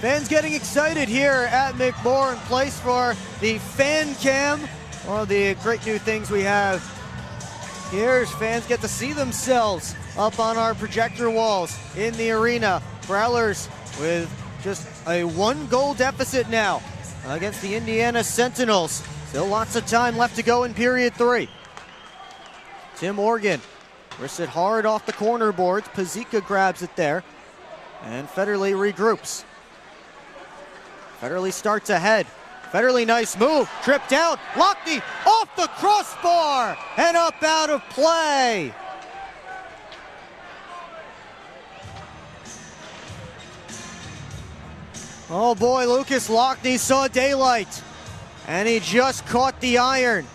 Fans getting excited here at McMorran Place for the fan cam. One of the great new things we have here is fans get to see themselves up on our projector walls in the arena. Prowlers with just a 1-goal deficit now against the Indiana Sentinels. Still lots of time left to go in period 3. Tim Morgan wrists it hard off the corner boards. Pazika grabs it there, and Federley regroups. Federley starts ahead. Federley, nice move, tripped down, Lockney off the crossbar and up out of play. Oh boy, Lucas Lockney saw daylight and he just caught the iron.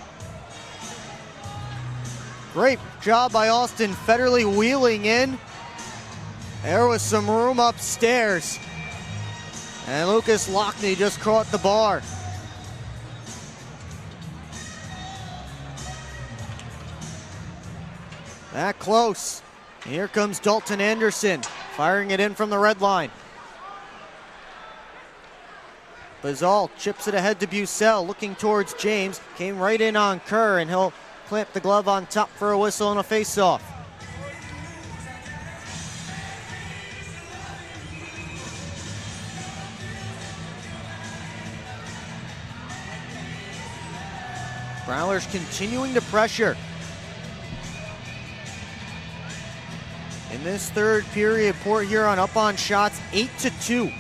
Great job by Austin Federley wheeling in. There was some room upstairs. And Lucas Lockney just caught the bar. That close. Here comes Dalton Anderson, firing it in from the red line. Bazal chips it ahead to Bucell, looking towards James. Came right in on Kerr, and he'll clamp the glove on top for a whistle and a face-off. Prowlers continuing to pressure. In this third period, Port Huron up on shots 8-2.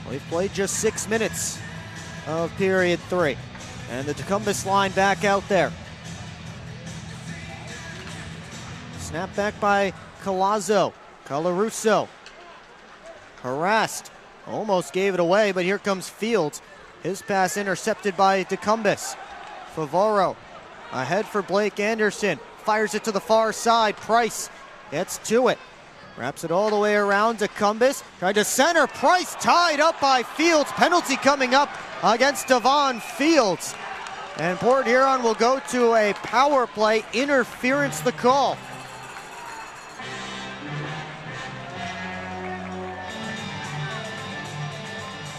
We've played just 6 minutes of period 3. And the Tecumseh line back out there. Snap back by Collazo. Colarusso. Harassed. Almost gave it away, but here comes Fields. His pass intercepted by Tecumseh. Favaro ahead for Blake Anderson. Fires it to the far side. Price gets to it. Wraps it all the way around to Cumbus. Tried to center. Price tied up by Fields. Penalty coming up against Devon Fields. And Port Huron will go to a power play. Interference the call.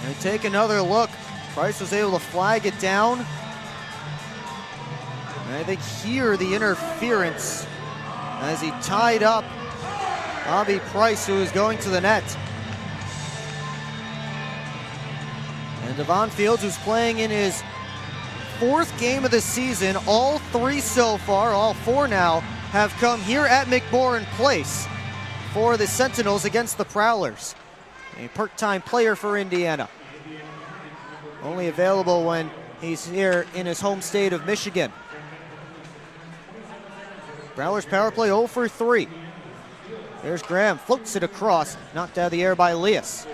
And take another look. Price was able to flag it down. And I think here the interference as he tied up Bobby Price, who is going to the net. And Devon Fields, who's playing in his 4th game of the season. All 3 so far, all 4 now, have come here at McMorran Place for the Sentinels against the Prowlers. A part-time player for Indiana. Only available when he's here in his home state of Michigan. Prowlers power play 0 for 3. There's Graham, floats it across, knocked out of the air by Elias.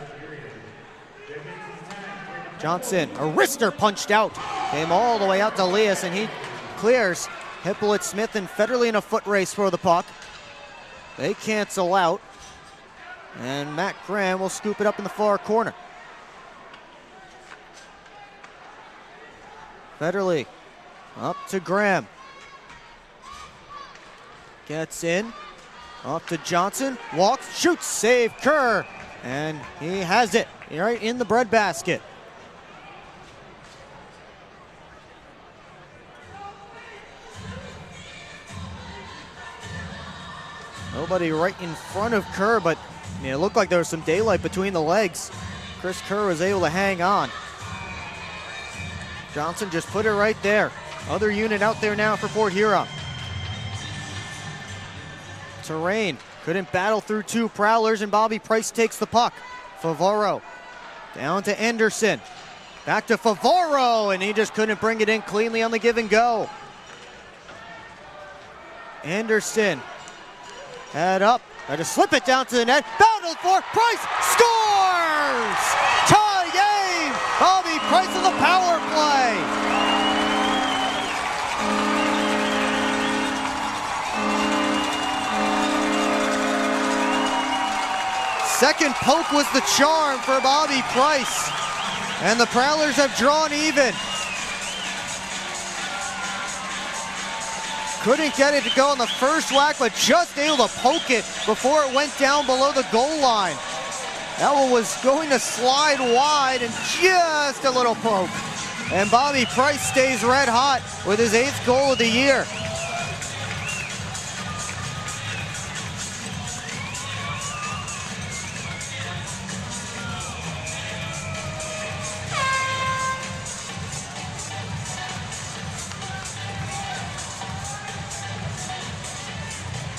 Johnson, a wrister punched out. Came all the way out to Elias, and he clears. Hippolyte Smith and Federley in a foot race for the puck. They cancel out. And Matt Graham will scoop it up in the far corner. Federley up to Graham. Gets in. Off to Johnson. Walks, shoots, save Kerr. And he has it right in the breadbasket. Nobody right in front of Kerr, but it looked like there was some daylight between the legs. Chris Kerr was able to hang on. Johnson just put it right there. Other unit out there now for Port Huron. Terrain couldn't battle through 2 Prowlers, and Bobby Price takes the puck. Favaro down to Anderson. Back to Favaro, and he just couldn't bring it in cleanly on the give and go. Anderson head up, tried to slip it down to the net. Battled for Price, scores! Tie game! Bobby Price on the power play. Second poke was the charm for Bobby Price. And the Prowlers have drawn even. Couldn't get it to go on the first whack, but just able to poke it before it went down below the goal line. That one was going to slide wide and just a little poke. And Bobby Price stays red hot with his 8th goal of the year.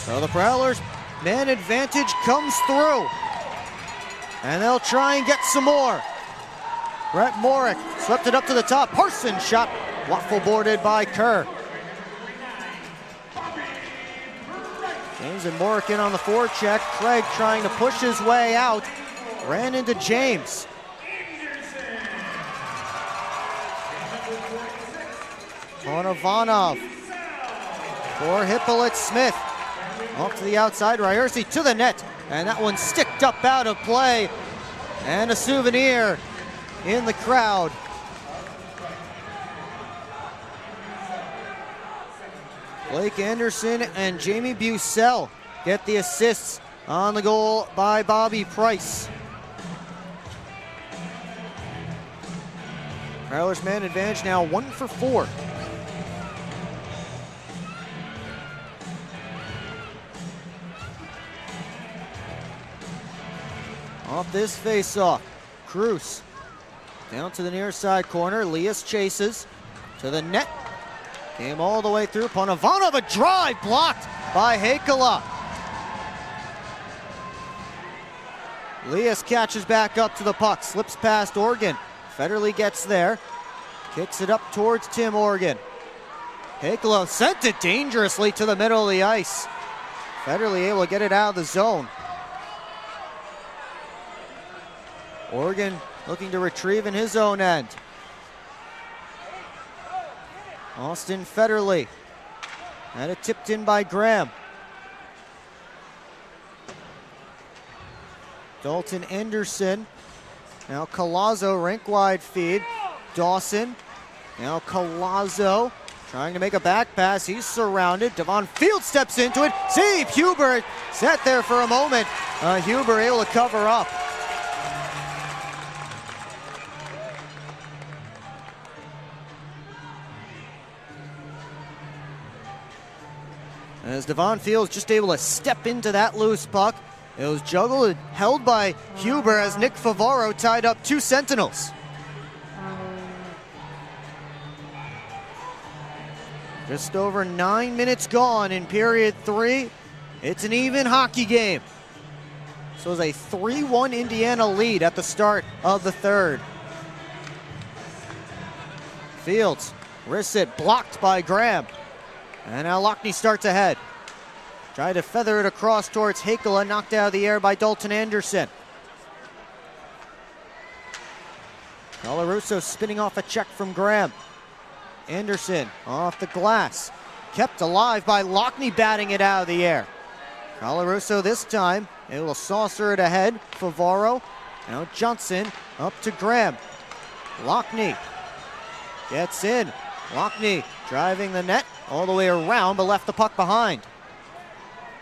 So the Prowlers, man advantage comes through. And they'll try and get some more. Brett Morick swept it up to the top. Parsons shot, waffle boarded by Kerr. James and Morick in on the forecheck. Craig trying to push his way out. Ran into James. On Ivanov. For Hippolyte Smith. Off to the outside, Ryerson to the net. And that one sticked up out of play. And a souvenir in the crowd. Blake Anderson and Jamie Bussell get the assists on the goal by Bobby Price. Prowlers man advantage now 1 for 4. Off this face-off, Cruz down to the near side corner. Lias chases to the net. Came all the way through. Ivanov, a drive blocked by Heikkila. Lias catches back up to the puck, slips past Organ. Federley gets there, kicks it up towards Tim Organ. Heikkila sent it dangerously to the middle of the ice. Federley able to get it out of the zone. Oregon looking to retrieve in his own end. Austin Federley had it tipped in by Graham. Dalton Anderson. Now Colazzo, rink wide feed. Dawson. Now Colazzo trying to make a back pass. He's surrounded. Devon Field steps into it. Save. Huber sat there for a moment. Huber able to cover up. As Devon Fields just able to step into that loose puck. It was juggled and held by Huber as Nick Favaro tied up 2 Sentinels. Just over 9 minutes gone in period 3. It's an even hockey game. So it's a 3-1 Indiana lead at the start of the third. Fields, wrists it, blocked by Graham. And now Lockney starts ahead. Tried to feather it across towards Heikkila, knocked out of the air by Dalton Anderson. Colarusso spinning off a check from Graham. Anderson off the glass. Kept alive by Lockney batting it out of the air. Colarusso this time able to saucer it ahead. Favaro. Now Johnson up to Graham. Lockney gets in. Lockney driving the net all the way around, but left the puck behind.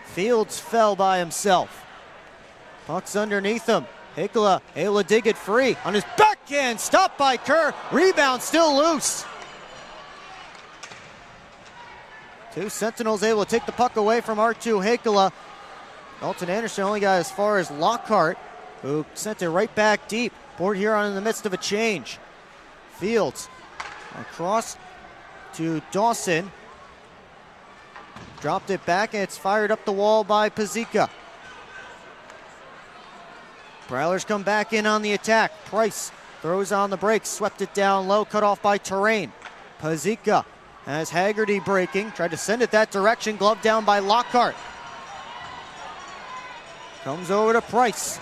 Fields fell by himself. Puck's underneath him. Heikkila able to dig it free on his backhand, stopped by Kerr. Rebound still loose. 2 Sentinels able to take the puck away from R2 Heikkila. Dalton Anderson only got as far as Lockhart, who sent it right back deep. Port Huron in the midst of a change. Fields across to Dawson. Dropped it back and it's fired up the wall by Pazika. Prowlers come back in on the attack. Price throws on the brakes, swept it down low, cut off by Terrain. Pazika has Haggerty breaking, tried to send it that direction, gloved down by Lockhart. Comes over to Price.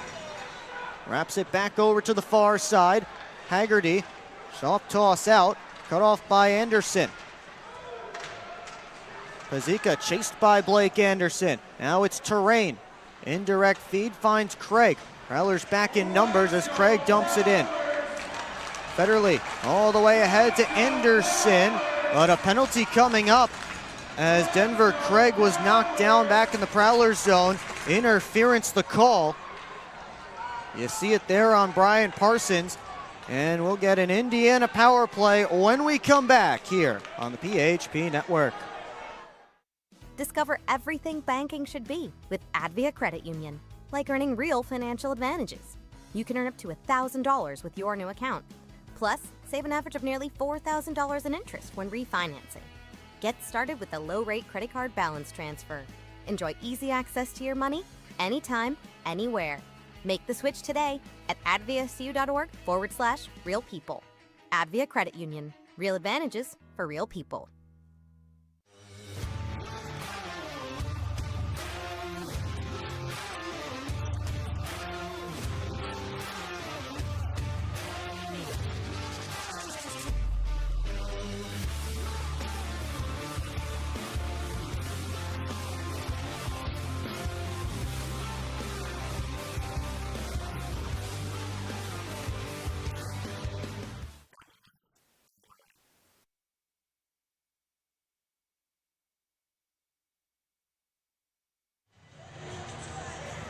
Wraps it back over to the far side. Haggerty, soft toss out, cut off by Anderson. Pazika chased by Blake Anderson. Now it's Terrain. Indirect feed finds Craig. Prowlers back in numbers as Craig dumps it in. Federley all the way ahead to Anderson, but a penalty coming up as Denver Craig was knocked down back in the Prowlers zone. Interference the call. You see it there on Brian Parsons. And we'll get an Indiana power play when we come back here on the PHP Network. Discover everything banking should be with Advia Credit Union, like earning real financial advantages. You can earn up to $1,000 with your new account. Plus, save an average of nearly $4,000 in interest when refinancing. Get started with a low-rate credit card balance transfer. Enjoy easy access to your money anytime, anywhere. Make the switch today at adviacu.org/real people. Advia Credit Union. Real advantages for real people.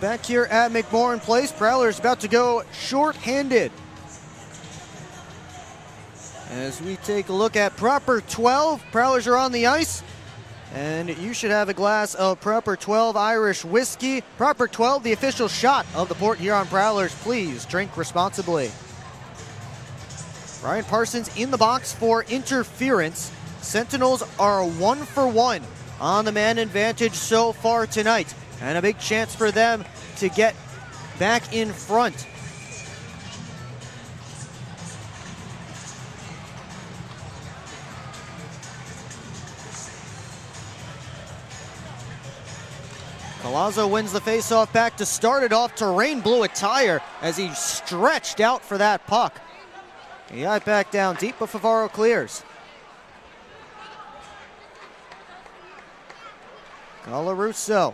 Back here at McMorran Place, Prowlers about to go short-handed. As we take a look at Proper 12, Prowlers are on the ice. And you should have a glass of Proper 12 Irish whiskey. Proper 12, the official shot of the Port Huron Prowlers. Please drink responsibly. Ryan Parsons in the box for interference. Sentinels are 1-for-1 on the man advantage so far tonight. And a big chance for them to get back in front. Collazo wins the faceoff back to start it off. Terrain blew a tire as he stretched out for that puck. He got back down deep, but Favaro clears. Colarusso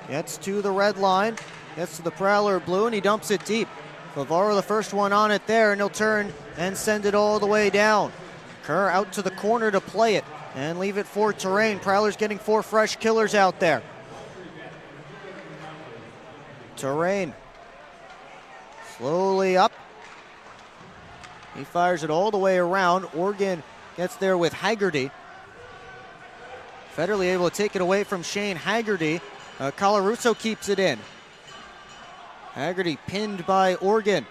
gets to the red line, gets to the Prowler blue, and he dumps it deep. Favaro the first one on it there, and he'll turn and send it all the way down. Kerr out to the corner to play it and leave it for Terrain. Prowler's getting 4 fresh killers out there. Terrain slowly up. He fires it all the way around. Oregon gets there with Haggerty. Federally able to take it away from Shane Haggerty. Colarusso keeps it in. Haggerty pinned by Oregon.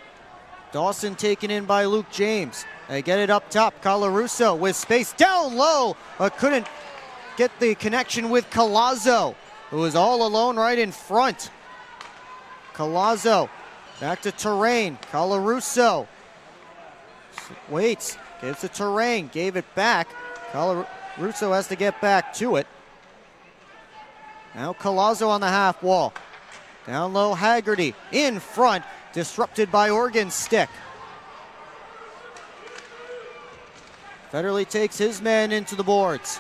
Dawson taken in by Luke James. They get it up top. Colarusso with space down low, but couldn't get the connection with Collazo, who was all alone right in front. Collazo back to Terrain. Colarusso waits, gives it to Terrain, gave it back. Colarusso has to get back to it. Now Collazo on the half wall. Down low, Haggerty in front, disrupted by Oregon's stick. Federley takes his man into the boards.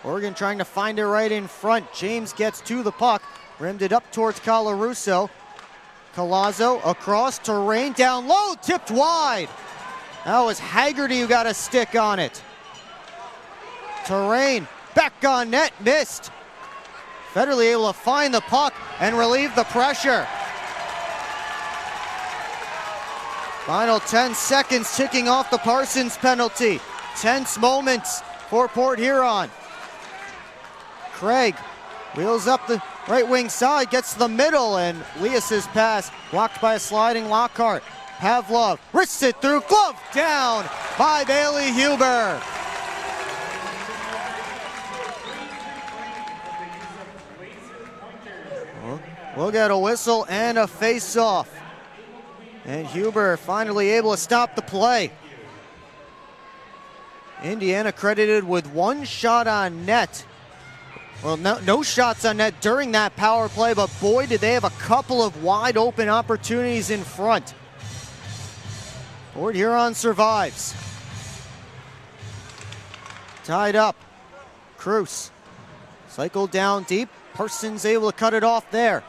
Oregon trying to find it right in front. James gets to the puck, rimmed it up towards Colarusso. Collazo across, Terrain down low, tipped wide. That was Haggerty who got a stick on it. Terrain back on net, missed. Federley able to find the puck and relieve the pressure. Final 10 seconds ticking off the Parsons penalty. Tense moments for Port Huron. Craig wheels up the right wing side, gets to the middle, and Leas's pass blocked by a sliding Lockhart. Pavlov wrists it through, glove down by Bailey Huber. We'll get a whistle and a face-off. And Huber finally able to stop the play. Indiana credited with 1 shot on net. Well, no shots on net during that power play, but boy, did they have a couple of wide open opportunities in front. Port Huron survives. Tied up. Cruz cycled down deep. Parsons able to cut it off there.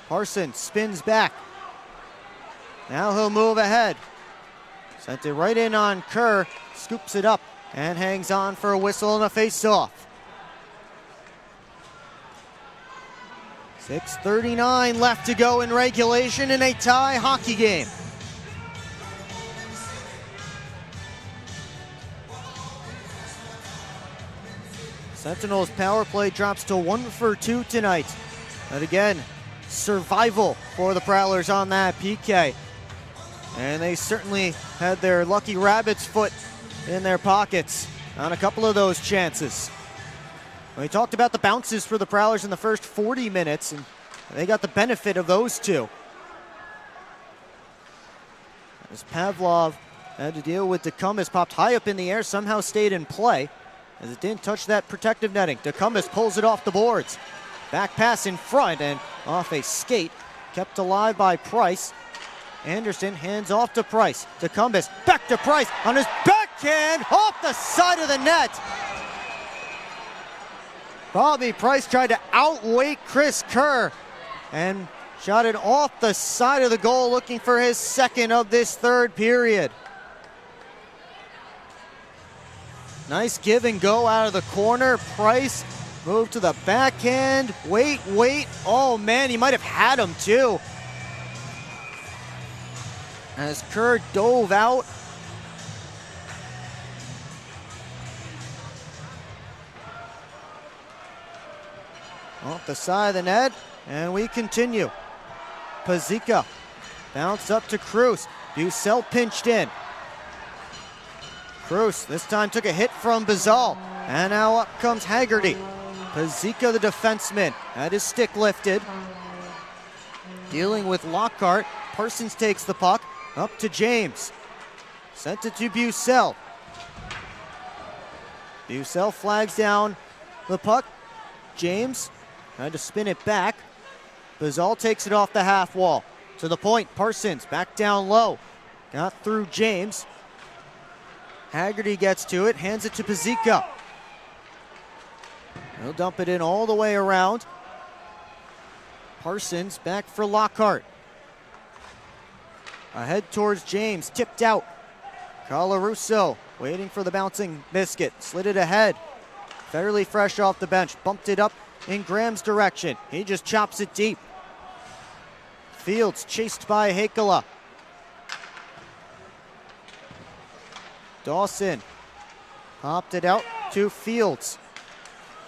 Parsons spins back. Now he'll move ahead. Sent it right in on Kerr. Scoops it up and hangs on for a whistle and a face-off. 6:39 left to go in regulation in a tie hockey game. Sentinels power play drops to 1 for 2 tonight. And again, survival for the Prowlers on that PK. And they certainly had their lucky rabbit's foot in their pockets on a couple of those chances. We talked about the bounces for the Prowlers in the first 40 minutes, and they got the benefit of those two. As Pavlov had to deal with DeCumbus, popped high up in the air, somehow stayed in play, as it didn't touch that protective netting. DeCumbus pulls it off the boards. Back pass in front and off a skate, kept alive by Price. Anderson hands off to Price. DeCumbus back to Price on his backhand off the side of the net. Bobby Price tried to outweight Chris Kerr and shot it off the side of the goal, looking for his second of this third period. Nice give and go out of the corner. Price moved to the backhand. Wait. Oh man, he might have had him too. As Kerr dove out. Off the side of the net, and we continue. Pazika bounce up to Cruz. Bucell pinched in. Cruz this time took a hit from Bazal, and now up comes Haggerty. Pazika, the defenseman, had his stick lifted. Dealing with Lockhart. Parsons takes the puck up to James. Sent it to Bucell. Bucell flags down the puck. James tried to spin it back. Bazal takes it off the half wall. To the point, Parsons back down low. Got through James. Haggerty gets to it, hands it to Pazika. He'll dump it in all the way around. Parsons back for Lockhart. Ahead towards James, tipped out. Colarusso waiting for the bouncing biscuit. Slid it ahead. Fairly fresh off the bench. Bumped it up in Graham's direction. He just chops it deep. Fields chased by Hakala. Dawson popped it out to Fields.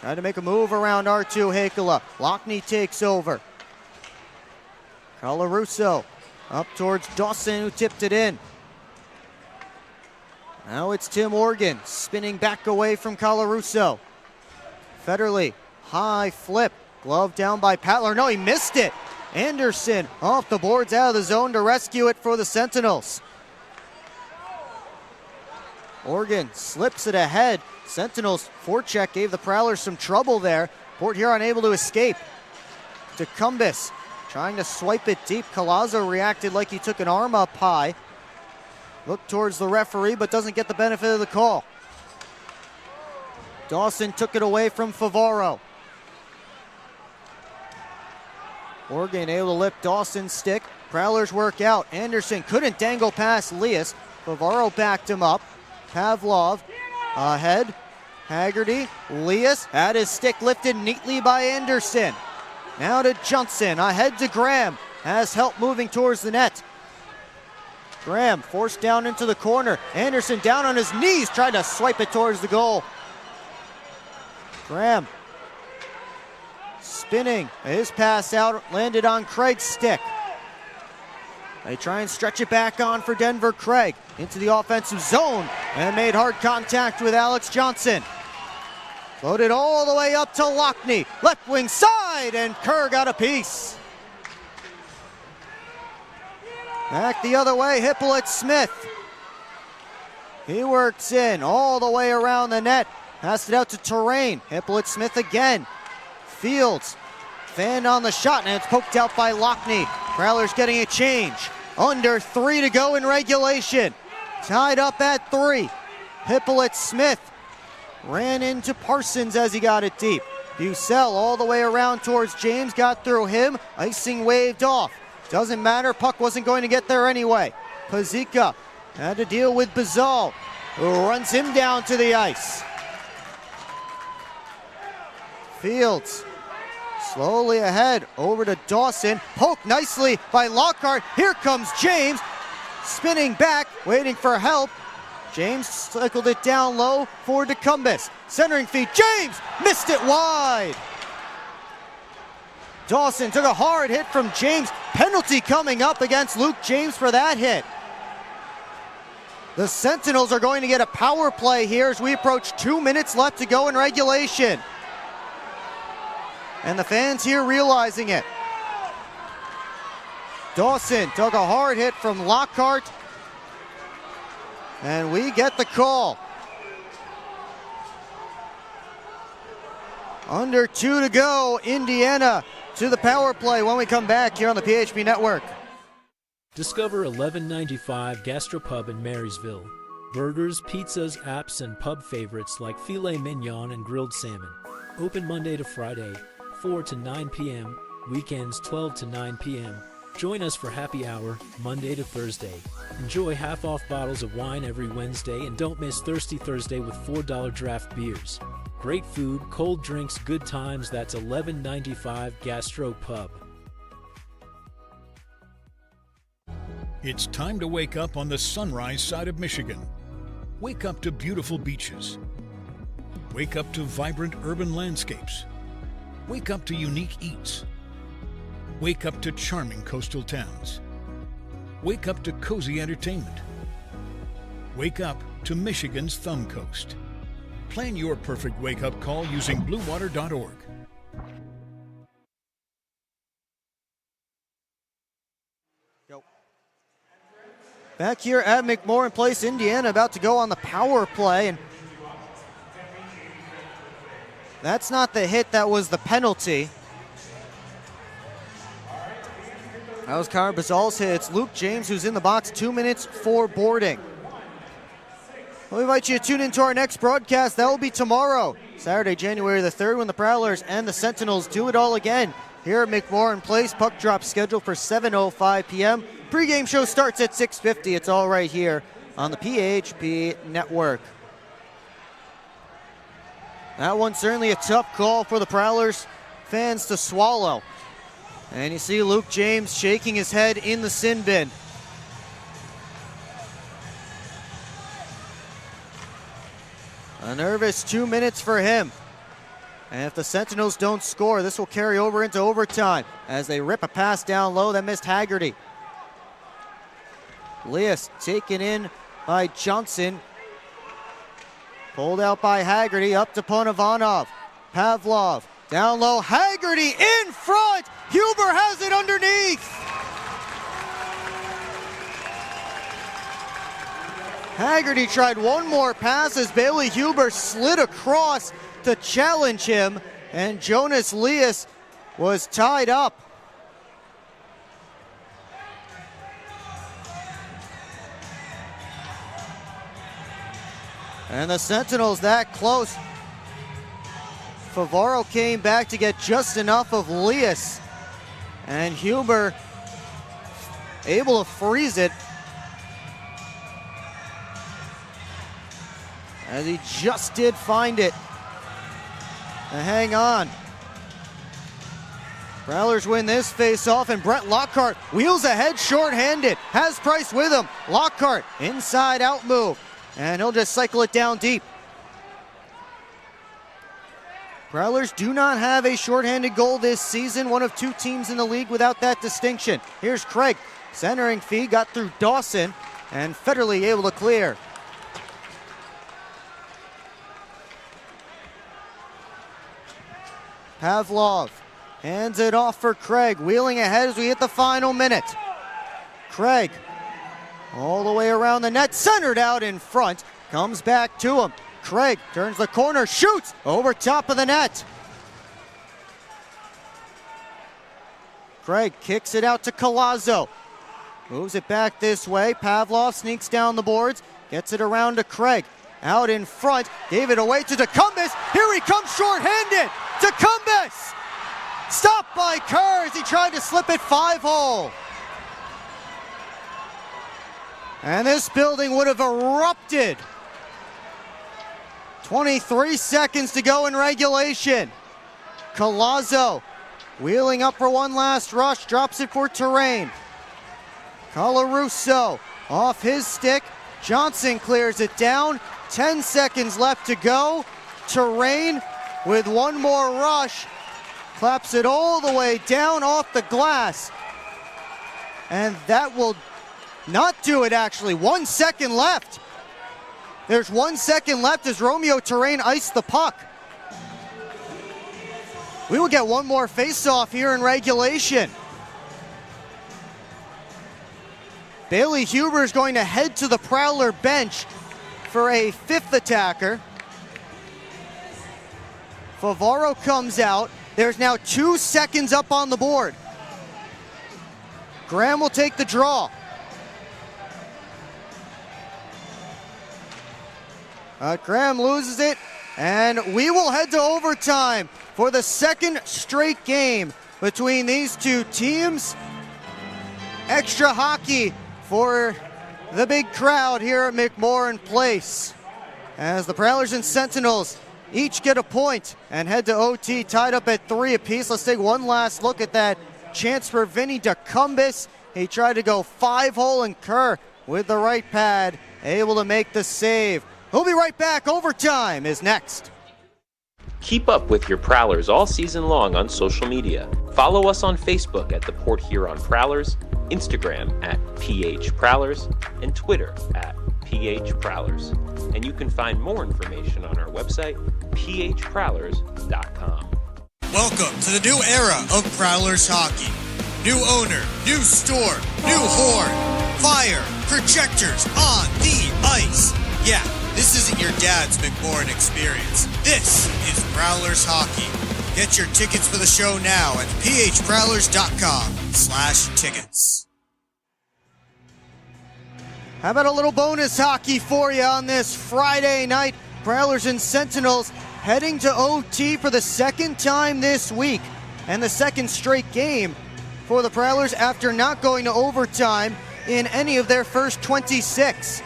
Trying to make a move around R2 Hakala. Lockney takes over. Colarusso up towards Dawson, who tipped it in. Now it's Tim Organ spinning back away from Colarusso. Federley, high flip. Glove down by Patler. No, he missed it. Anderson off the boards out of the zone to rescue it for the Sentinels. Organ slips it ahead. Sentinels forecheck gave the Prowlers some trouble there. Port Huron able to escape. DeCumbus trying to swipe it deep. Collazo reacted like he took an arm up high. Looked towards the referee, but doesn't get the benefit of the call. Dawson took it away from Favaro. Organ able to lift Dawson's stick. Prowlers work out. Anderson couldn't dangle past Leas. Favaro backed him up. Pavlov ahead. Haggerty. Leas had his stick lifted neatly by Anderson. Now to Johnson. Ahead to Graham. Has help moving towards the net. Graham forced down into the corner. Anderson down on his knees. Tried to swipe it towards the goal. Graham spinning. His pass out landed on Craig's stick. They try and stretch it back on for Denver. Craig into the offensive zone and made hard contact with Alex Johnson. Floated all the way up to Lockney. Left wing side, and Kerr got a piece. Back the other way, Hippolyte Smith. He works in all the way around the net. Passed it out to Terrain. Hippolyte Smith again. Fields fanned on the shot, and it's poked out by Lockney. Prowlers getting a change. Under 3 to go in regulation. Tied up at 3. Hippolyte Smith ran into Parsons as he got it deep. Bucell all the way around towards James, got through him. Icing waved off. Doesn't matter, puck wasn't going to get there anyway. Pazika had to deal with Bazal, who runs him down to the ice. Fields Slowly ahead, over to Dawson. Poked nicely by Lockhart. Here comes James. Spinning back, waiting for help. James cycled it down low for Decumbus. Centering feed, James missed it wide. Dawson took a hard hit from James. Penalty coming up against Luke James for that hit. The Sentinels are going to get a power play here as we approach 2 minutes left to go in regulation. And the fans here realizing it. Dawson took a hard hit from Lockhart. And we get the call. Under 2 to go, Indiana to the power play when we come back here on the PHP Network. Discover 1195 Gastropub in Marysville. Burgers, pizzas, apps, and pub favorites like filet mignon and grilled salmon. Open Monday to Friday, 4 to 9 p.m., weekends 12 to 9 p.m. Join us for happy hour, Monday to Thursday. Enjoy half-off bottles of wine every Wednesday, and don't miss Thirsty Thursday with $4 draft beers. Great food, cold drinks, good times. That's 1195 Gastro Pub. It's time to wake up on the sunrise side of Michigan. Wake up to beautiful beaches. Wake up to vibrant urban landscapes. Wake up to unique eats. Wake up to charming coastal towns. Wake up to cozy entertainment. Wake up to Michigan's Thumb Coast. Plan your perfect wake-up call using bluewater.org. Back here at McMorran Place, Indiana about to go on the power play. And that's not the hit, that was the penalty. That was Connor Bazal's hit. It's Luke James who's in the box, 2 minutes for boarding. We'll invite you to tune into our next broadcast. That will be tomorrow, Saturday, January the 3rd, when the Prowlers and the Sentinels do it all again here at McMorran Place. Puck drop scheduled for 7:05 p.m. Pre-game show starts at 6:50. It's all right here on the PHP Network. That one's certainly a tough call for the Prowlers fans to swallow. And you see Luke James shaking his head in the sin bin. A nervous 2 minutes for him. And if the Sentinels don't score, this will carry over into overtime as they rip a pass down low that missed Haggerty. Lias taken in by Johnson. Pulled out by Haggerty, up to Ponovanov. Pavlov, down low, Haggerty in front! Huber has it underneath! Haggerty tried one more pass as Bailey Huber slid across to challenge him, and Jonas Lias was tied up. And the Sentinels that close. Favaro came back to get just enough of Lias. And Huber able to freeze it. As he just did find it. And hang on. Prowlers win this face-off, and Brett Lockhart wheels ahead short-handed. Has Price with him. Lockhart, inside-out move. And he'll just cycle it down deep. Prowlers do not have a shorthanded goal this season. One of 2 teams in the league without that distinction. Here's Craig. Centering feed, got through Dawson, and Federley able to clear. Pavlov hands it off for Craig. Wheeling ahead as we hit the final minute. Craig all the way around the net, centered out in front. Comes back to him. Craig turns the corner, shoots over top of the net. Craig kicks it out to Collazo. Moves it back this way. Pavlov sneaks down the boards, gets it around to Craig. Out in front, gave it away to Decumbus. Here he comes short-handed. Decumbus! Stopped by Kerr as he tried to slip it 5-hole. And this building would have erupted. 23 seconds to go in regulation. Collazo Wheeling up for one last rush, drops it for Terrain. Colarusso off his stick. Johnson clears it down. 10 seconds left to go. Terrain with one more rush. Claps it all the way down off the glass. And that will not do it, actually. 1 second left. There's 1 second left as Romeo Terrain iced the puck. We will get one more face-off here in regulation. Bailey Huber is going to head to the Prowler bench for a fifth attacker. Favaro comes out. There's now 2 seconds up on the board. Graham will take the draw. Graham loses it, and we will head to overtime for the second straight game between these two teams. Extra hockey for the big crowd here at McMorran Place, as the Prowlers and Sentinels each get a point and head to OT tied up at 3 apiece. Let's take one last look at that chance for Vinny DeCumbis. He tried to go 5-hole, and Kerr with the right pad able to make the save. We'll be right back. Overtime is next. Keep up with your Prowlers all season long on social media. Follow us on Facebook at the Port Huron Prowlers, Instagram at PH Prowlers, and Twitter at PH Prowlers. And you can find more information on our website, phprowlers.com. Welcome to the new era of Prowlers hockey. New owner, new store, new horn, fire, projectors on the ice. Yeah, this isn't your dad's McMorran experience. This is Prowlers hockey. Get your tickets for the show now at phprowlers.com/tickets. How about a little bonus hockey for you on this Friday night? Prowlers and Sentinels heading to OT for the second time this week, and the second straight game for the Prowlers after not going to overtime in any of their first 26.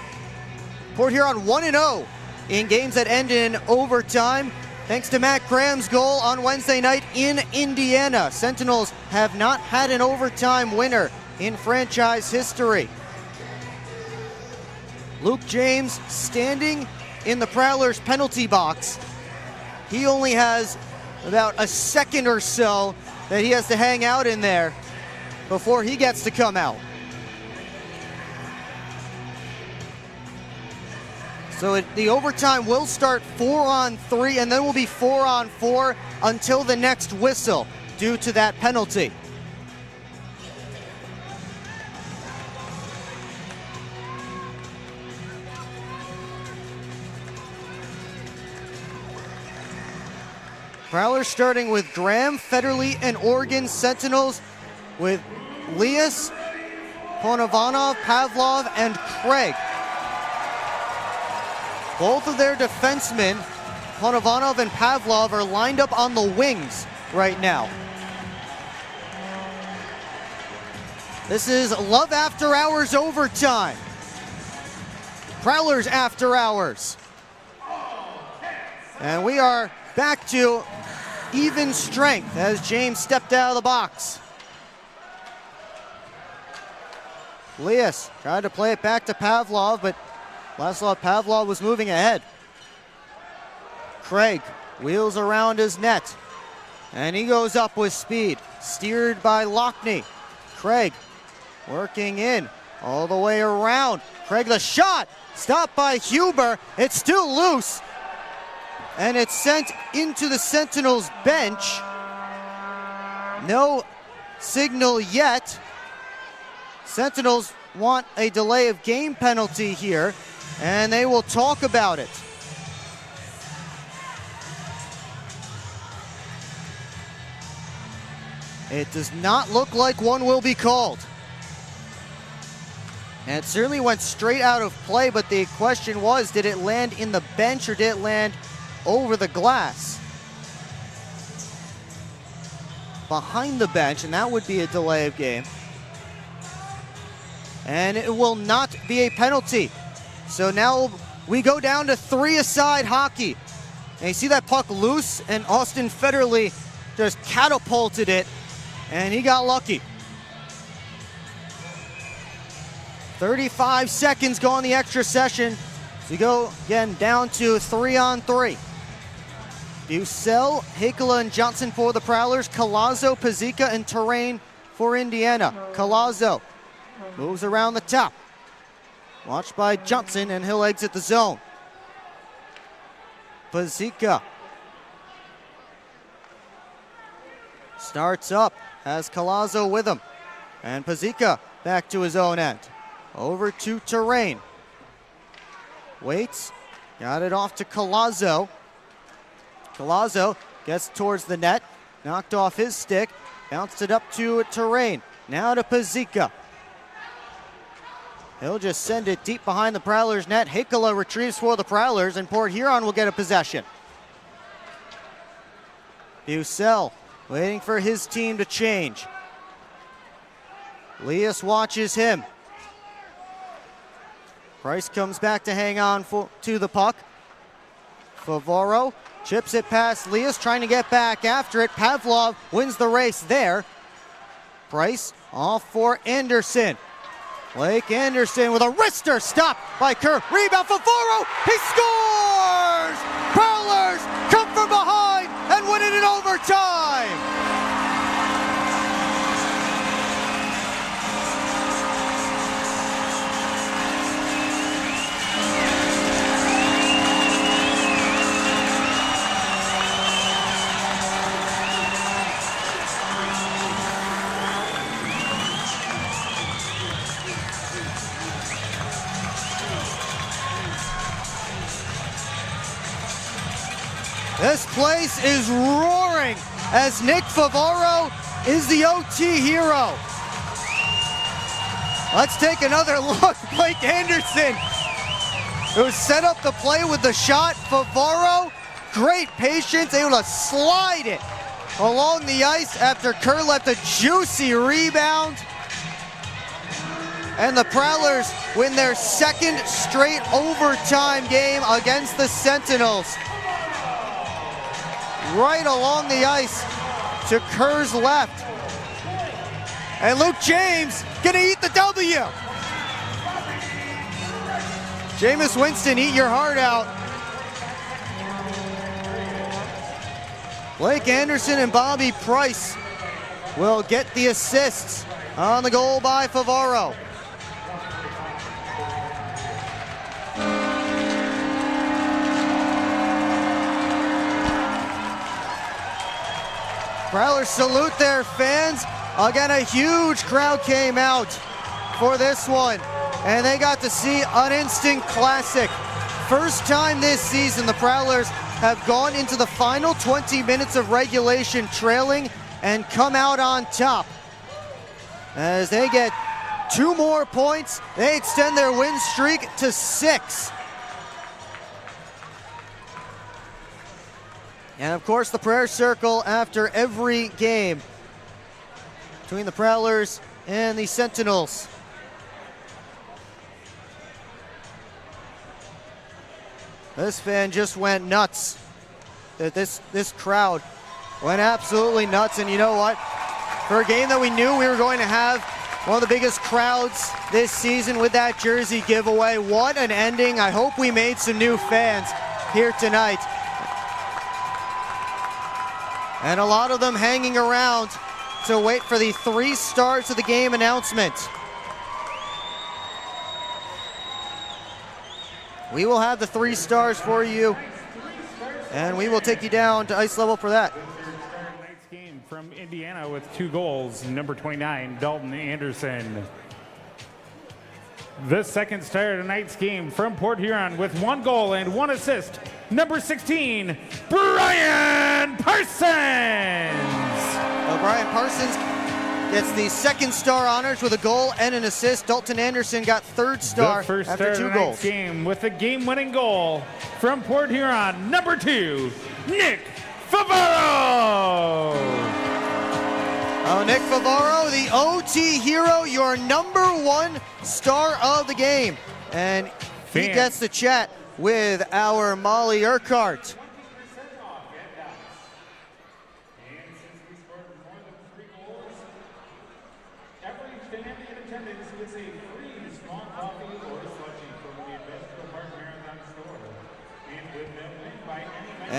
Port Huron 1-0 in games that end in overtime, thanks to Matt Graham's goal on Wednesday night in Indiana. Sentinels have not had an overtime winner in franchise history. Luke James standing in the Prowlers penalty box. He only has about a second or so that he has to hang out in there before he gets to come out. So the overtime will start 4-on-3, and then will be 4-on-4 until the next whistle due to that penalty. Prowlers starting with Graham, Federle, and Oregon. Sentinels with Lias, Ponovanov, Pavlov, and Craig. Both of their defensemen, Ponovanov and Pavlov, are lined up on the wings right now. This is Love After Hours overtime. Prowlers After Hours. And we are back to even strength as James stepped out of the box. Lias tried to play it back to Pavlov, but Laszlo Pavlov was moving ahead. Craig wheels around his net, and he goes up with speed, steered by Lockney. Craig working in all the way around. Craig the shot, stopped by Huber. It's still loose, and it's sent into the Sentinels bench. No signal yet. Sentinels want a delay of game penalty here, and they will talk about it. It does not look like one will be called. And it certainly went straight out of play, but the question was, did it land in the bench or did it land over the glass? Behind the bench, and that would be a delay of game. And it will not be a penalty. So now we go down to 3-a-side hockey. And you see that puck loose, and Austin Federle just catapulted it and he got lucky. 35 seconds go on the extra session. So we go again down to 3-on-3. Bucell, Hikela, and Johnson for the Prowlers. Collazo, Pizzica, and Terrain for Indiana. Collazo moves around the top. Watched by Johnson, and he'll exit the zone. Pizzica starts up, has Collazo with him. And Pizzica back to his own end. Over to Terrain. Waits, got it off to Collazo. Collazo gets towards the net, knocked off his stick, bounced it up to Terrain. Now to Pizzica. He'll just send it deep behind the Prowlers net. Hikela retrieves for the Prowlers, and Port Huron will get a possession. Bucell waiting for his team to change. Leas watches him. Price comes back to hang on to the puck. Favoro chips it past Leas, trying to get back after it. Pavlov wins the race there. Price off for Anderson. Blake Anderson with a wrister, stop by Kerr. Rebound for Favoro, he scores! Prowlers come from behind and win it in overtime! This place is roaring as Nick Favoro is the OT hero. Let's take another look. Blake Anderson, who set up the play with the shot. Favoro, great patience, able to slide it along the ice after Kerr left a juicy rebound. And the Prowlers win their second straight overtime game against the Sentinels. Right along the ice to Kerr's left. And Luke James gonna eat the W. Jameis Winston, eat your heart out. Blake Anderson and Bobby Price will get the assists on the goal by Favoro. Prowlers salute their fans. Again, a huge crowd came out for this one, and they got to see an instant classic. First time this season the Prowlers have gone into the final 20 minutes of regulation trailing and come out on top. As they get 2 more points, they extend their win streak to 6. And of course, the prayer circle after every game between the Prowlers and the Sentinels. This fan just went nuts. This crowd went absolutely nuts. And you know what? For a game that we knew we were going to have one of the biggest crowds this season with that jersey giveaway, what an ending. I hope we made some new fans here tonight. And a lot of them hanging around to wait for the 3 stars of the game announcement. We will have the 3 stars for you, and we will take you down to ice level for that. Tonight's game from Indiana with 2 goals, number 29, Dalton Anderson. The second star of tonight's game from Port Huron with 1 goal and 1 assist, number 16, Brian Parsons. Well, Brian Parsons gets the 2nd star honors with a goal and an assist. Dalton Anderson got 3rd star the first after star 2 goals. Game with a game-winning goal from Port Huron, number 2, Nick Favoro. Oh, Nick Favoro, the OT hero, your number 1 star of the game. And he gets the chat with our Molly Urquhart.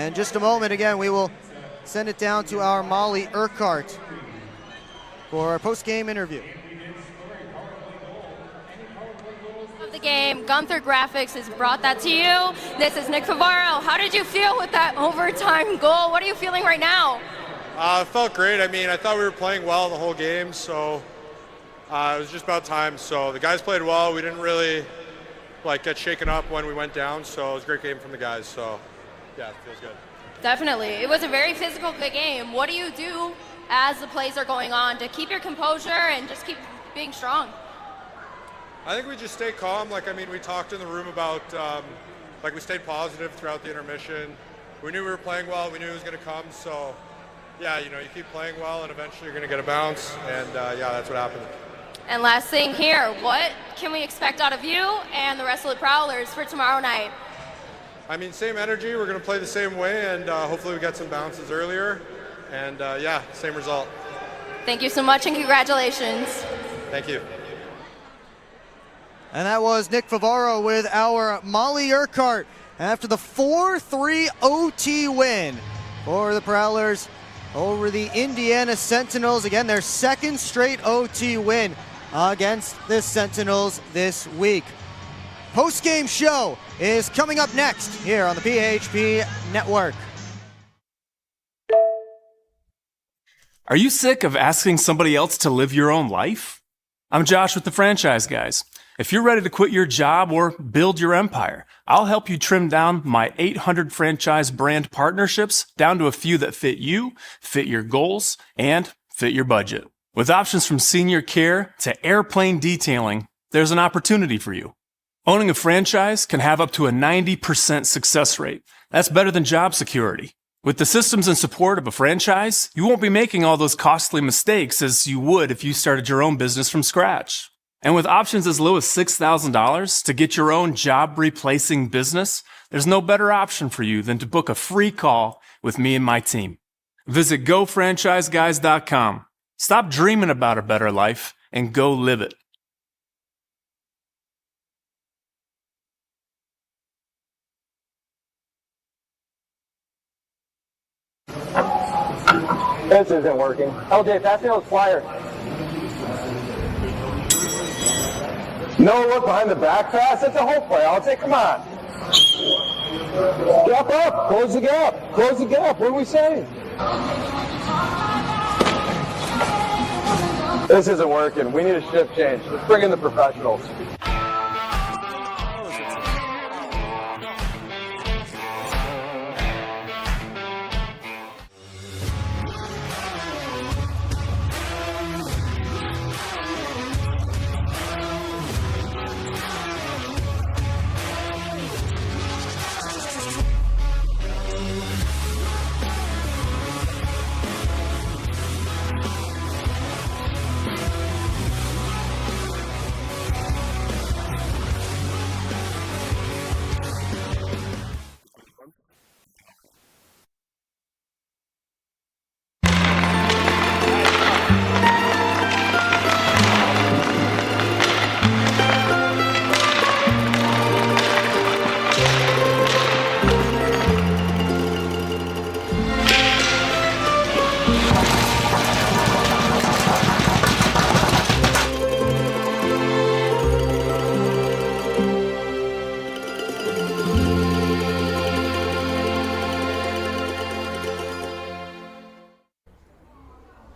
And in just a moment, again, we will send it down to our Molly Urquhart for our post-game interview. Of the game, Gunther Graphics has brought that to you. This is Nick Favaro. How did you feel with that overtime goal? What are you feeling right now? It felt great. I mean, I thought we were playing well the whole game, so it was just about time. So the guys played well. We didn't really get shaken up when we went down, so it was a great game from the guys. So yeah, it feels good. Definitely. It was a very physical game. What do you do as the plays are going on to keep your composure and just keep being strong? I think we just stay calm. We talked in the room about, we stayed positive throughout the intermission. We knew we were playing well. We knew it was going to come. So, yeah, you keep playing well, and eventually you're going to get a bounce. And, that's what happened. And last thing here, what can we expect out of you and the rest of the Prowlers for tomorrow night? I mean, same energy. We're going to play the same way, and hopefully we get some bounces earlier. And, same result. Thank you so much, and congratulations. Thank you. And that was Nick Favaro with our Molly Urquhart after the 4-3 OT win for the Prowlers over the Indiana Sentinels. Again, their second straight OT win against the Sentinels this week. Post-game show is coming up next here on the PHP Network. Are you sick of asking somebody else to live your own life? I'm Josh with the Franchise Guys. If you're ready to quit your job or build your empire, I'll help you trim down my 800 franchise brand partnerships down to a few that fit you, fit your goals, and fit your budget. With options from senior care to airplane detailing, there's an opportunity for you. Owning a franchise can have up to a 90% success rate. That's better than job security. With the systems and support of a franchise, you won't be making all those costly mistakes as you would if you started your own business from scratch. And with options as low as $6,000 to get your own job-replacing business, there's no better option for you than to book a free call with me and my team. Visit GoFranchiseGuys.com. Stop dreaming about a better life and go live it. This isn't working. LJ, pass me those flyers. No look behind the back pass. It's a whole play. LJ, come on. Gap up. Close the gap. Close the gap. What are we saying? This isn't working. We need a shift change. Let's bring in the professionals.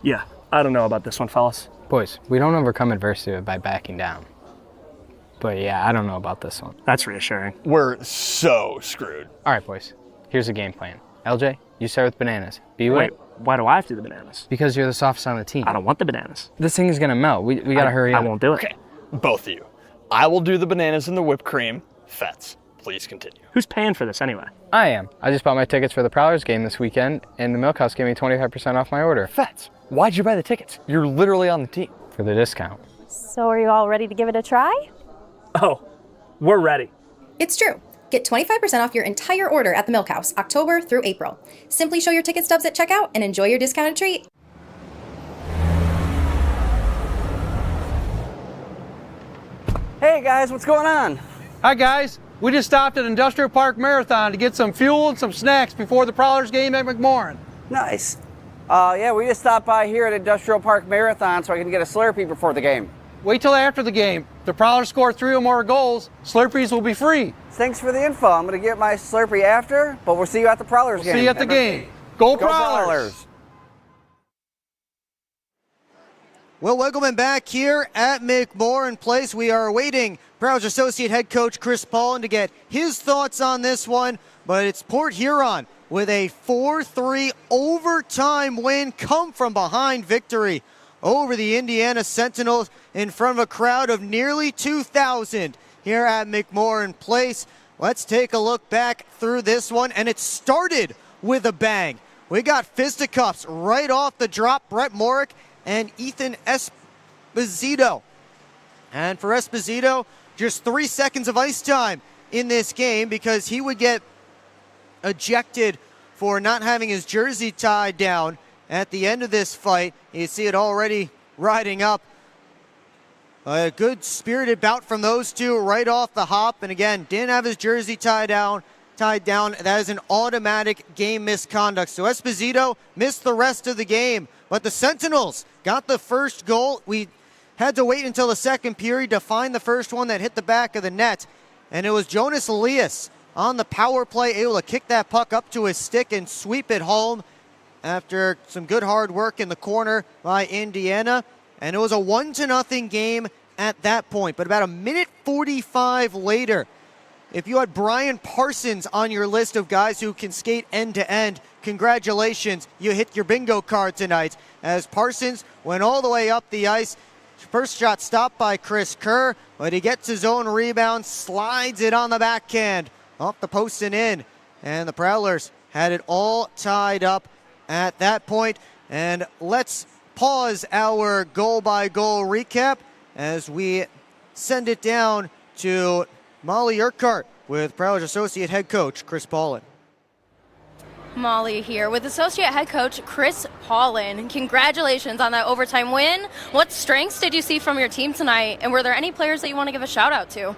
Yeah, I don't know about this one, fellas. Boys, we don't overcome adversity by backing down. But yeah, I don't know about this one. That's reassuring. We're so screwed. All right, boys. Here's the game plan. LJ, you start with bananas. Wait, why do I have to do the bananas? Because you're the softest on the team. I don't want the bananas. This thing is gonna melt. We gotta hurry up. I won't do it. Okay, both of you. I will do the bananas and the whipped cream. Fets, please continue. Who's paying for this anyway? I am. I just bought my tickets for the Prowlers game this weekend, and the Milk House gave me 25% off my order. Fets, why'd you buy the tickets? You're literally on the team. For the discount. So are you all ready to give it a try? Oh, we're ready. It's true. Get 25% off your entire order at the Milk House, October through April. Simply show your ticket stubs at checkout and enjoy your discounted treat. Hey guys, what's going on? Hi guys, We just stopped at Industrial Park Marathon to get some fuel and some snacks before the Prowlers game at McMorran. Nice. Yeah, we just stopped by here at Industrial Park Marathon so I can get a Slurpee before the game. Wait till after the game. If the Prowlers score 3 or more goals, Slurpees will be free. Thanks for the info. I'm going to get my Slurpee after, but we'll see you at the Prowlers game. See you at the game. Go Prowlers! Well, welcome back here at McMorran Place. We are awaiting Prowlers Associate Head Coach Chris Paulin to get his thoughts on this one, but it's Port Huron with a 4-3 overtime win, come from behind victory over the Indiana Sentinels in front of a crowd of nearly 2,000 here at McMorran Place. Let's take a look back through this one, and it started with a bang. We got fisticuffs right off the drop. Brett Morick and Ethan Esposito. And for Esposito, just 3 seconds of ice time in this game because he would get ejected for not having his jersey tied down at the end of this fight. You see it already riding up. A good spirited bout from those two right off the hop. And again, didn't have his jersey tied down. That is an automatic game misconduct. So Esposito missed the rest of the game. But the Sentinels got the first goal. We had to wait until the second period to find the first one that hit the back of the net. And it was Jonas Elias on the power play, able to kick that puck up to his stick and sweep it home after some good hard work in the corner by Indiana. And it was a 1-0 game at that point. But about a minute 45 later, if you had Brian Parsons on your list of guys who can skate end-to-end, congratulations, you hit your bingo card tonight, as Parsons went all the way up the ice. First shot stopped by Chris Kerr, but he gets his own rebound, slides it on the backhand, off the post and in. And the Prowlers had it all tied up at that point. And let's pause our goal-by-goal recap as we send it down to Molly Urquhart with Prowlers Associate Head Coach Chris Paulin. Molly here with Associate Head Coach Chris Paulin. Congratulations on that overtime win. What strengths did you see from your team tonight, and were there any players that you want to give a shout out to?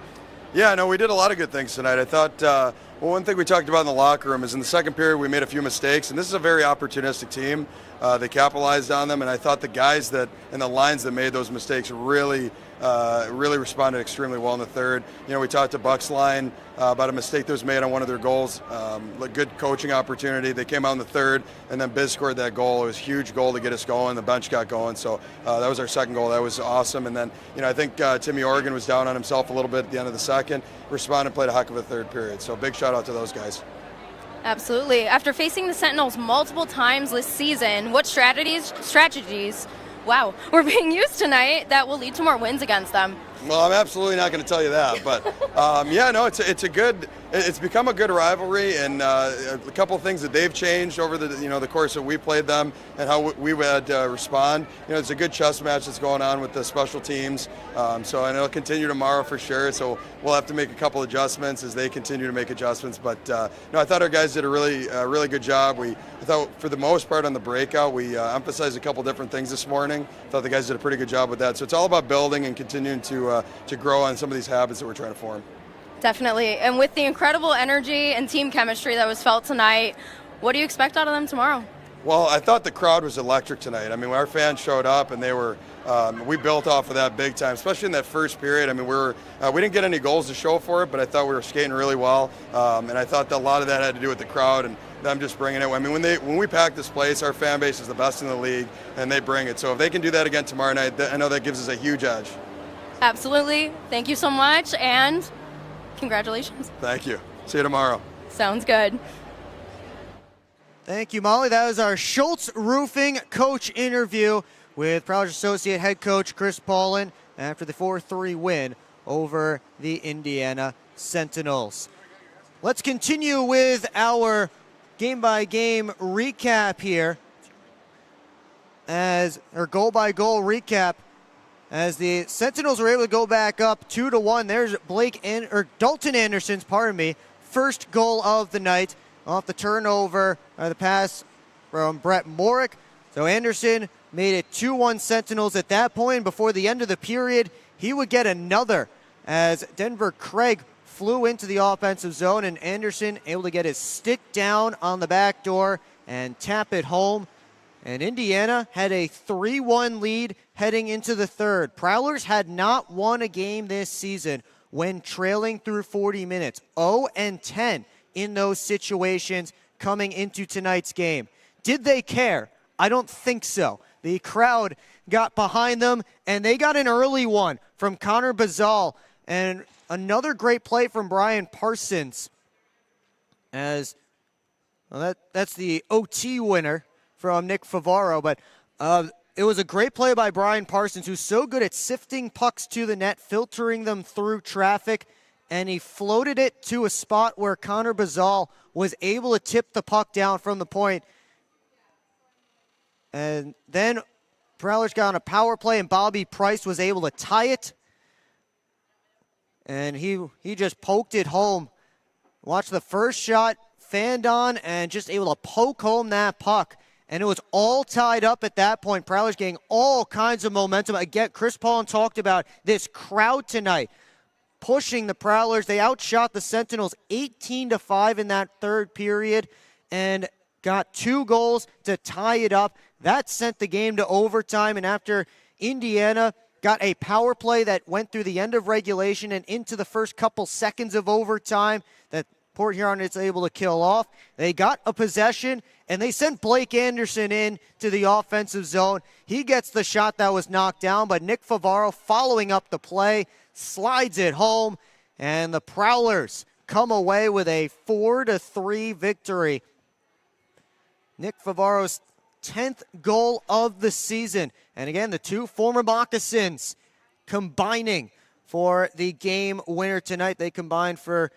Yeah, no, we did a lot of good things tonight. I thought, one thing we talked about in the locker room is in the second period we made a few mistakes, and this is a very opportunistic team. They capitalized on them, and I thought the guys that and the lines that made those mistakes really responded extremely well in the third. You know, we talked to Buck's line about a mistake that was made on one of their goals. A good coaching opportunity. They came out in the third, and then Biz scored that goal. It was a huge goal to get us going. The bench got going, so that was our second goal. That was awesome. And then, you know, I think Timmy Organ was down on himself a little bit at the end of the second. Responded, played a heck of a third period. So big shout out to those guys. Absolutely. After facing the Sentinels multiple times this season, what strategies, were being used tonight that will lead to more wins against them? Well, I'm absolutely not going to tell you that, but yeah, no, it's become a good rivalry, and a couple of things that they've changed over the course that we played them and how we would respond. You know, it's a good chess match that's going on with the special teams, so and it'll continue tomorrow for sure. So we'll have to make a couple adjustments as they continue to make adjustments. But no, I thought our guys did a really good job. I thought for the most part on the breakout, we emphasized a couple different things this morning. I thought the guys did a pretty good job with that. So it's all about building and continuing to grow on some of these habits that we're trying to form. Definitely. And with the incredible energy and team chemistry that was felt tonight, what do you expect out of them tomorrow? Well, I thought the crowd was electric tonight. I mean, our fans showed up, and they were. We built off of that big time, especially in that first period. I mean, we didn't get any goals to show for it, but I thought we were skating really well, and I thought that a lot of that had to do with the crowd and them just bringing it. I mean, when we pack this place, our fan base is the best in the league, and they bring it. So if they can do that again tomorrow night, I know that gives us a huge edge. Absolutely. Thank you so much, and congratulations. Thank you. See you tomorrow. Sounds good. Thank you, Molly. That was our Schultz Roofing coach interview with Prowlers Associate Head Coach Chris Paulin after the 4-3 win over the Indiana Sentinels. Let's continue with our game-by-game recap here, or goal-by-goal recap. As the Sentinels were able to go back up 2-1. There's Dalton Anderson's, first goal of the night off the turnover, the pass from Brett Morick. So Anderson made it 2-1 Sentinels at that point. Before the end of the period, he would get another as Denver Craig flew into the offensive zone, and Anderson able to get his stick down on the back door and tap it home. And Indiana had a 3-1 lead heading into the third. Prowlers had not won a game this season when trailing through 40 minutes. 0-10 in those situations coming into tonight's game. Did they care? I don't think so. The crowd got behind them, and they got an early one from Connor Bazal. And another great play from Brian Parsons. As well, that's the OT winner from Nick Favaro. But it was a great play by Brian Parsons, who's so good at sifting pucks to the net, filtering them through traffic. And he floated it to a spot where Connor Bazal was able to tip the puck down from the point. And then Prowlers got on a power play, and Bobby Price was able to tie it. And he just poked it home. Watch the first shot, fanned on, and just able to poke home that puck. And it was all tied up at that point. Prowlers getting all kinds of momentum. Again, Chris Paulin talked about this crowd tonight pushing the Prowlers. They outshot the Sentinels 18-5 in that third period and got 2 goals to tie it up. That sent the game to overtime, and after Indiana got a power play that went through the end of regulation and into the first couple seconds of overtime that Port Huron is able to kill off, they got a possession, and they sent Blake Anderson in to the offensive zone. He gets the shot that was knocked down, but Nick Favaro, following up the play, slides it home, and the Prowlers come away with a 4-3 victory. Nick Favaro's 10th goal of the season. And again, the 2 former Moccasins combining for the game winner tonight. They combined for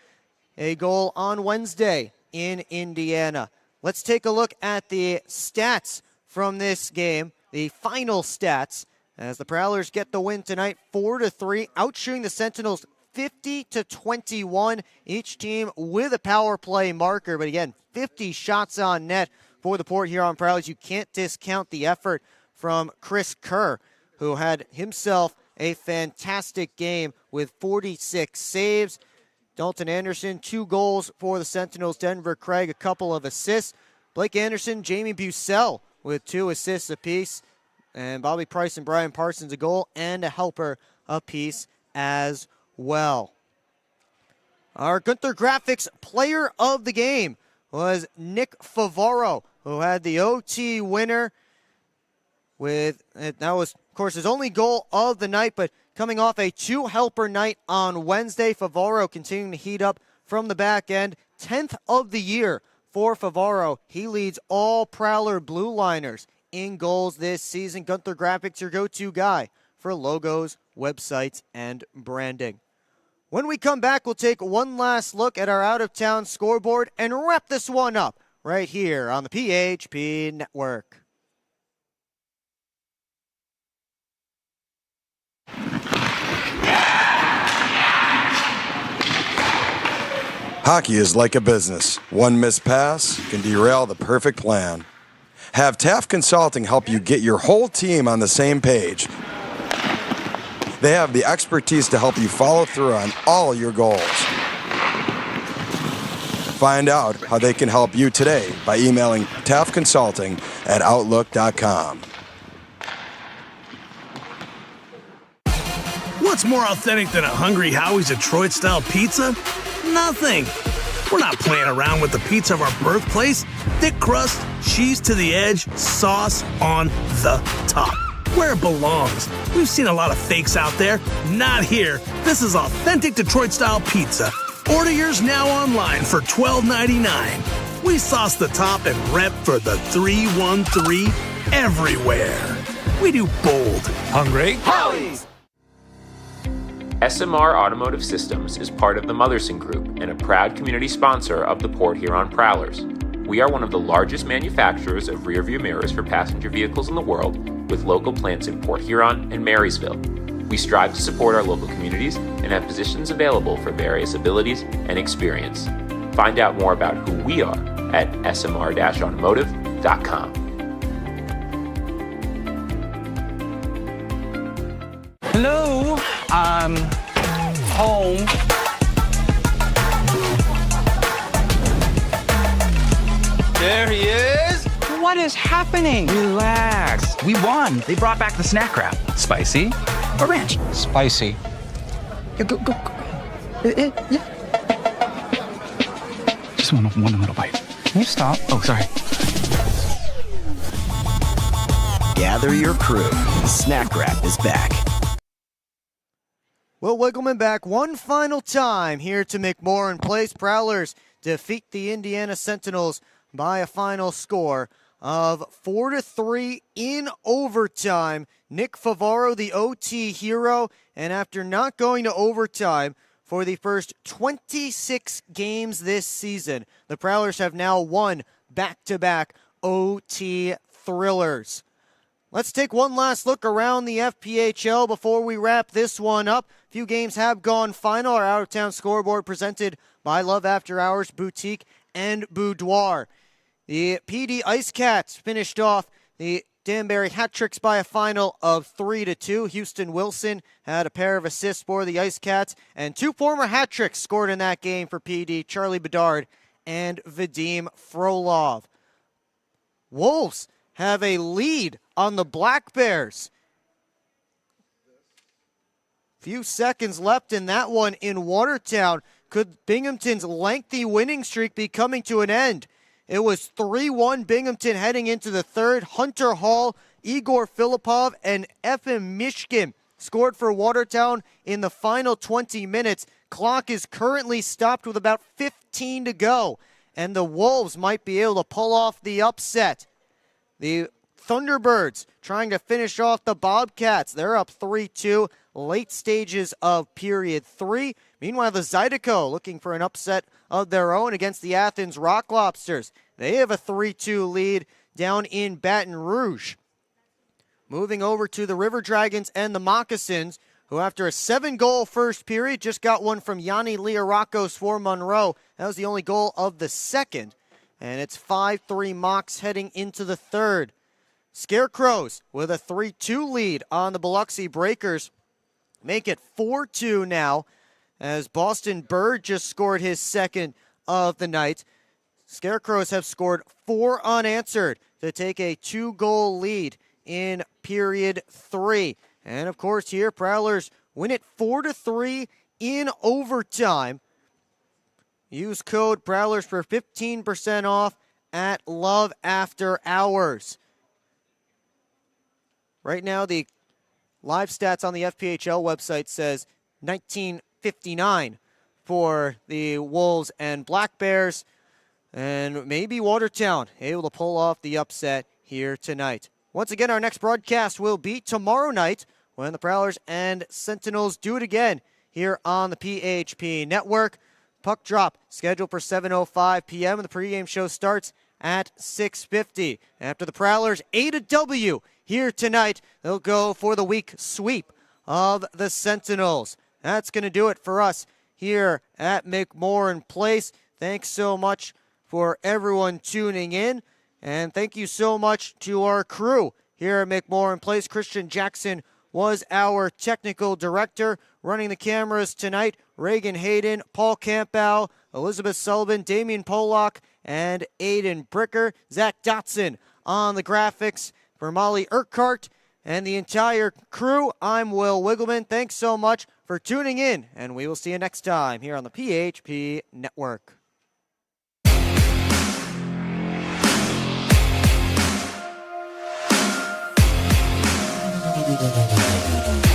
a goal on Wednesday in Indiana. Let's take a look at the stats from this game, the final stats, as the Prowlers get the win tonight, 4-3, outshooting the Sentinels 50-21, each team with a power play marker. But again, 50 shots on net for the Port Huron Prowlers. You can't discount the effort from Chris Kerr, who had himself a fantastic game with 46 saves. Dalton Anderson, 2 goals for the Sentinels. Denver Craig, a couple of assists. Blake Anderson, Jamie Bussell with 2 assists apiece. And Bobby Price and Brian Parsons, a goal and a helper apiece as well. Our Gunther Graphics player of the game was Nick Favaro, who had the OT winner with, that was, of course, his only goal of the night, but coming off a 2-helper night on Wednesday. Favaro continuing to heat up from the back end. 10th of the year for Favaro. He leads all Prowler Blue Liners in goals this season. Gunther Graphics, your go-to guy for logos, websites, and branding. When we come back, we'll take one last look at our out-of-town scoreboard and wrap this one up right here on the PHP Network. Hockey is like a business. One missed pass can derail the perfect plan. Have Taft Consulting help you get your whole team on the same page. They have the expertise to help you follow through on all your goals. Find out how they can help you today by emailing taftconsulting@outlook.com. What's more authentic than a Hungry Howie's Detroit-style pizza? Nothing. We're not playing around with the pizza of our birthplace. Thick crust, cheese to the edge, sauce on the top. Where it belongs. We've seen a lot of fakes out there. Not here. This is authentic Detroit-style pizza. Order yours now online for $12.99. We sauce the top and rep for the 313 everywhere. We do bold. Hungry Howie's. SMR Automotive Systems is part of the Motherson Group and a proud community sponsor of the Port Huron Prowlers. We are one of the largest manufacturers of rearview mirrors for passenger vehicles in the world, with local plants in Port Huron and Marysville. We strive to support our local communities and have positions available for various abilities and experience. Find out more about who we are at smr-automotive.com. Hello, I'm home. There he is. What is happening? Relax. We won. They brought back the snack wrap. Spicy or ranch? Spicy. Yeah, go. Yeah. Just one little bite. Can you stop? Oh, sorry. Gather your crew. Snack wrap is back. Will Wiggleman back one final time here to McMorran Place. Prowlers defeat the Indiana Sentinels by a final score of 4-3 in overtime. Nick Favaro, the OT hero, and after not going to overtime for the first 26 games this season, the Prowlers have now won back-to-back OT thrillers. Let's take one last look around the FPHL before we wrap this one up. A few games have gone final. Our out-of-town scoreboard presented by Love After Hours Boutique and Boudoir. The PD Ice Cats finished off the Danbury hat tricks by a final of 3-2. Houston Wilson had a pair of assists for the Ice Cats, and two former hat tricks scored in that game for PD, Charlie Bedard and Vadim Frolov. Wolves have a lead on the Black Bears. Few seconds left in that one in Watertown. Could Binghamton's lengthy winning streak be coming to an end? It was 3-1 Binghamton heading into the third. Hunter Hall, Igor Filipov, and Efim Mishkin scored for Watertown in the final 20 minutes. Clock is currently stopped with about 15 to go, and the Wolves might be able to pull off the upset. The Thunderbirds trying to finish off the Bobcats. They're up 3-2, late stages of period 3. Meanwhile, the Zydeco looking for an upset of their own against the Athens Rock Lobsters. They have a 3-2 lead down in Baton Rouge. Moving over to the River Dragons and the Moccasins, who after a 7-goal first period just got one from Yanni Liarakos for Monroe. That was the only goal of the second. And it's 5-3 Mocs heading into the third. Scarecrows with a 3-2 lead on the Biloxi Breakers. Make it 4-2 now as Boston Bird just scored his second of the night. Scarecrows have scored 4 unanswered to take a 2-goal lead in period 3. And of course here, Prowlers win it 4-3 in overtime. Use code Prowlers for 15% off at Love After Hours. Right now, the live stats on the FPHL website says 1959 for the Wolves and Black Bears. And maybe Watertown able to pull off the upset here tonight. Once again, our next broadcast will be tomorrow night when the Prowlers and Sentinels do it again here on the PHP Network. Puck drop scheduled for 7:05 p.m. and the pregame show starts at 6:50. After the Prowlers ate a W here tonight, they'll go for the week sweep of the Sentinels. That's going to do it for us here at McMorran Place. Thanks so much for everyone tuning in, and thank you so much to our crew here at McMorran Place. Christian Jackson was our technical director. Running the cameras tonight, Reagan Hayden, Paul Campbell, Elizabeth Sullivan, Damian Pollock, and Aiden Bricker. Zach Dotson on the graphics for Molly Urquhart and the entire crew. I'm Will Wiggleman. Thanks so much for tuning in, and we will see you next time here on the PHP Network. Thank you.